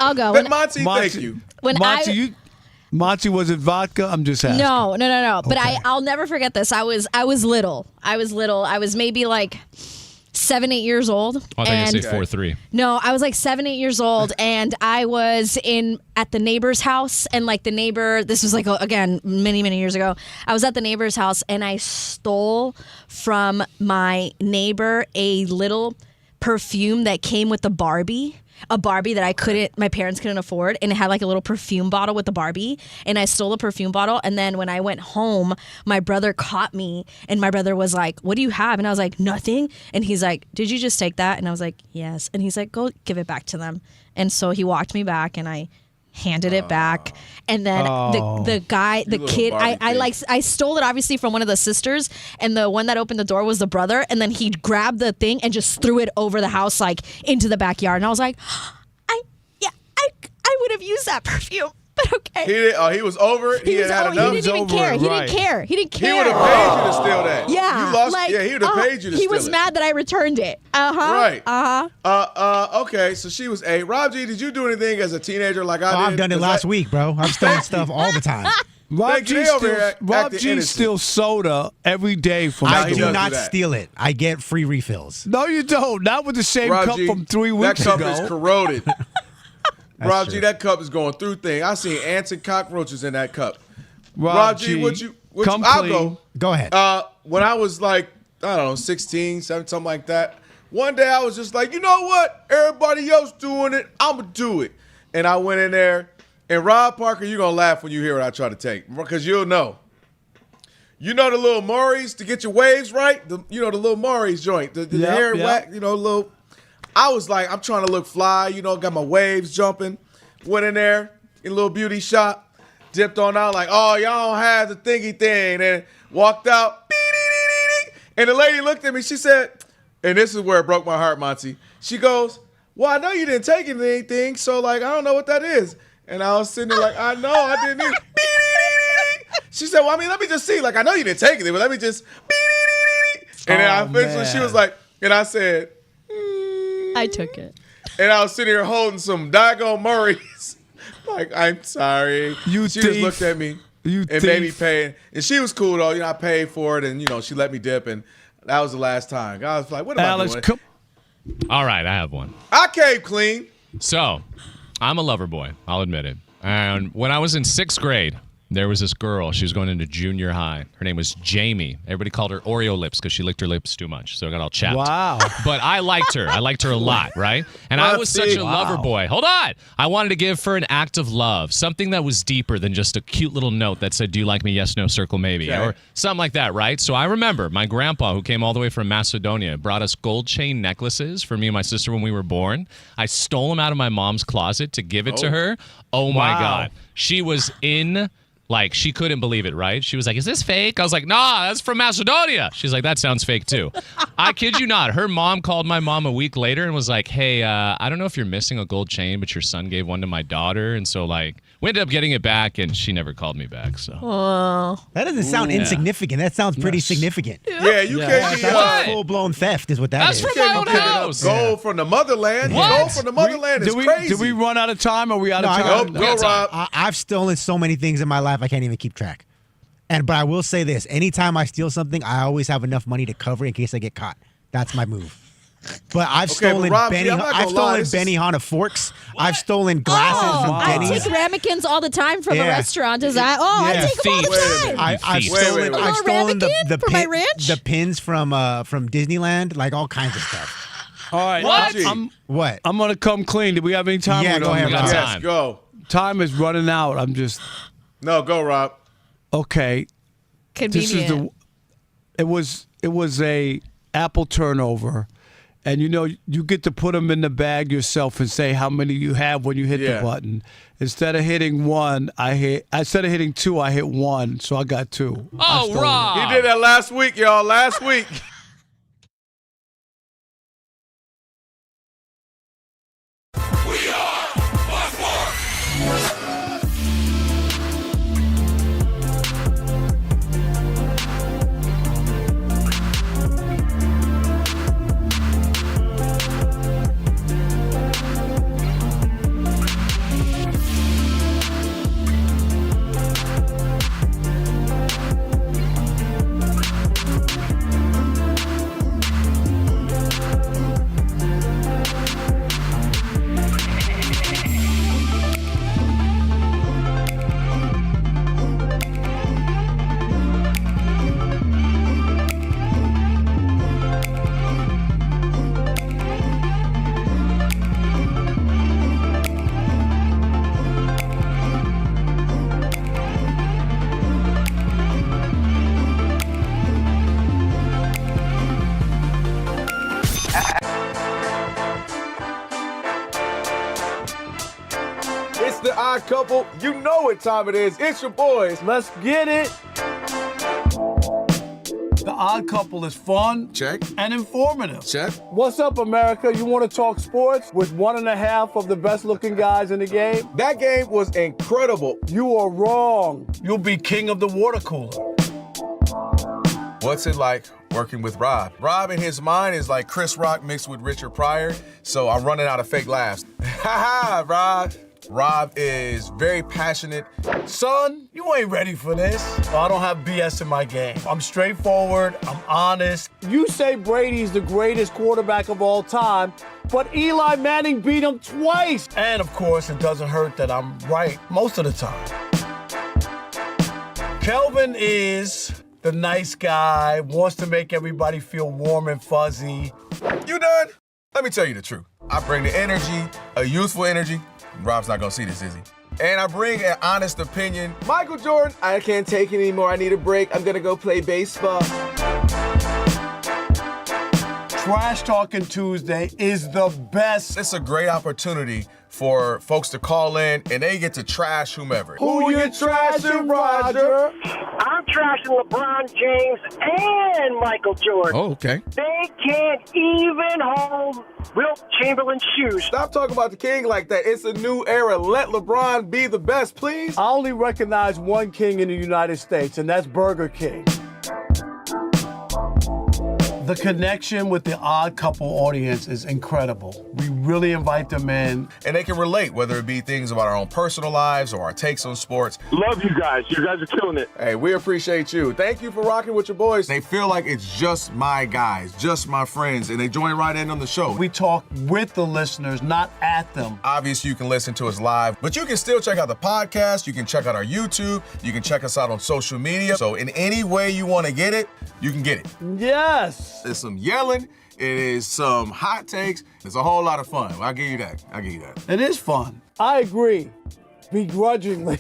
Monty, thank you. Monty, was it vodka? I'm just asking. No. But Okay. I'll never forget this. I was little. I was maybe like 7, 8 years old. Oh, I thought you say 4-3. No, I was like 7, 8 years old, and I was at the neighbor's house, and like the neighbor, this was like, again, many, many years ago. I was at the neighbor's house, and I stole from my neighbor a little perfume that came with the Barbie. a Barbie that my parents couldn't afford, and it had like a little perfume bottle with the Barbie, and I stole the perfume bottle, and then when I went home, my brother caught me, and my brother was like, "What do you have?" And I was like, "Nothing." And he's like, "Did you just take that?" And I was like, "Yes." And he's like, "Go give it back to them." And so he walked me back, and I handed it back, and then the kid, I stole it obviously from one of the sisters, and the one that opened the door was the brother, and then he grabbed the thing and just threw it over the house, like into the backyard, and I was like, I would have used that perfume, but okay. He was over it. He had enough. He didn't even care. He didn't care. He didn't care. He would have paid you to steal that. Yeah, you lost. He would have paid you to steal it. He was mad that I returned it. Right. Okay, so she was 8. Rob G, did you do anything as a teenager like I did? I've done it last week, bro. I've stolen stuff all the time. Rob G steals soda every day from I do not steal it. I get free refills. No, you don't. Not with the same cup from 3 weeks ago. That cup is corroded. Rob G, that cup is going through things. I seen ants and cockroaches in that cup. Rob G, I'll go. Go ahead. When I was like, I don't know, 16, 17, something like that, one day I was just like, you know what? Everybody else doing it. I'm going to do it. And I went in there. And Rob Parker, you're going to laugh when you hear what I try to take, because you'll know. You know the little Maury's to get your waves right? The little Maury's joint. The hair whack, little. I was like, I'm trying to look fly, got my waves jumping. Went in there, in a little beauty shop, dipped on out like, oh, y'all don't have the thingy thing. And walked out. And the lady looked at me, she said, and this is where it broke my heart, Monty. She goes, well, I know you didn't take anything, so like, I don't know what that is. And I was sitting there like, I know, I didn't either. She said, well, I mean, let me just see. Like, I know you didn't take it, but let me just. And then I finished, and she was like, and I said, I took it. And I was sitting here holding some daggone Murray's. Like, I'm sorry. She just looked at me and made me pay. And she was cool, though. I paid for it, and, she let me dip, and that was the last time. I was like, what am I doing? All right, I have one. I came clean. So, I'm a lover boy. I'll admit it. And when I was in 6th grade, there was this girl. She was going into junior high. Her name was Jamie. Everybody called her Oreo lips because she licked her lips too much. So I got all chapped. Wow. But I liked her. I liked her a lot, right? And I was such a lover boy. Hold on. I wanted to give her an act of love, something that was deeper than just a cute little note that said, do you like me? Yes, no, circle, maybe. Okay. Or something like that, right? So I remember my grandpa, who came all the way from Macedonia, brought us gold chain necklaces for me and my sister when we were born. I stole them out of my mom's closet to give it to her. Oh, my God. She was in... Like, she couldn't believe it, right? She was like, is this fake? I was like, nah, that's from Macedonia. She's like, that sounds fake, too. I kid you not. Her mom called my mom a week later and was like, hey, I don't know if you're missing a gold chain, but your son gave one to my daughter. And so, like, we ended up getting it back, and she never called me back. So that doesn't sound insignificant. That sounds pretty significant. Yeah, you can't be full-blown theft is what that is. That's from my own house. Gold from the motherland. Gold from the motherland is crazy. Did we run out of time? Or are we out of time? Go, Rob. I've stolen so many things in my life, I can't even keep track. But I will say this. Anytime I steal something, I always have enough money to cover in case I get caught. That's my move. But I've stolen Benihana forks. I've stolen glasses from Denny's. I take ramekins all the time from a restaurant. Is that? I take them all the time. I've stolen for my ranch? the pins from Disneyland, like all kinds of stuff. All right. What? I'm going to come clean. Do we have any time? Yeah, go ahead. Yes, go. Time is running out. No, go, Rob. Okay. Convenient. It was a apple turnover. And you get to put them in the bag yourself and say how many you have when you hit the button. Instead of hitting 1, instead of hitting 2, I hit 1, so I got 2. Oh, Rob! He did that last week, y'all. Last week. Odd Couple. You know what time it is. It's your boys. Let's get it. The Odd Couple is fun. Check. And informative. Check. What's up, America? You want to talk sports with 1.5 of the best-looking guys in the game? That game was incredible. You are wrong. You'll be king of the water cooler. What's it like working with Rob? Rob in his mind is like Chris Rock mixed with Richard Pryor, so I'm running out of fake laughs. Ha ha, Rob. Rob is very passionate. Son, you ain't ready for this. I don't have BS in my game. I'm straightforward. I'm honest. You say Brady's the greatest quarterback of all time, but Eli Manning beat him twice. And of course, it doesn't hurt that I'm right most of the time. Kelvin is the nice guy, wants to make everybody feel warm and fuzzy. You done? Let me tell you the truth. I bring the energy, a youthful energy. Rob's not gonna see this, is he? And I bring an honest opinion. Michael Jordan, I can't take it anymore. I need a break. I'm gonna go play baseball. Trash Talking Tuesday is the best. It's a great opportunity for folks to call in and they get to trash whomever. Who you trashing, Roger? I'm trashing LeBron James and Michael Jordan. Oh, okay. They can't even hold Wilt Chamberlain's shoes. Stop talking about the king like that. It's a new era. Let LeBron be the best, please. I only recognize one king in the United States, and that's Burger King. The connection with the Odd Couple audience is incredible. We really invite them in. And they can relate, whether it be things about our own personal lives or our takes on sports. Love you guys. You guys are killing it. Hey, we appreciate you. Thank you for rocking with your boys. They feel like it's just my guys, just my friends, and they join right in on the show. We talk with the listeners, not at them. Obviously, you can listen to us live, but you can still check out the podcast. You can check out our YouTube. You can check us out on social media. So in any way you want to get it, you can get it. Yes. There's some yelling. It is some hot takes. It's a whole lot of fun. I'll give you that. It is fun. I agree. Begrudgingly.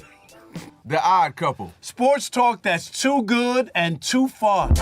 The Odd Couple. Sports talk that's too good and too fun.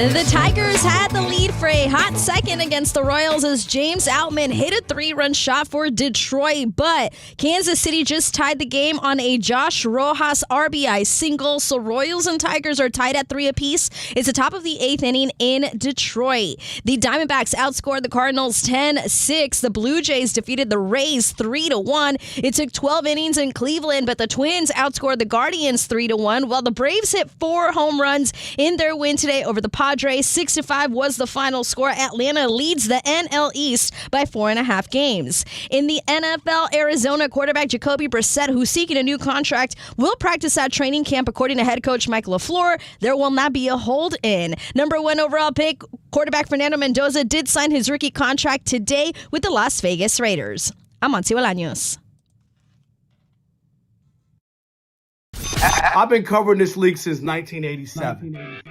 The Tigers had the lead for a hot second against the Royals as James Outman hit a 3-run shot for Detroit, but Kansas City just tied the game on a Josh Rojas RBI single, so Royals and Tigers are tied at 3 apiece. It's the top of the 8th inning in Detroit. The Diamondbacks outscored the Cardinals 10-6. The Blue Jays defeated the Rays 3-1. It took 12 innings in Cleveland, but the Twins outscored the Guardians 3-1, while the Braves hit 4 home runs in their win today over the Padres. 6-5 was the final score. Atlanta leads the NL East by 4.5 games. In the NFL, Arizona quarterback Jacoby Brissett, who's seeking a new contract, will practice at training camp. According to head coach Mike LaFleur, there will not be a hold-in. Number 1 overall pick, quarterback Fernando Mendoza did sign his rookie contract today with the Las Vegas Raiders. I'm Monty Bolaños. I've been covering this league since 1987.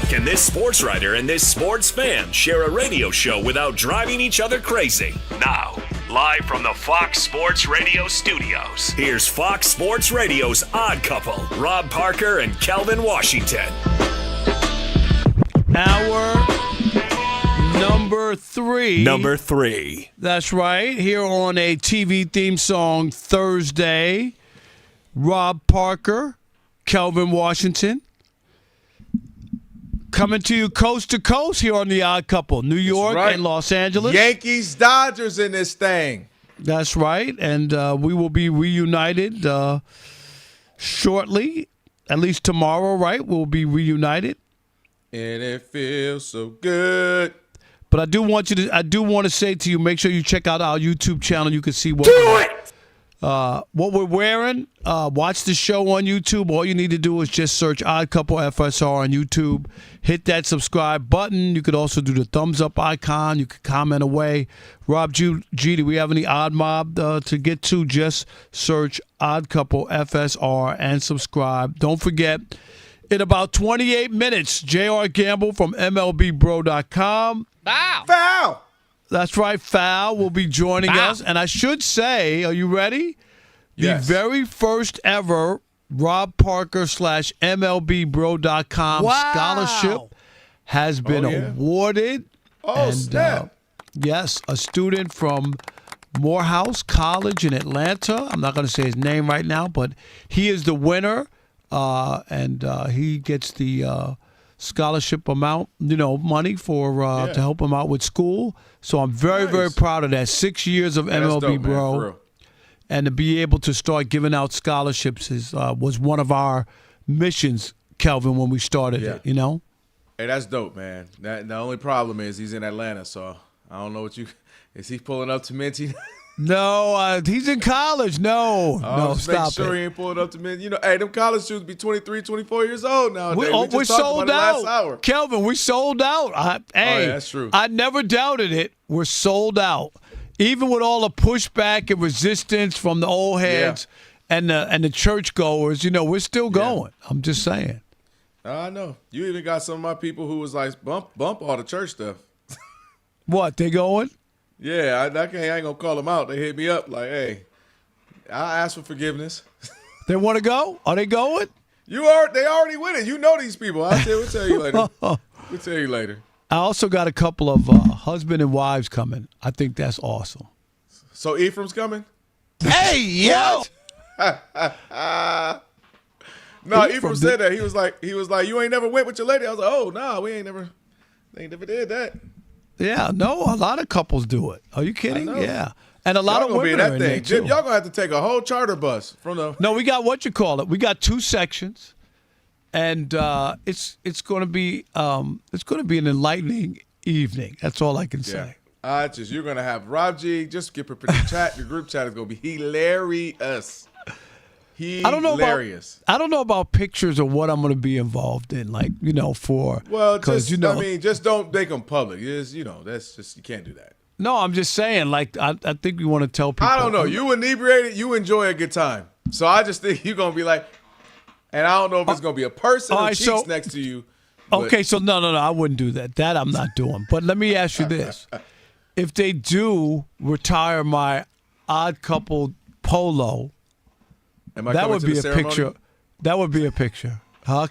Can this sports writer and this sports fan share a radio show without driving each other crazy? Now, live from the Fox Sports Radio studios, here's Fox Sports Radio's Odd Couple, Rob Parker and Kelvin Washington. Hour number three. Number 3. That's right. Here on a TV theme song Thursday, Rob Parker, Kelvin Washington. Coming to you coast to coast here on The Odd Couple, New York right. and Los Angeles. Yankees, Dodgers in this thing. That's right. And we will be reunited shortly, at least tomorrow, right? We'll be reunited. And it feels so good. But I do want to say to you, make sure you check out our YouTube channel. You can see what we're wearing. Watch the show on YouTube. All you need to do is just search Odd Couple FSR on YouTube. Hit that subscribe button. You could also do the thumbs up icon. You could comment away. Rob G, do we have any Odd Mob to get to? Just search Odd Couple FSR and subscribe. Don't forget, in about 28 minutes, J.R. Gamble from MLBBro.com. Foul! That's right, Foul will be joining us. And I should say, are you ready? Yes. The very first ever Rob Parker /MLBBro.com scholarship has been awarded. Oh, and, snap. Yes, a student from Morehouse College in Atlanta. I'm not going to say his name right now, but he is the winner, and he gets the scholarship amount, money for to help him out with school. So I'm very, very proud of that. 6 years of MLB dope, Bro. man, for real. And to be able to start giving out scholarships was one of our missions, Kelvin, when we started it, Hey, that's dope, man. The only problem is he's in Atlanta, so I don't know what you – is he pulling up to Minty? No, he's in college. No, just stop make sure it. he ain't pulling up to Minty. Hey, them college students be 23, 24 years old nowadays. We're sold out. Kelvin, we sold out. Hey, that's true. I never doubted it. We're sold out. Even with all the pushback and resistance from the old heads and the churchgoers, we're still going. I'm just saying. I know. You even got some of my people who was like, bump all the church stuff. What, they going? Yeah, I ain't going to call them out. They hit me up like, hey, I asked for forgiveness. They want to go? Are they going? They already winning. You know these people. We'll tell you later. We'll tell you later. I also got a couple of husband and wives coming. I think that's awesome. So Ephraim's coming? Hey, yo! No, Ephraim said that. He was like, you ain't never went with your lady. I was like, oh, no, they ain't never did that. Yeah, no, a lot of couples do it. Are you kidding? Yeah. And a lot y'all of women are in there, too. Y'all going to have to take a whole charter bus from the... No, we got we got 2 sections. And it's going to be an enlightening evening. That's all I can say. You're going to have Rob G. Just get prepared. The group chat is going to be hilarious. I don't know about pictures of what I'm going to be involved in, for. Well, just don't make them public. That's just, you can't do that. No, I'm just saying, I think we want to tell people. I don't know. You inebriated, you enjoy a good time. So I just think you're going to be like, and I don't know if it's going to be a person or cheeks next to you. Okay, so no, I wouldn't do that. That I'm not doing. But let me ask you this. If they do retire my Odd Couple polo, that would be a picture. That would be a picture.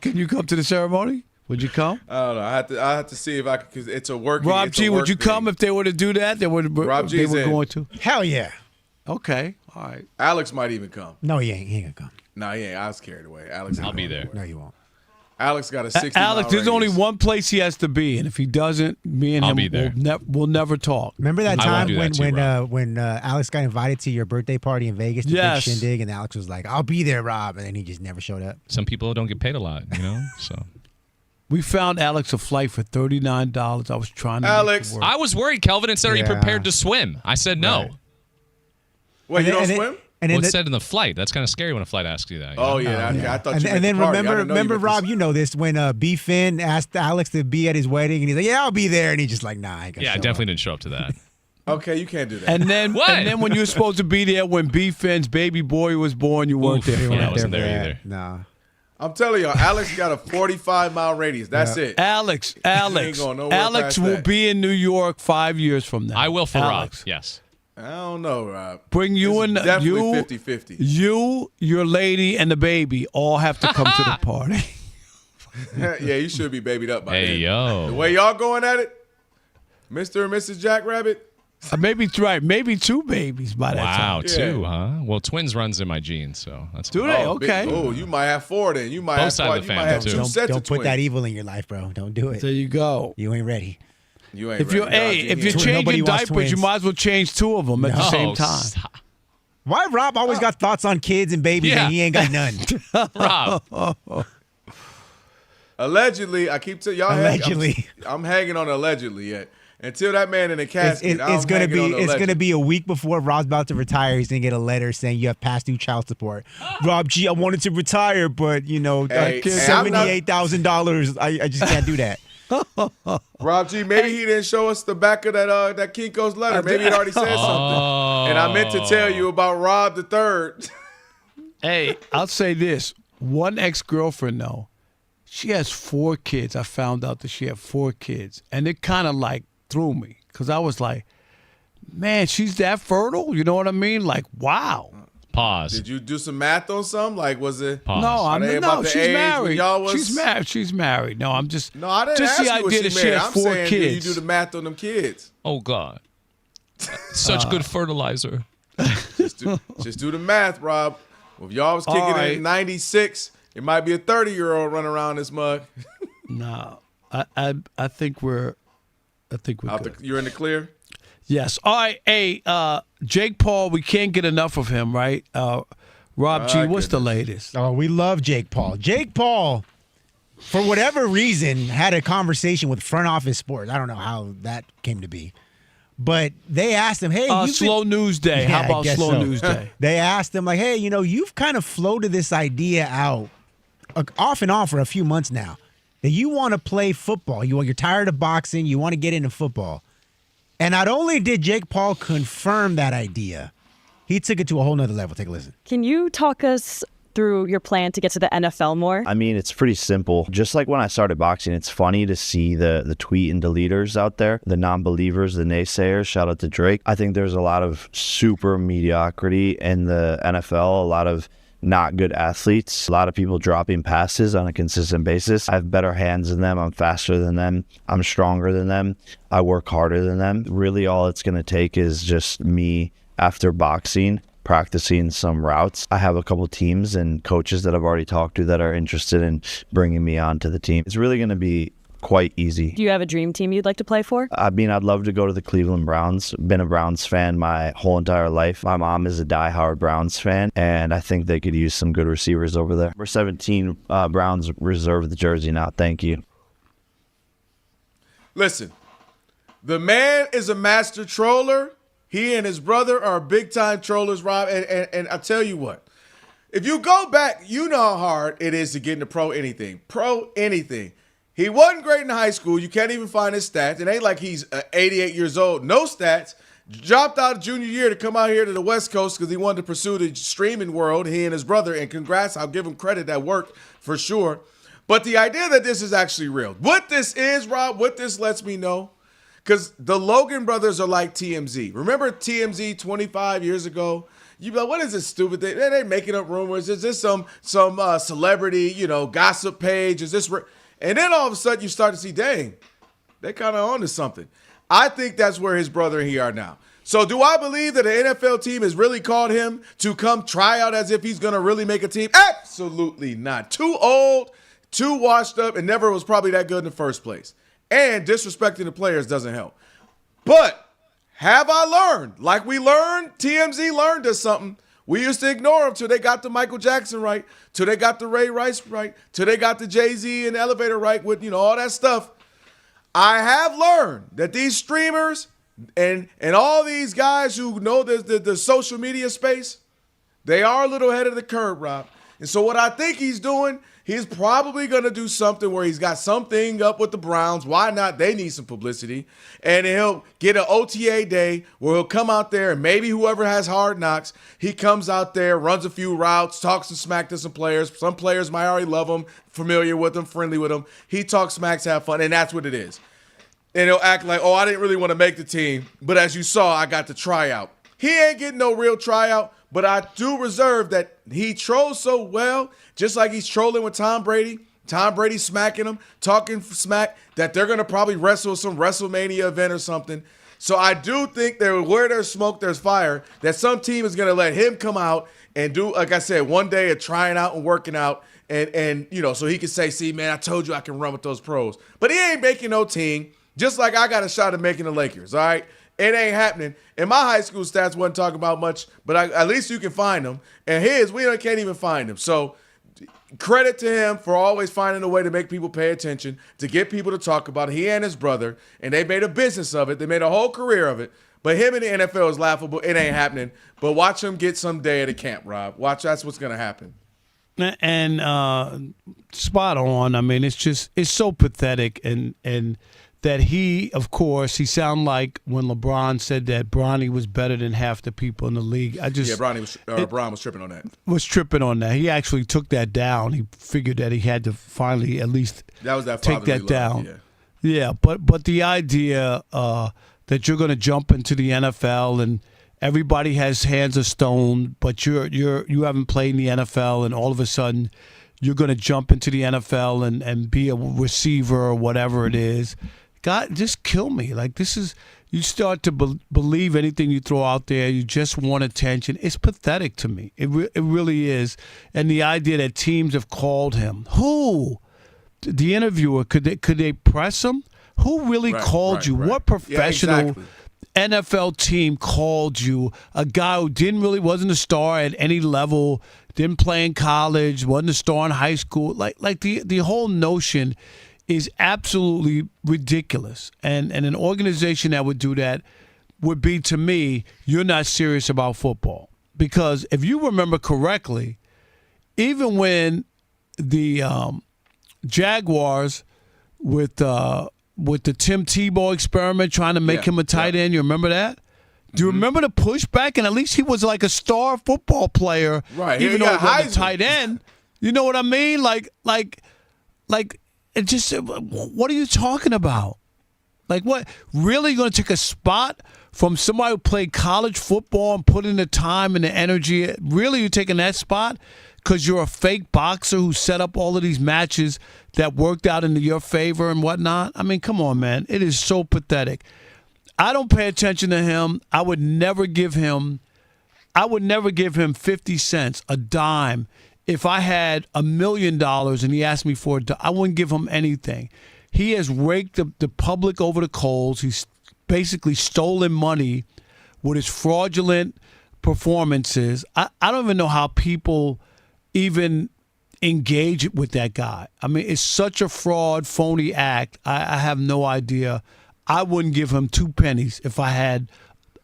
Can you come to the ceremony? Would you come? I don't know. I have to see if I can, because it's a work. Rob G, would you come if they were to do that? Rob G, they were going to. Hell yeah. Okay, all right. Alex might even come. No, he ain't. He ain't gonna come. No, he ain't. I was carried away. Alex, I'll be there. No, you won't. Alex got a 60 Alex, there's only one place he has to be, and if he doesn't, me and him will never talk. Remember that time when Alex got invited to your birthday party in Vegas, the big shindig, and Alex was like, "I'll be there, Rob," and then he just never showed up. Some people don't get paid a lot, so. We found Alex a flight for $39. I was trying to Alex. make it work. I was worried, Kelvin, and said, are you prepared to swim? I said no. Right. Wait, you don't swim? Well, it said in the flight. That's kind of scary when a flight asks you that. Oh, yeah. I thought you And then meant the party. remember, Rob, you know this, when B. Finn asked Alex to be at his wedding, and he's like, yeah, I'll be there. And he's just like, nah, I ain't gonna Yeah, I show definitely up. didn't show up to that. Okay, you can't do that. And then, What? and then when you were supposed to be there when B. Finn's baby boy was born, you weren't there. Yeah, I wasn't there either. Nah. I'm telling y'all, Alex got a 45-mile radius. That's it. Alex ain't going nowhere Alex past will that. be in New York 5 years from now. I will for Alex. Rob. Yes. I don't know, Rob. Bring you This and is definitely you, 50-50. you, your lady, and the baby all have to come to the party. Yeah, you should be babied up by Hey, then. yo. The way y'all going at it, Mr. and Mrs. Jackrabbit. Maybe maybe two babies by that Wow, time. two, huh? Well, twins runs in my genes, so that's Do cool. they? Oh, Okay. You might have four then. You might Both have sides of the you might family, have too. two Don't, sets don't of put twins. that evil in your life, bro. Don't do it. There you go. You ain't ready. You ain't If you're ready. if you're Nobody changing wants diapers, you twins. might as well change two of them at the same time. Stop. Why Rob always got thoughts on kids and babies Yeah. and he ain't got none? Rob. Allegedly, I keep telling y'all. Allegedly. I'm hanging on allegedly yet. Until that man in the It's, casket, it's gonna be a week before Rob's about to retire. He's gonna get a letter saying you have past due child support. Rob G, I wanted to retire, but $78,000. I just can't do that. Rob G, maybe he didn't show us the back of that Kinko's letter. Maybe it already said something. And I meant to tell you about Rob the Third. Hey, I'll say this. One ex-girlfriend, though, she has 4 kids. I found out that she had 4 kids. And it kind of like threw me because I was like, man, she's that fertile? You know what I mean? Like, wow. Pause. Did you do some math on something? Like, was it? Pause. No, she's married. Y'all was... She's married. She's married. No, I'm just. No, I didn't just ask the you what idea she that she married. had I'm 4 saying, kids. you do the math on them kids. Oh, God. Such good fertilizer. Just do the math, Rob. Well, if y'all was kicking it in 96, it might be a 30-year-old running around this mug. No, I think we're good. You're in the clear? Yes. All right. Hey, Jake Paul, we can't get enough of him, right? Rob G, what's the latest? Oh, we love Jake Paul. Jake Paul, for whatever reason, had a conversation with Front Office Sports. I don't know how that came to be. But they asked him, hey, slow news day. How I about guess slow so. news day? They asked him, like, hey, you've kind of floated this idea out off and on for a few months now that you want to play football. You're tired of boxing. You want to get into football. And not only did Jake Paul confirm that idea, he took it to a whole nother level. Take a listen. Can you talk us through your plan to get to the NFL more? I mean, it's pretty simple. Just like when I started boxing, it's funny to see the tweet and deleters out there, the non-believers, the naysayers. Shout out to Drake. I think there's a lot of super mediocrity in the NFL, a lot of not good athletes, a lot of people dropping passes on a consistent basis. I have better hands than them. I'm faster than them. I'm stronger than them. I work harder than them. Really, all it's going to take is just me after boxing, practicing some routes. I have a couple teams and coaches that I've already talked to that are interested in bringing me onto the team. It's really going to be quite easy. Do you have a dream team you'd like to play for? I mean, I'd love to go to the Cleveland Browns. Been a Browns fan my whole entire life. My mom is a diehard Browns fan, and I think they could use some good receivers over there. We're 17 Browns reserve the jersey now. Thank you. Listen, the man is a master troller. He and his brother are big-time trollers, Rob. And I tell you what, if you go back, you know how hard it is to get into pro anything. Pro anything. He wasn't great in high school. You can't even find his stats. It ain't like he's 88 years old. No stats. Dropped out junior year to come out here to the West Coast because he wanted to pursue the streaming world, he and his brother. And congrats, I'll give him credit. That worked for sure. But the idea that this is actually real. What this is, Rob, what this lets me know, because the Logan brothers are like TMZ. Remember TMZ 25 years ago? You'd be like, what is this stupid thing? They're making up rumors. Is this some celebrity, gossip page? Is this and then all of a sudden you start to see, dang, they're kind of on to something. I think that's where his brother and he are now. So do I believe that an NFL team has really called him to come try out as if he's going to really make a team? Absolutely not. Too old, too washed up, and never was probably that good in the first place. And disrespecting the players doesn't help. But have I learned, like we learned, TMZ learned us something, We used to ignore them till they got the Michael Jackson right, till they got the Ray Rice right, till they got the Jay-Z and Elevator right with, all that stuff. I have learned that these streamers and all these guys who know the social media space, they are a little ahead of the curve, Rob. And so what I think he's doing, he's probably going to do something where he's got something up with the Browns. Why not? They need some publicity. And he'll get an OTA day where he'll come out there and maybe whoever has Hard Knocks, he comes out there, runs a few routes, talks some smack to some players. Some players might already love him, familiar with him, friendly with him. He talks smacks, have fun, and that's what it is. And he'll act like, I didn't really want to make the team, but as you saw, I got the tryout. He ain't getting no real tryout, but I do reserve that he trolls so well, just like he's trolling with Tom Brady. Tom Brady smacking him, talking smack, that they're going to probably wrestle some WrestleMania event or something. So I do think where there's smoke, there's fire, that some team is going to let him come out and do, like I said, one day of trying out and working out. And so he can say, see, man, I told you I can run with those pros. But he ain't making no team, just like I got a shot at making the Lakers, all right? It ain't happening. And my high school stats wasn't talking about much, but at least you can find them. And we can't even find them. So credit to him for always finding a way to make people pay attention, to get people to talk about it. He and his brother, and they made a business of it. They made a whole career of it. But him in the NFL is laughable. It ain't happening. But watch him get some day at a camp, Rob. Watch, that's what's going to happen. And spot on. I mean, it's so pathetic. And that he sounded like when LeBron said that Bronny was better than half the people in the league. Bron was tripping on that. Was tripping on that. He actually took that down. He figured that he had to finally at least take that down. Yeah, but the idea that you're going to jump into the NFL and everybody has hands of stone, but you haven't played in the NFL, and all of a sudden you're going to jump into the NFL and be a receiver or whatever it is. God, just kill me. Like, this is, you start to believe anything you throw out there. You just want attention. It's pathetic to me. It really is. And the idea that teams have called him. Who? The interviewer, could they press him? Who really called you? What professional NFL team called you? A guy who wasn't a star at any level, didn't play in college, wasn't a star in high school. Like the whole notion is absolutely ridiculous. And an organization that would do that would be, to me, you're not serious about football. Because if you remember correctly, even when the Jaguars with the Tim Tebow experiment trying to make him a tight end, you remember that? Do you remember the pushback? And at least he was like a star football player, even though he was a tight end. You know what I mean? Like. It just, what are you talking about? Like, what? Really, you're going to take a spot from somebody who played college football and put in the time and the energy? Really, you're taking that spot because you're a fake boxer who set up all of these matches that worked out into your favor and whatnot? I mean, come on, man. It is so pathetic. I don't pay attention to him. I would never give him 50 cents, a dime. If I had $1 million and he asked me for it, I wouldn't give him anything. He has raked the public over the coals. He's basically stolen money with his fraudulent performances. I don't even know how people even engage with that guy. I mean, it's such a fraud, phony act. I have no idea. I wouldn't give him 2 pennies. If I had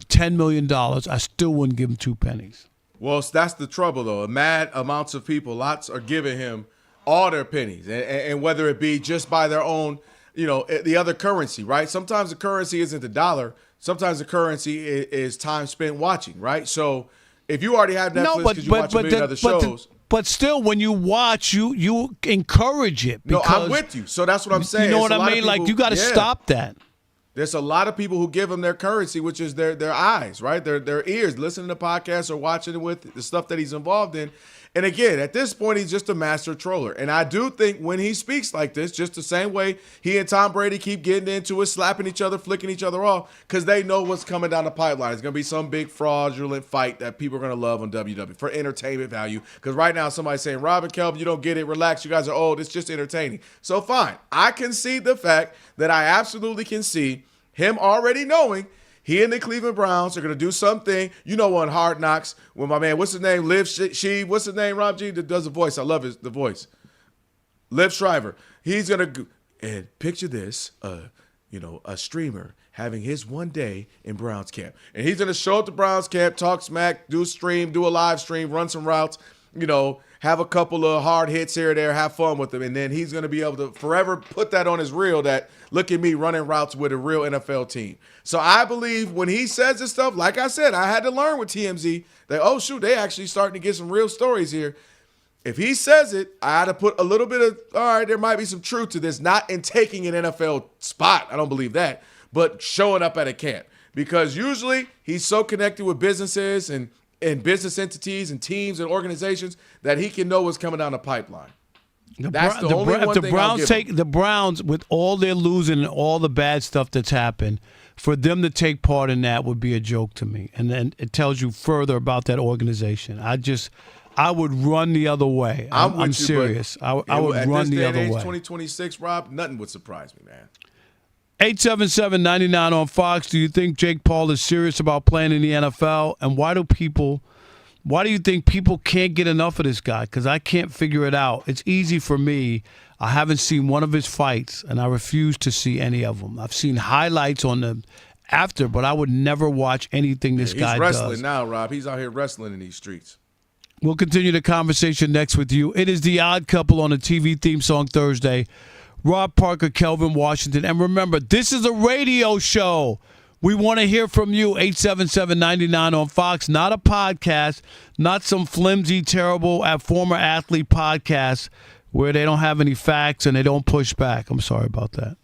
$10 million, I still wouldn't give him 2 pennies. Well, that's the trouble, though. Mad amounts of people, lots are giving him all their pennies, and whether it be just by their own, the other currency, right? Sometimes the currency isn't the dollar. Sometimes the currency is time spent watching, right? So if you already have Netflix because you watch a million other shows. But still, when you watch, you encourage it. No, I'm with you. So that's what I'm saying. You know what I mean? Like, you got to stop that. There's a lot of people who give them their currency, which is their eyes, right? Their ears, listening to podcasts or watching with the stuff that he's involved in. And again, at this point, he's just a master troller. And I do think when he speaks like this, just the same way he and Tom Brady keep getting into it, slapping each other, flicking each other off, because they know what's coming down the pipeline. It's going to be some big fraudulent fight that people are going to love on WWE for entertainment value. Because right now, somebody's saying, Rob and Kelvin, you don't get it. Relax. You guys are old. It's just entertaining. So fine. I concede the fact that I absolutely can see him already knowing He and the Cleveland Browns are going to do something. You know, on Hard Knocks, when my man, what's his name? What's his name, Rob G, that does the voice? I love the voice. Liv Shriver. He's going to, and picture this, a streamer having his one day in Browns camp. And he's going to show up to Browns camp, talk smack, do a live stream, run some routes, have a couple of hard hits here or there, have fun with them. And then he's going to be able to forever put that on his reel that, look at me running routes with a real NFL team. So I believe when he says this stuff, like I said, I had to learn with TMZ that, oh, shoot, they actually starting to get some real stories here. If he says it, I had to put a little bit of, all right, there might be some truth to this, not in taking an NFL spot. I don't believe that. But showing up at a camp, because usually he's so connected with businesses and business entities and teams and organizations that he can know what's coming down the pipeline. That's the only one thing I'll give him. The Browns, with all their losing and all the bad stuff that's happened, for them to take part in that would be a joke to me. And then it tells you further about that organization. I would run the other way. I'm serious. I would run the other way. 2026, Rob, nothing would surprise me, man. 877-99 on Fox. Do you think Jake Paul is serious about playing in the NFL? And why do you think people can't get enough of this guy? Because I can't figure it out. It's easy for me. I haven't seen one of his fights, and I refuse to see any of them. I've seen highlights on them after, but I would never watch anything this guy does. He's wrestling now, Rob. He's out here wrestling in these streets. We'll continue the conversation next with you. It is The Odd Couple on the TV theme song Thursday. Rob Parker, Kelvin Washington. And remember, this is a radio show. We want to hear from you. 877-99 on Fox. Not a podcast. Not some flimsy, terrible former athlete podcast where they don't have any facts and they don't push back. I'm sorry about that.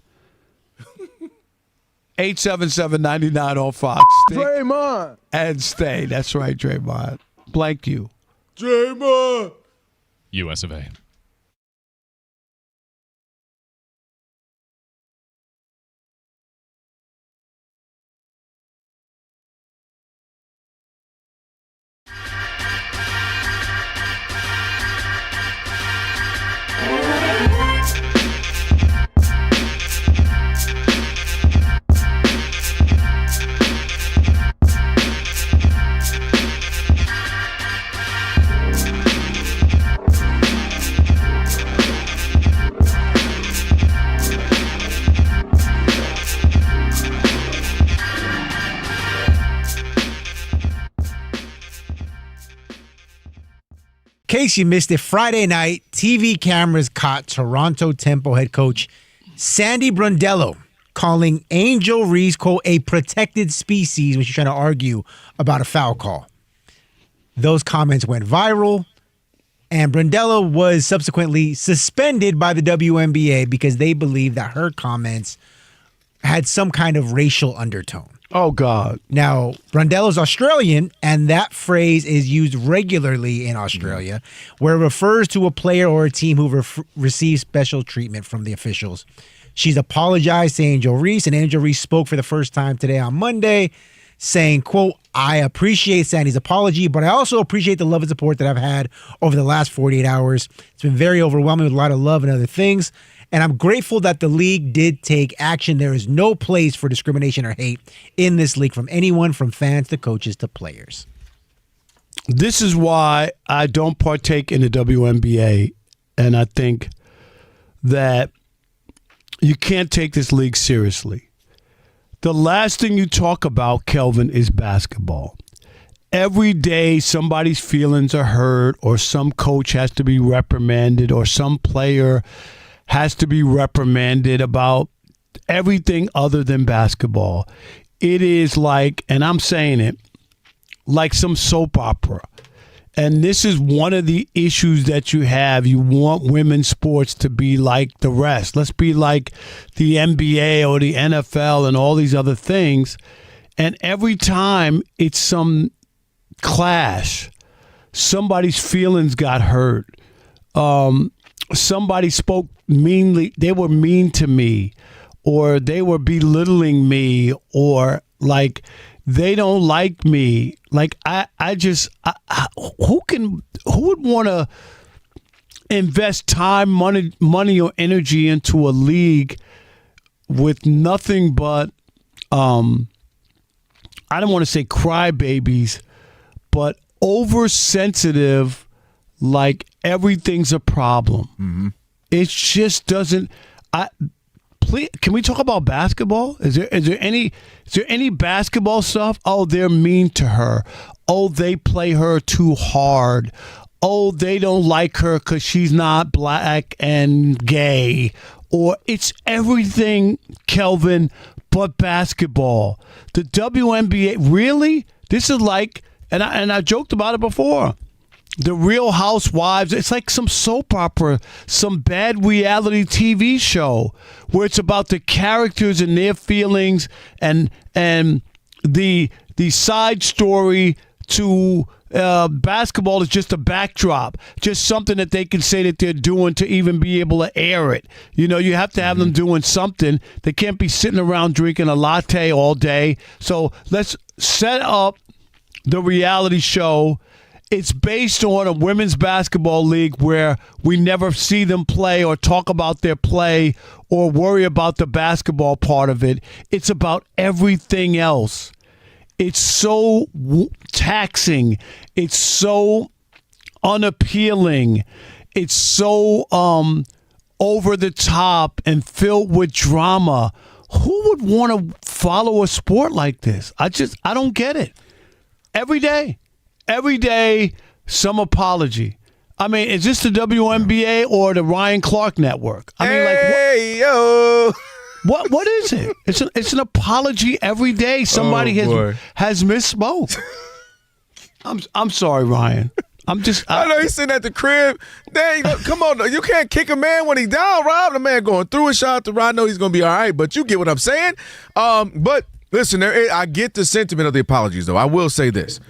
877-99 on Fox. Draymond. And stay. That's right, Draymond. Blank you. Draymond. US of A. In case you missed it, Friday night, TV cameras caught Toronto Tempo head coach Sandy Brundello calling Angel Reese, quote, a protected species when she's trying to argue about a foul call. Those comments went viral, and Brundello was subsequently suspended by the WNBA because they believe that her comments had some kind of racial undertone. Oh, God. Now, Brundello's Australian, and that phrase is used regularly in Australia, where it refers to a player or a team who receives special treatment from the officials. She's apologized to Angel Reese, and Angel Reese spoke for the first time today on Monday, saying, quote, I appreciate Sandy's apology, but I also appreciate the love and support that I've had over the last 48 hours. It's been very overwhelming with a lot of love and other things. And I'm grateful that the league did take action. There is no place for discrimination or hate in this league from anyone, from fans to coaches to players. This is why I don't partake in the WNBA. And I think that you can't take this league seriously. The last thing you talk about, Kelvin, is basketball. Every day somebody's feelings are hurt, or some coach has to be reprimanded, or some player has to be reprimanded about everything other than basketball. It is like, and I'm saying it, like some soap opera. And this is one of the issues that you have. You want women's sports to be like the rest. Let's be like the NBA or the NFL and all these other things. And every time it's some clash, somebody's feelings got hurt. Somebody spoke meanly, they were mean to me, or they were belittling me, or like they don't like me. Like who would want to invest time, money or energy into a league with nothing but I don't want to say crybabies, but oversensitive, like everything's a problem. Mm-hmm. It just doesn't. Please, can we talk about basketball? Is there any basketball stuff? Oh, they're mean to her. Oh, they play her too hard. Oh, they don't like her because she's not black and gay. Or it's everything, Kelvin, but basketball. The WNBA, really? This is like, and I joked about it before. The Real Housewives, it's like some soap opera, some bad reality TV show where it's about the characters and their feelings and the side story to basketball is just a backdrop, just something that they can say that they're doing to even be able to air it. You know, you have to have them doing something. They can't be sitting around drinking a latte all day. So let's set up the reality show. It's based on a women's basketball league where we never see them play or talk about their play or worry about the basketball part of it. It's about everything else. It's so taxing. It's so unappealing. It's so over the top and filled with drama. Who would want to follow a sport like this? I don't get it. Every day, some apology. I mean, is this the WNBA or the Ryan Clark Network? I mean, hey, yo. What is it? It's an apology every day. Somebody has misspoke. I'm sorry, Ryan. I know he's sitting at the crib. Dang, look, come on. You can't kick a man when he's down, Rob. The man going through a shot to Rob. I know he's going to be all right, but you get what I'm saying. But listen, I get the sentiment of the apologies, though. I will say this.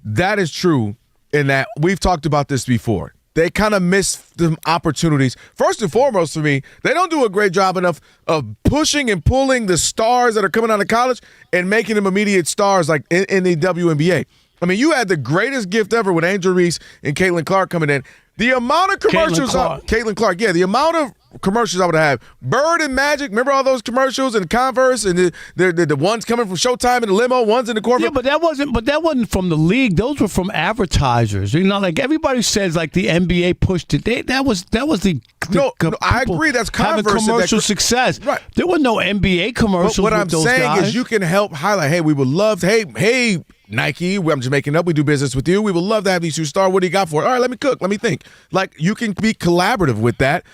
That is true in that we've talked about this before. They kind of miss the opportunities. First and foremost, for me, they don't do a great job enough of pushing and pulling the stars that are coming out of college and making them immediate stars like in the WNBA. I mean, you had the greatest gift ever with Angel Reese and Caitlin Clark coming in. The amount of commercials, Caitlin Clark, the amount of commercials I would have. Bird and Magic, remember all those commercials and Converse and the ones coming from Showtime in the limo, ones in the Corvette. Yeah, but that wasn't from the league. Those were from advertisers. You know, like everybody says, like the NBA pushed it. That was the no, I agree. That's Converse having commercial success. Right. There were no NBA commercials. But what with I'm those saying guys. is, you can help highlight. Hey, we would love. Hey. Nike, I'm just making up. We do business with you. We would love to have these two stars. What do you got for it? All right, let me cook. Let me think. Like, you can be collaborative with that.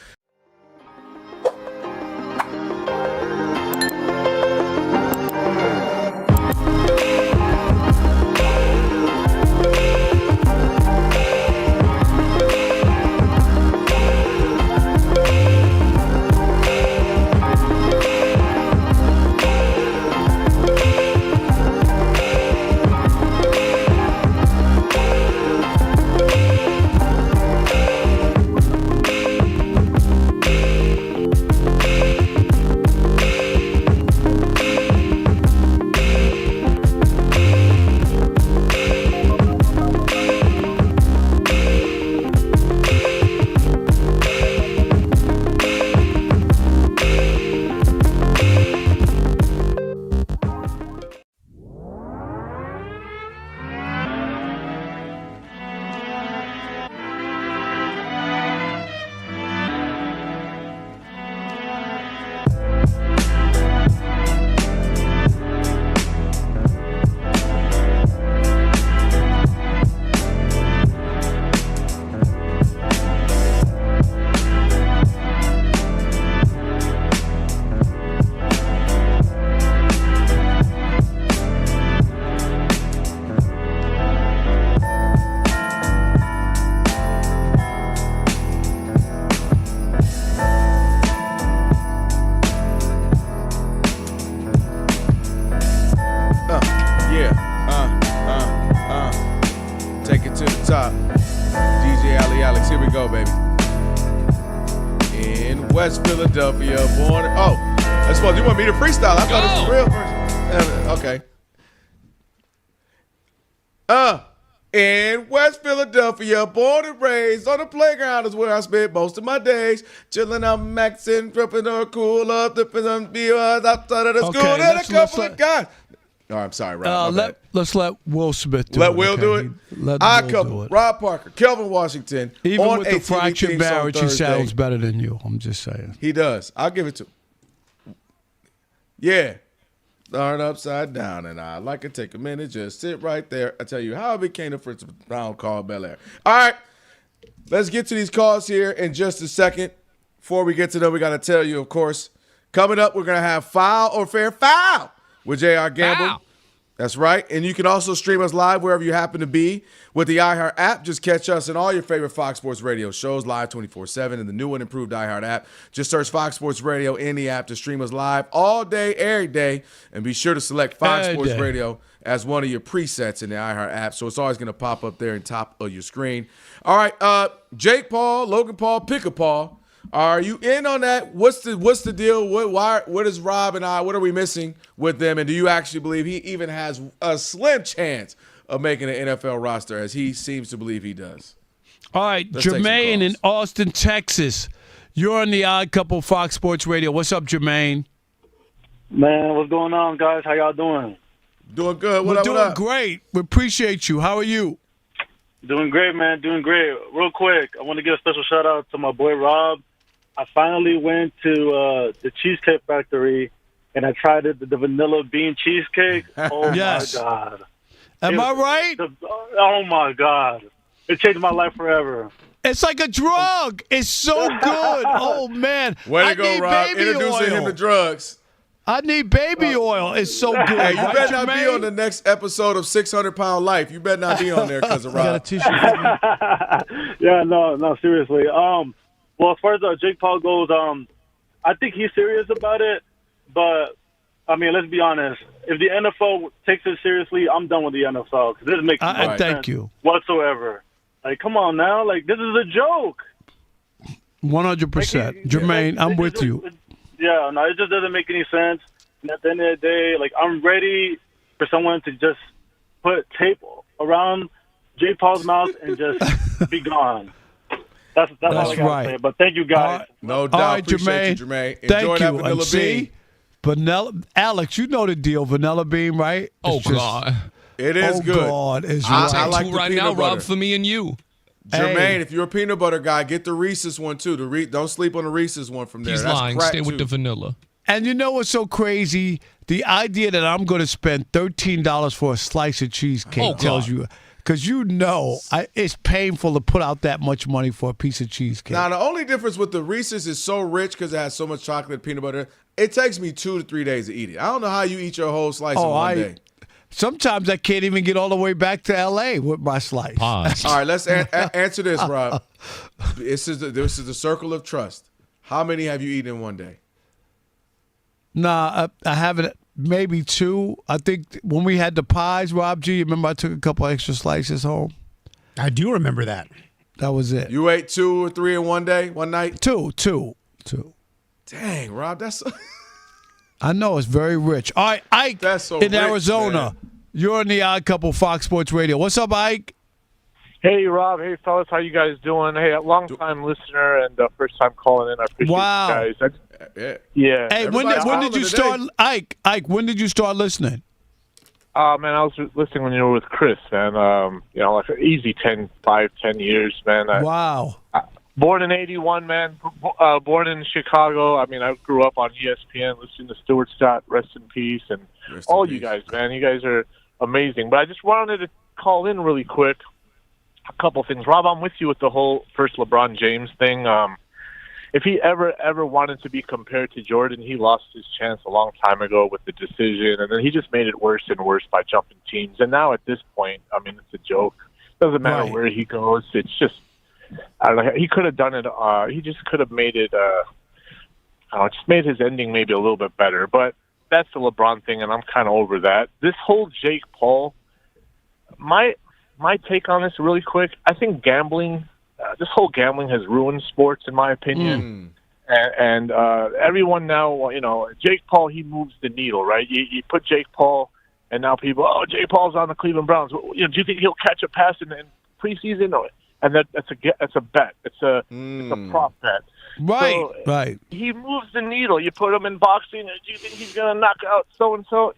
Take it to the top. DJ Ali Alex, here we go, baby. In West Philadelphia, born. Oh, that's what you want me to freestyle. I thought it was real first. Okay. In West Philadelphia, born and raised on the playground is where I spent most of my days. Chilling out, maxing, tripping or cool up, dipping on beers outside of the school. And a couple of guys. Oh, I'm sorry, Rob. Let's let Will Smith do it. Let Will do it? Let Odd Will couple. do it. Rob Parker, Kelvin Washington. Even on with the ATV fractured theme song marriage, he Thursday. sounds better than you. I'm just saying. He does. I'll give it to him. Yeah. Start upside down, and I'd like to take a minute, just sit right there. I tell you how I became the Fritz Brown called Bel Air. All right. Let's get to these calls here in just a second. Before we get to them, we got to tell you, of course, coming up, we're going to have Foul or Fair Foul with J.R. Gamble. Foul. That's right. And you can also stream us live wherever you happen to be with the iHeart app. Just catch us in all your favorite Fox Sports Radio shows live 24/7 in the new and improved iHeart app. Just search Fox Sports Radio in the app to stream us live all day, every day. And be sure to select Fox Sports Radio as one of your presets in the iHeart app. So it's always going to pop up there in top of your screen. All right. Jake Paul, Logan Paul, Pick-a-Paul. Are you in on that? What's the deal? What is Rob and I? What are we missing with them? And do you actually believe he even has a slim chance of making an NFL roster, as he seems to believe he does? All right, Jermaine in Austin, Texas. You're on the Odd Couple Fox Sports Radio. What's up, Jermaine? Man, what's going on, guys? How y'all doing? Doing good. We're doing great. We appreciate you. How are you? Doing great, man. Doing great. Real quick, I want to give a special shout out to my boy Rob. I finally went to the Cheesecake Factory, and I tried the vanilla bean cheesecake. Oh, yes. my God. Am I right? Oh, my God. It changed my life forever. It's like a drug. It's so good. Oh, man. Way to go, Rob. Introducing him to drugs. I need baby oil. It's so good. Hey, you right, better not Jermaine? be on the next episode of 600 Pound Life. You better not be on there because of Rob. Got a tissue. Yeah, no, seriously. Well, as far as Jake Paul goes, I think he's serious about it. But, I mean, let's be honest. If the NFL takes it seriously, I'm done with the NFL. Because this makes no Thank sense you. whatsoever. Like, come on now. Like, this is a joke. 100%. Jermaine, I'm with you. Yeah, no, it just doesn't make any sense. And at the end of the day, like, I'm ready for someone to just put tape around Jake Paul's mouth and just be gone. That's all I got to say. But thank you, guys. No doubt. All right, Appreciate Jermaine. you, Jermaine. Thank Enjoy you. that vanilla And see, bean. Vanilla, Alex, you know the deal. Vanilla bean, right? Oh, It's just- God. It is good. God, it's I'll right. take I like two the right peanut now, butter. Rob, for me and you. Jermaine, Hey. if you're a peanut butter guy, get the Reese's one, too. Don't sleep on the Reese's one from there. He's That's lying. crack, Stay with too. the vanilla. And you know what's so crazy? The idea that I'm going to spend $13 for a slice of cheesecake Oh, tells God. you, because it's painful to put out that much money for a piece of cheesecake. Now, the only difference with the Reese's is so rich because it has so much chocolate and peanut butter. It takes me 2 to 3 days to eat it. I don't know how you eat your whole slice in one day. Sometimes I can't even get all the way back to L.A. with my slice. Pause. All right, let's answer this, Rob. This is the circle of trust. How many have you eaten in one day? Nah, I haven't. Maybe 2. I think when we had the pies, Rob G, you remember I took a couple extra slices home? I do remember that. That was it. You ate 2 or 3 in one day, one night? Two. Dang, Rob, that's I know, it's very rich. All right, Ike That's so in rich, Arizona. man. You're on the Odd Couple Fox Sports Radio. What's up, Ike? Hey, Rob. Hey, fellas. How you guys doing? Hey, a long-time listener and first-time calling in. I appreciate Wow. you guys. Yeah. Hey, when did you start, Ike, when did you start listening? Man, I was listening when you were with Chris, and, like an easy 10 years, man. Wow. Born in 81, man. Born in Chicago. I mean, I grew up on ESPN listening to Stuart Scott, rest in peace, and all you guys, man. You guys are amazing. But I just wanted to call in really quick. A couple things. Rob, I'm with you with the whole first LeBron James thing. If he ever wanted to be compared to Jordan, he lost his chance a long time ago with the decision, and then he just made it worse and worse by jumping teams. And now at this point, I mean, it's a joke. Doesn't matter where he goes. It's just, I don't know. He could have done it. He just could have made it. Just made his ending maybe a little bit better. But that's the LeBron thing, and I'm kind of over that. This whole Jake Paul, my take on this really quick. I think gambling. This whole gambling has ruined sports, in my opinion. And everyone now, Jake Paul, he moves the needle, right? You put Jake Paul, and now people, Jake Paul's on the Cleveland Browns. Do you think he'll catch a pass in preseason? And that's a bet. It's a prop bet. Right, so, right. He moves the needle. You put him in boxing. Do you think he's going to knock out so and so?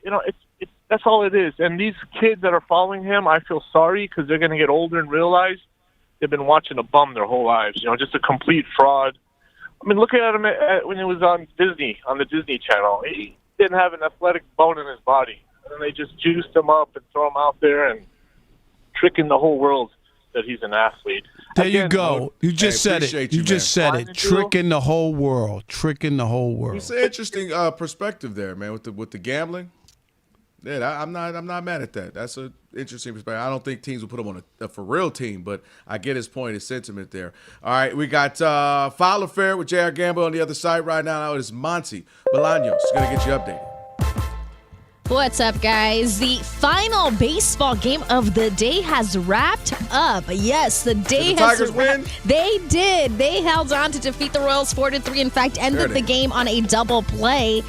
That's all it is. And these kids that are following him, I feel sorry because they're going to get older and realize they've been watching a bum their whole lives. Just a complete fraud. I mean, look at him when he was on the Disney Channel. He didn't have an athletic bone in his body. And they just juiced him up and throw him out there and tricking the whole world that he's an athlete. There you go. You just said it. You just said it. Tricking the whole world. Tricking the whole world. It's an interesting perspective there, man, with the gambling. Yeah, I'm not mad at that. That's an interesting perspective. I don't think teams will put him on a for real team, but I get his point, his sentiment there. All right, we got Fowler Fair with J.R. Gamble on the other side right now. It is Monty Bolaños. He's going to get you updated. What's up, guys? The final baseball game of the day has wrapped up. Yes, the day Did the has Tigers win? They did. They held on to defeat the Royals 4-3. In fact, ended the game on a double play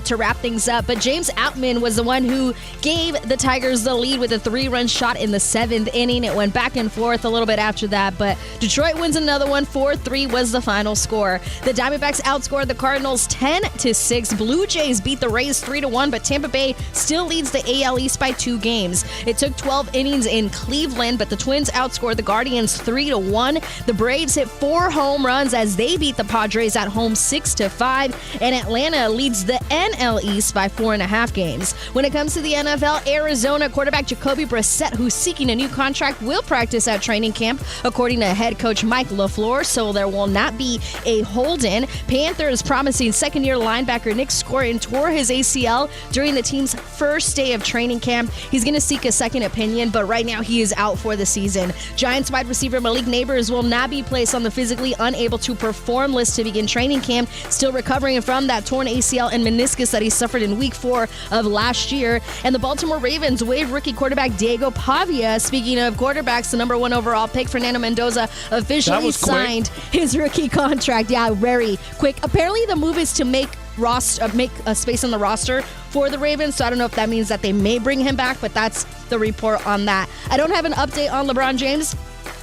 to wrap things up. But James Outman was the one who gave the Tigers the lead with a 3-run shot in the 7th inning. It went back and forth a little bit after that, but Detroit wins another one. 4-3 was the final score. The Diamondbacks outscored the Cardinals 10-6. Blue Jays beat the Rays 3-1, but Tampa Bay still leads the AL East by 2 games. It took 12 innings in Cleveland, but the Twins outscored the Guardians 3-1. The Braves hit 4 home runs as they beat the Padres at home 6-5, and Atlanta leads the NL East by 4.5 games. When it comes to the NFL, Arizona quarterback Jacoby Brissett, who's seeking a new contract, will practice at training camp, according to head coach Mike LaFleur, so there will not be a hold-in. Panthers promising second-year linebacker Nick Scorin tore his ACL during the team's first day of training camp. He's going to seek a second opinion, but right now he is out for the season. Giants wide receiver Malik Neighbors will not be placed on the physically unable to perform list to begin training camp, still recovering from that torn ACL and meniscus that he suffered in week 4 of last year. And the Baltimore Ravens waived rookie quarterback Diego Pavia. Speaking of quarterbacks, the number 1 overall pick, Fernando Mendoza, officially signed his rookie contract. Yeah, very quick. Apparently the move is to make a space on the roster for the Ravens, so I don't know if that means that they may bring him back, but that's the report on that. I don't have an update on LeBron James,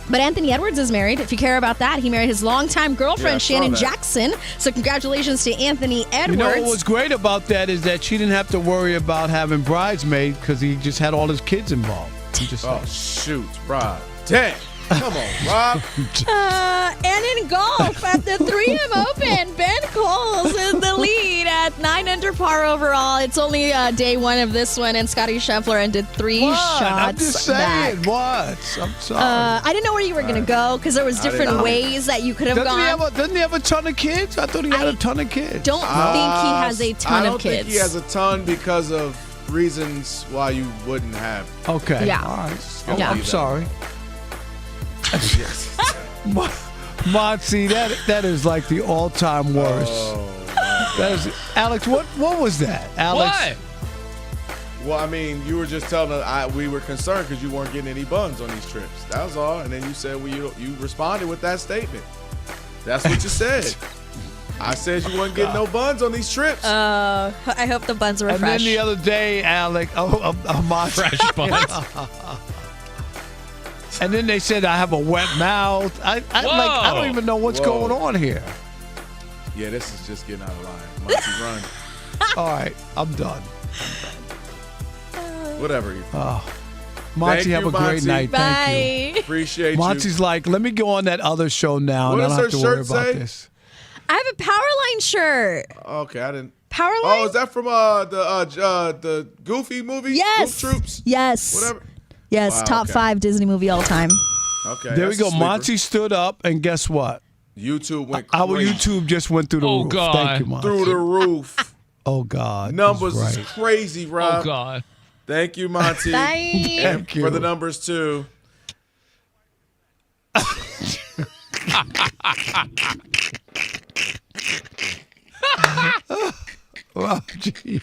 but Anthony Edwards is married. If you care about that, he married his longtime girlfriend, Shannon Jackson. So congratulations to Anthony Edwards. You know what was great about that is that she didn't have to worry about having bridesmaids because he just had all his kids involved. Shoot, Rob. Dang. Come on, Rob. And in golf, at the 3M Open, Ben Cole's in the lead at 9 under par overall. It's only day 1 of this one, and Scotty Scheffler ended 3 shots I'm just saying, back. what? I'm sorry. I didn't know where you were going to go because there was different ways that you could have gone. Doesn't he have a ton of kids? I thought he had a ton of kids. Don't think he has a ton of kids. I don't think he has a ton because of reasons why you wouldn't have. Okay. Yeah. All right. Yeah. I'm sorry. Monty, that is like the all-time worst. That is, Alex. What was that, Alex? What? Well, I mean, you were just telling us we were concerned because you weren't getting any buns on these trips. That was all. And then you said you responded with that statement. That's what you said. I said you weren't getting no buns on these trips. I hope the buns were and fresh. And then the other day, Alex, Monty. Fresh buns. And then they said I have a wet mouth. I don't even know what's going on here. Yeah, this is just getting out of line. Monty, run. All right, I'm done. Whatever you. Monty, have a great night. Bye. Thank you. Appreciate Monty's like, let me go on that other show now, and I don't have to worry about this. I have a Powerline shirt. Okay, I didn't. Powerline? Oh, is that from the Goofy movie? Yes. Goof Troops? Yes. Whatever. Yes, Wow, top 5 Disney movie all time. Okay. There we go. Monty stood up, and guess what? YouTube went Our crazy. YouTube just went through the roof. God. Thank you, Monty. Through the roof. Oh, God. Numbers He's is right. crazy, Rob. Oh, God. Thank you, Monty. Bye. Thank you. For the numbers, too. Well, gee.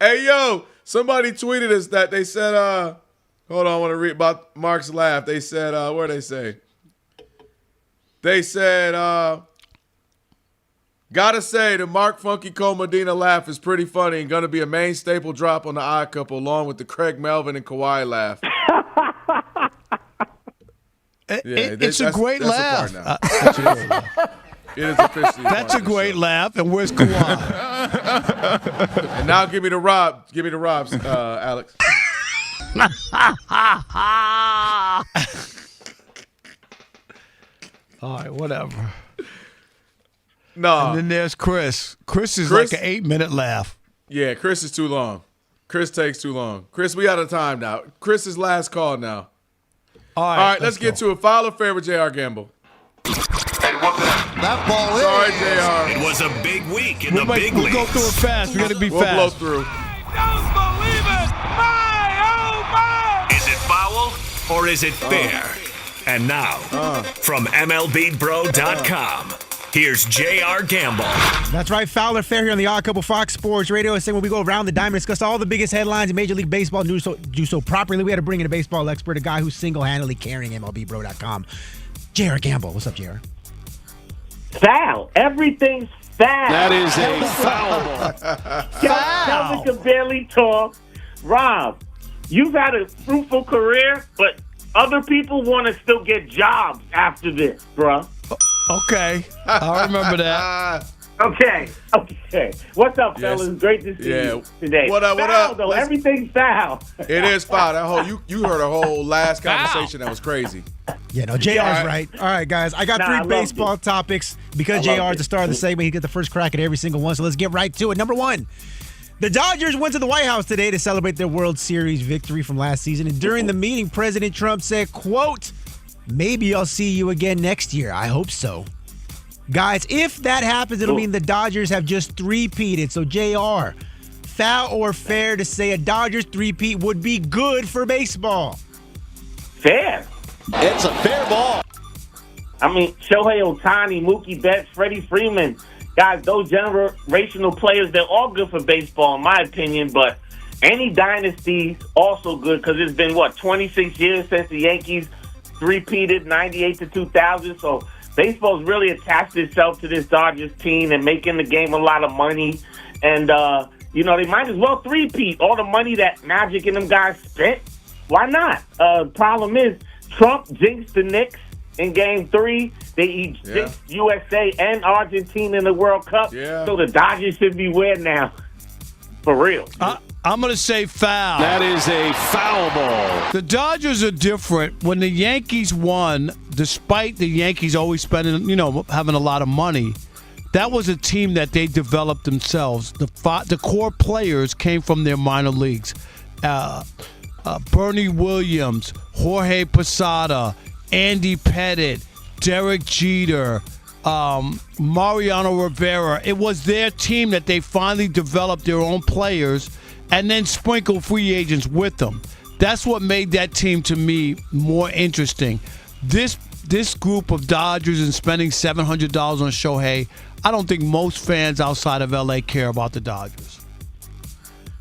Hey, yo, somebody tweeted us that they said, hold on, I want to read about Mark's laugh. They said, what did they say? They said, gotta say, the Mark Funky Cole Medina laugh is pretty funny and gonna be a main staple drop on the Odd Couple along with the Craig Melvin and Kawhi laugh. It's a great laugh. It is officially That's a great laugh. And where's Kawhi? And now give me the Robs, Alex. All right, whatever. No. And then there's Chris. Chris is like an 8-minute laugh. Yeah, Chris is too long. Chris takes too long. Chris, we out of time now. Chris's last call now. All right, let's get to it. Foul or fair with J.R. Gamble? That ball Sorry, JR. It was a big week in the big leagues. We'll go through it fast. We got to be We'll fast. blow through. Is it foul or is it fair? And now, from MLBBro.com, here's J.R. Gamble. That's right, foul or fair here on the Odd Couple Fox Sports Radio. It's when we go around the diamond, discuss all the biggest headlines in Major League Baseball, do so properly. We had to bring in a baseball expert, a guy who's single-handedly carrying MLBBro.com. J.R. Gamble. What's up, J.R.? Foul. Everything's foul. That is a foul. Kelvin can barely talk. Rob, you've had a fruitful career, but other people want to still get jobs after this, bruh. Okay. I remember that. Okay. What's up, fellas? Great to see you today. What up? Foul, though. Everything's foul. It is foul. That whole you heard a whole last conversation that was crazy. Yeah, no, JR's right. All right, guys. I got 3 baseball topics. Because JR is the star of the segment, he gets the first crack at every single one. So let's get right to it. Number 1. The Dodgers went to the White House today to celebrate their World Series victory from last season. And during the meeting, President Trump said, quote, "Maybe I'll see you again next year. I hope so." Guys, if that happens, it'll mean the Dodgers have just three-peated. So, JR, foul or fair to say a Dodgers three-peat would be good for baseball? Fair. It's a fair ball. I mean, Shohei Ohtani, Mookie Betts, Freddie Freeman, guys, those generational players, they're all good for baseball, in my opinion, but any dynasty also good because it's been, 26 years since the Yankees three-peated, 98 to 2000, so baseball's really attached itself to this Dodgers team and making the game a lot of money, and, they might as well three-peat. All the money that Magic and them guys spent, why not? Problem is, Trump jinxed the Knicks in Game 3. They jinxed USA and Argentina in the World Cup. Yeah. So the Dodgers should be win now. For real. I'm going to say foul. That is a foul ball. The Dodgers are different. When the Yankees won, despite the Yankees always spending, having a lot of money, that was a team that they developed themselves. The core players came from their minor leagues. Bernie Williams, Jorge Posada, Andy Pettitte, Derek Jeter, Mariano Rivera. It was their team that they finally developed their own players and then sprinkled free agents with them. That's what made that team, to me, more interesting. This group of Dodgers and spending $700 on Shohei, I don't think most fans outside of L.A. care about the Dodgers.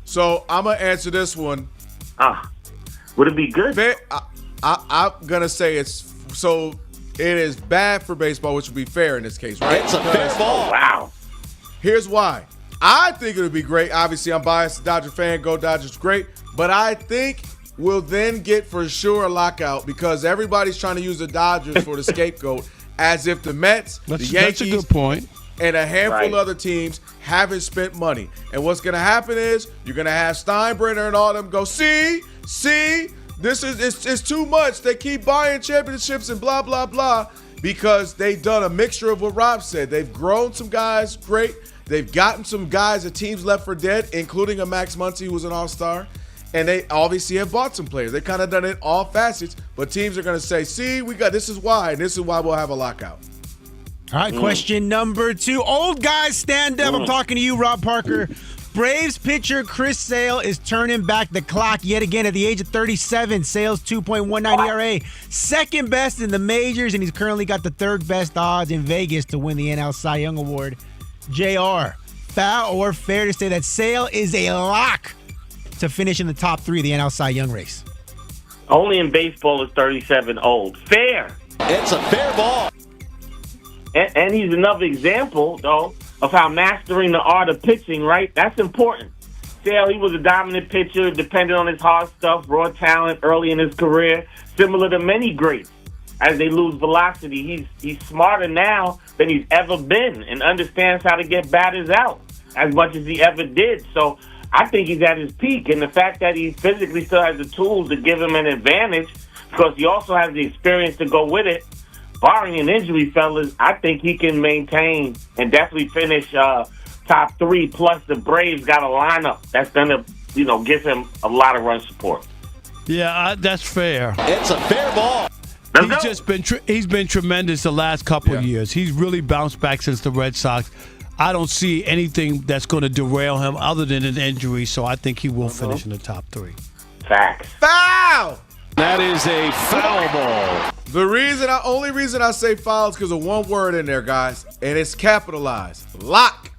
So I'm going to answer this one. Would it be good? I'm going to say it is bad for baseball, which would be fair in this case, right? It's a fair ball. Wow. Here's why. I think it would be great. Obviously, I'm biased Dodger fan. Go Dodgers, great. But I think we'll then get for sure a lockout because everybody's trying to use the Dodgers for the scapegoat as if the Mets, the Yankees, that's a good point, and a handful of other teams haven't spent money. And what's going to happen is you're going to have Steinbrenner and all of them go, see, this is it's too much. They keep buying championships and blah, blah, blah because they've done a mixture of what Rob said. They've grown some guys great. They've gotten some guys that teams left for dead, including a Max Muncy who was an all-star. And they obviously have bought some players. They've kind of done it all facets. But teams are going to say, see, this is why. And this is why we'll have a lockout. All right, question number 2. Old guys, stand up. I'm talking to you, Rob Parker. Braves pitcher Chris Sale is turning back the clock yet again at the age of 37. Sale's 2.19 ERA, second best in the majors, and he's currently got the third best odds in Vegas to win the NL Cy Young Award. JR, foul or fair to say that Sale is a lock to finish in the top 3 of the NL Cy Young race? Only in baseball is 37 old. Fair. It's a fair ball. And he's another example, though, of how mastering the art of pitching, right? That's important. Sale, he was a dominant pitcher, dependent on his hard stuff, raw talent early in his career, similar to many greats. As they lose velocity, he's smarter now than he's ever been and understands how to get batters out. as much as he ever did. So I think he's at his peak. And the fact that he physically still has the tools to give him an advantage, because he also has the experience to go with it, barring an injury, fellas, I think he can maintain and definitely finish top 3. Plus, the Braves got a lineup that's going to, give him a lot of run support. Yeah, that's fair. It's a fair ball. He's been tremendous the last couple of years. He's really bounced back since the Red Sox. I don't see anything that's going to derail him other than an injury, so I think he will finish in the top 3. Facts. Foul! That is a foul ball. The only reason I say foul is because of one word in there, guys, and it's capitalized. Lock.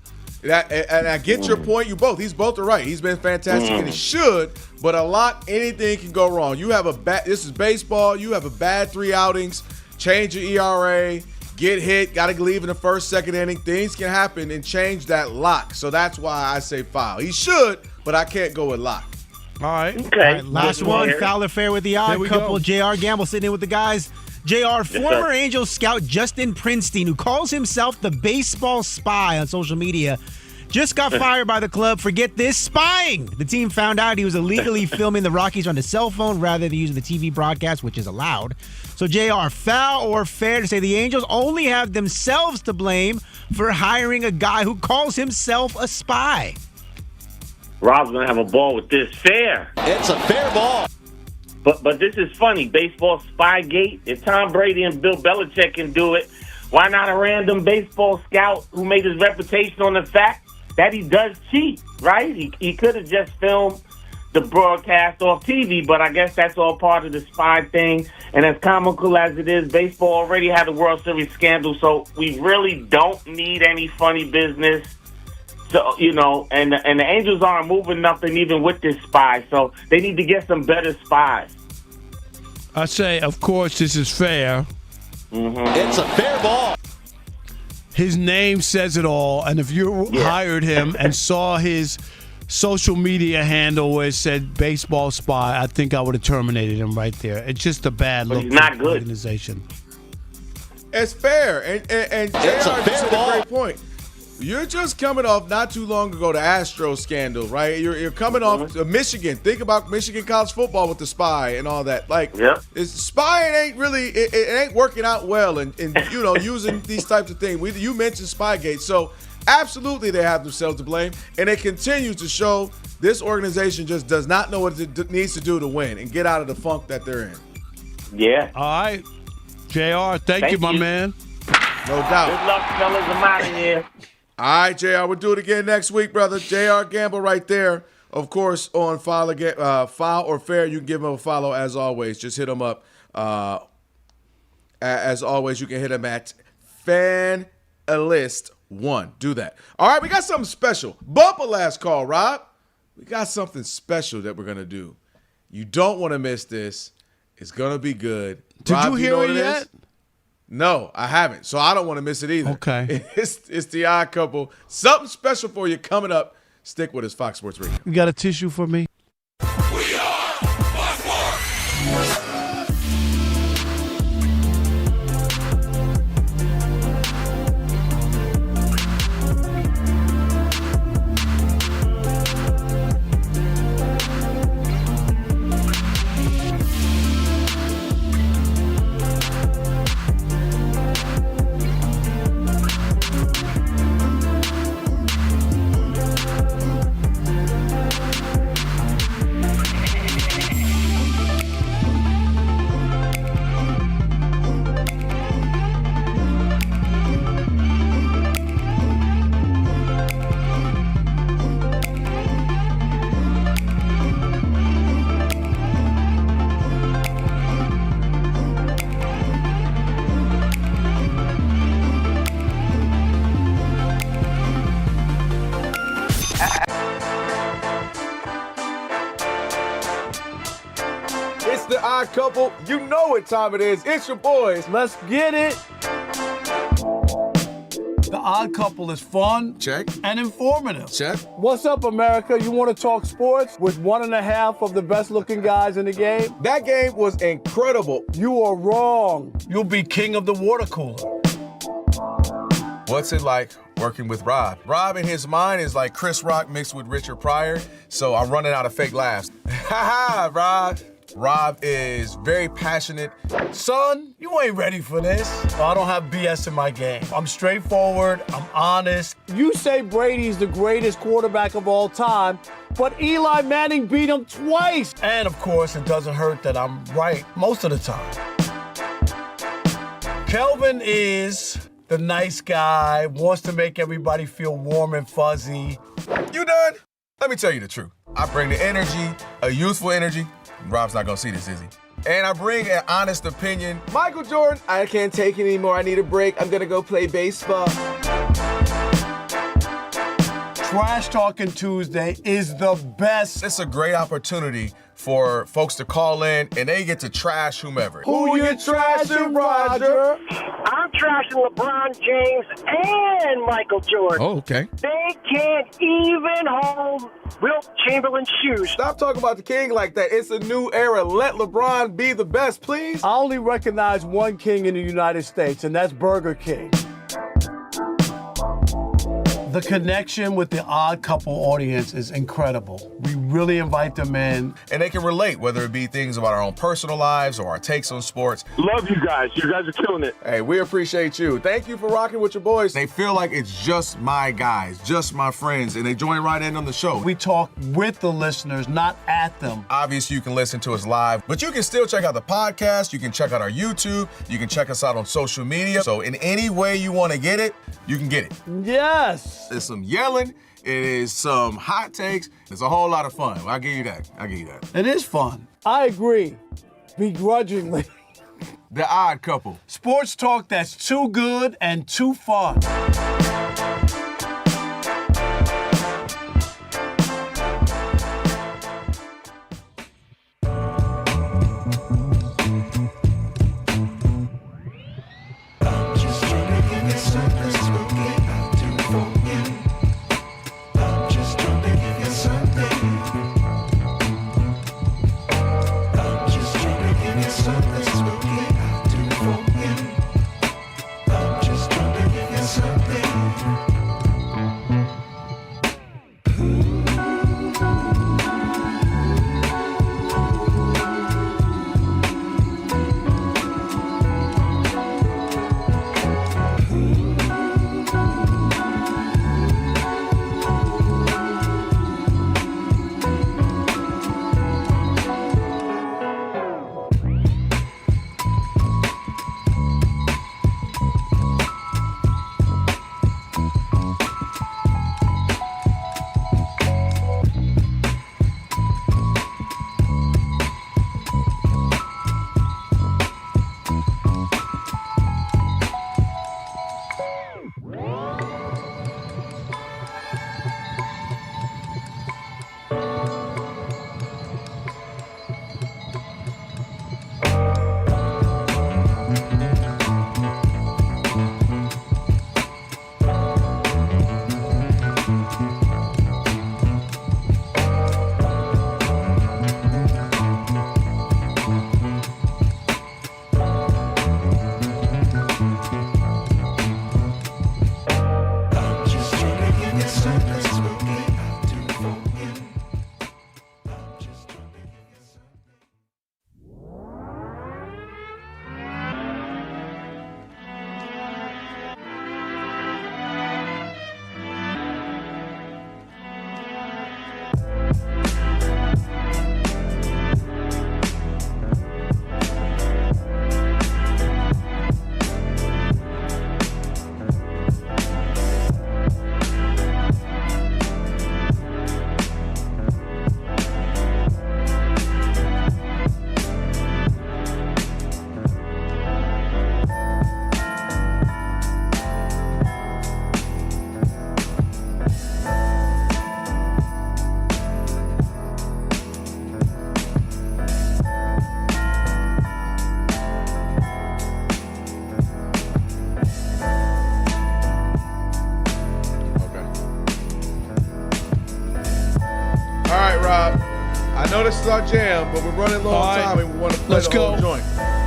And I get your point. He's both are right. He's been fantastic, and he should. But a lock, anything can go wrong. This is baseball. You have a bad 3 outings, change your ERA, get hit, got to leave in the first, second inning. Things can happen and change that lock. So that's why I say foul. He should, but I can't go with lock. All right. Okay. All right, last one, foul or fair with the odd couple. JR Gamble sitting in with the guys. JR, former Angels scout Justin Prinstein, who calls himself the baseball spy on social media, just got fired by the club for, get this, spying. The team found out he was illegally filming the Rockies on his cell phone rather than using the TV broadcast, which is allowed. So, JR, foul or fair to say the Angels only have themselves to blame for hiring a guy who calls himself a spy? Rob's going to have a ball with this. Fair. It's a fair ball. But this is funny. Baseball Spygate. If Tom Brady and Bill Belichick can do it, why not a random baseball scout who made his reputation on the fact that he does cheat, right? He could have just filmed the broadcast off TV, but I guess that's all part of the spy thing. And as comical as it is, baseball already had a World Series scandal, so we really don't need any funny business. So, and the Angels aren't moving nothing even with this spy, so they need to get some better spies. I say, of course, this is fair. It's a fair ball. His name says it all, and if you hired him and saw his social media handle where it said baseball spy, I think I would have terminated him right there. It's just a bad look for the organization. It's fair, and It's a fair ball. A great point. You're just coming off not too long ago the Astros scandal, right? You're coming off Michigan. Think about Michigan college football with the spy and all that. Spying ain't really it ain't working out well, and using these types of things. You mentioned Spygate, so absolutely they have themselves to blame, and it continues to show this organization just does not know what it needs to do to win and get out of the funk that they're in. Yeah. All right, JR, thank you, my man. No doubt. Good luck, fellas. I'm out of here. All right, JR, we'll do it again next week, brother. JR Gamble right there. Of course, on Foul or Fair, you can give him a follow as always. Just hit him up. As always, you can hit him at Fanalist1. Do that. All right, we got something special. Bumper last call, Rob. We got something special that we're going to do. You don't want to miss this. It's going to be good. Did Rob, you hear it yet? No, I haven't, so I don't want to miss it either. Okay. It's the Odd Couple. Something special for you coming up. Stick with us, Fox Sports Radio. You got a tissue for me? It's the Odd Couple. You know what time it is. It's your boys. Let's get it. The Odd Couple is fun. Check. And informative. Check. What's up, America? You want to talk sports with 1.5 of the best-looking guys in the game? That game was incredible. You are wrong. You'll be king of the water cooler. What's it like working with Rob? Rob in his mind is like Chris Rock mixed with Richard Pryor, so I'm running out of fake laughs. Ha Rob. Rob is very passionate. Son, you ain't ready for this. I don't have BS in my game. I'm straightforward. I'm honest. You say Brady's the greatest quarterback of all time, but Eli Manning beat him twice. And of course, it doesn't hurt that I'm right most of the time. Kelvin is the nice guy, wants to make everybody feel warm and fuzzy. You done? Let me tell you the truth. I bring the energy, a youthful energy. Rob's not gonna see this, is he? And I bring an honest opinion. Michael Jordan, I can't take it anymore. I need a break. I'm gonna go play baseball. Trash Talking Tuesday is the best. It's a great opportunity for folks to call in and they get to trash whomever. Who you trashing, Roger? I'm trashing LeBron James and Michael Jordan. Oh, okay. They can't even hold Wilt Chamberlain's shoes. Stop talking about the king like that. It's a new era. Let LeBron be the best, please. I only recognize one king in the United States, and that's Burger King. The connection with the Odd Couple audience is incredible. We really invite them in. And they can relate, whether it be things about our own personal lives or our takes on sports. Love you guys. You guys are killing it. Hey, we appreciate you. Thank you for rocking with your boys. They feel like it's just my guys, just my friends, and they join right in on the show. We talk with the listeners, not at them. Obviously, you can listen to us live, but you can still check out the podcast. You can check out our YouTube. You can check us out on social media. So in any way you want to get it, you can get it. Yes. There's some yelling. It is some hot takes. It's a whole lot of fun. I'll give you that. It is fun. I agree. Begrudgingly. The Odd Couple. Sports talk that's too good and too fun. I know this is our jam, but we're running low on time and we want to play the whole joint.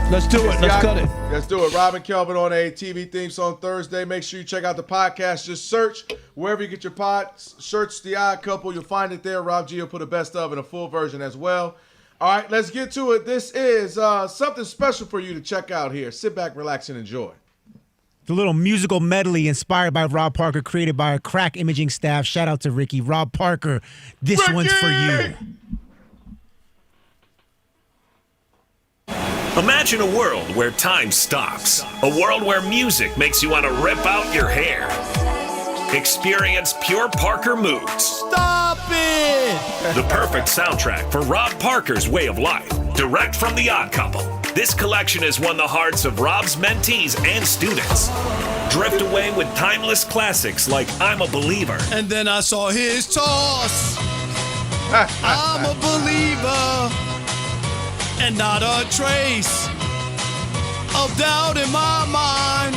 Let's do it. Let's cut it. Let's do it. Rob and Kelvin on a TV theme song Thursday. Make sure you check out the podcast. Just search wherever you get your pod. Search The Odd Couple. You'll find it there. Rob G will put a best of and a full version as well. All right, let's get to it. This is something special for you to check out here. Sit back, relax, and enjoy. The little musical medley inspired by Rob Parker, created by our crack imaging staff. Shout out to Ricky. Rob Parker, this one's for you. Imagine a world where time stops. A world where music makes you want to rip out your hair. Experience pure Parker moods. Stop it! The perfect soundtrack for Rob Parker's way of life. Direct from The Odd Couple. This collection has won the hearts of Rob's mentees and students. Drift away with timeless classics like I'm a Believer. And then I saw his toss. I'm a believer. And not a trace of doubt in my mind.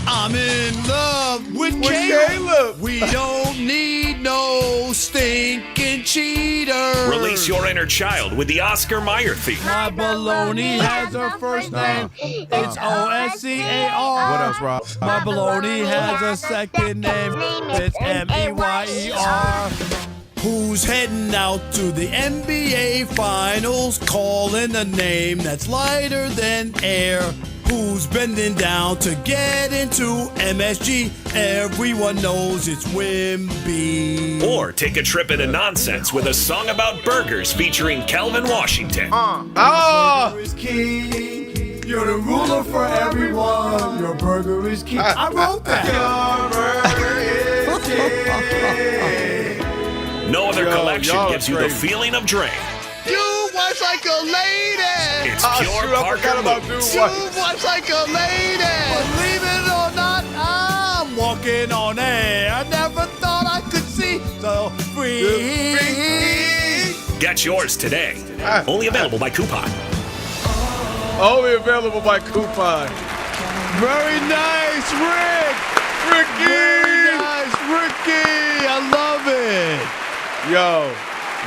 I'm in love with Caleb. We don't need no stinking cheater. Release your inner child with the Oscar Mayer theme. My baloney has a first name. It's O-S-C-A-R. What else, Rob? My baloney has a second name. It's M-E-Y-E-R. Who's heading out to the NBA Finals, calling a name that's lighter than air? Who's bending down to get into MSG? Everyone knows it's Wimby. Or take a trip into nonsense with a song about burgers featuring Kelvin Washington. Burger is king. You're the ruler for everyone. Your burger is king. I wrote that. Your burger is king. No other collection gives you the feeling of Dre. You was like a lady. It's pure Parker moods. You was like a lady. Believe it or not, I'm walking on air. I never thought I could see so free. Get yours today. Only available by coupon. Only available by coupon. Very nice, Rick. Ricky. Very nice, Ricky. I love it. Yo,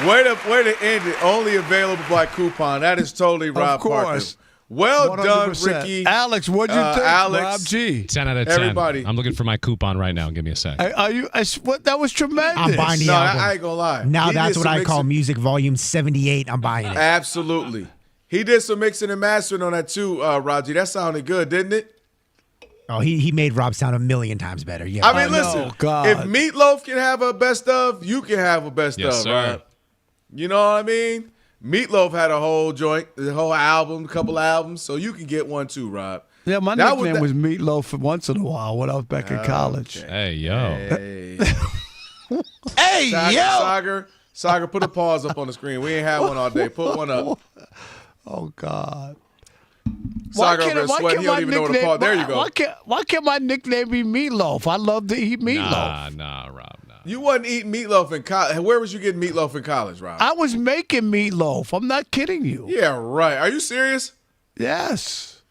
way to end it. Only available by coupon. That is totally Rob Parker. Well 100%. Done, Ricky. Alex, what'd you think? Alex, Rob G. 10 out of 10. Everybody. I'm looking for my coupon right now. Give me a sec. Are you? That was tremendous. I'm buying the album. I ain't gonna lie. Now that's what I call music volume 78. I'm buying it. Absolutely. He did some mixing and mastering on that too, Raji. That sounded good, didn't it? Oh, he made Rob sound a million times better. Yeah. I mean, listen, if Meatloaf can have a best of, you can have a best of, right? You know what I mean? Meatloaf had a whole joint, the whole album, a couple albums, so you can get one too, Rob. Yeah, my nickname was Meatloaf once in a while when I was back in college. Okay. Hey, yo. Hey, Sagar, put a pause up on the screen. We ain't had one all day. Put one up. Oh, God. Sagar over there sweating. He don't even know what to pause. There you go. Why can't my nickname be Meatloaf? I love to eat meatloaf. Nah, Rob, nah. You wasn't eating meatloaf in college. Where was you getting meatloaf in college, Rob? I was making meatloaf. I'm not kidding you. Yeah, right. Are you serious? Yes.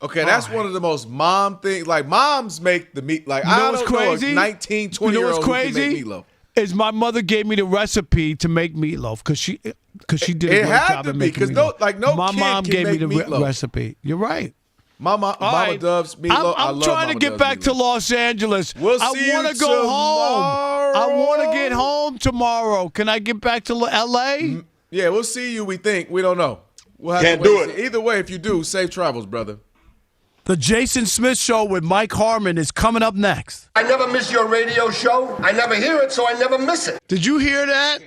Okay, that's one of the most mom things. Like, moms make the meat. Like, I don't know a 19, 20-year-old who can make meatloaf. Is my mother gave me the recipe to make meatloaf because she did a great job of making meatloaf. My mom gave me the recipe. You're right. Mama Dove's meatloaf. I'm trying to get back to Los Angeles. We'll see I want to go home. I want to get home tomorrow. Can I get back to L.A.? Yeah, we'll see you. We think. We don't know. We'll have Can't to do wait. it. Either way, if you do, safe travels, brother. The Jason Smith Show with Mike Harmon is coming up next. I never miss your radio show. I never hear it, so I never miss it. Did you hear that?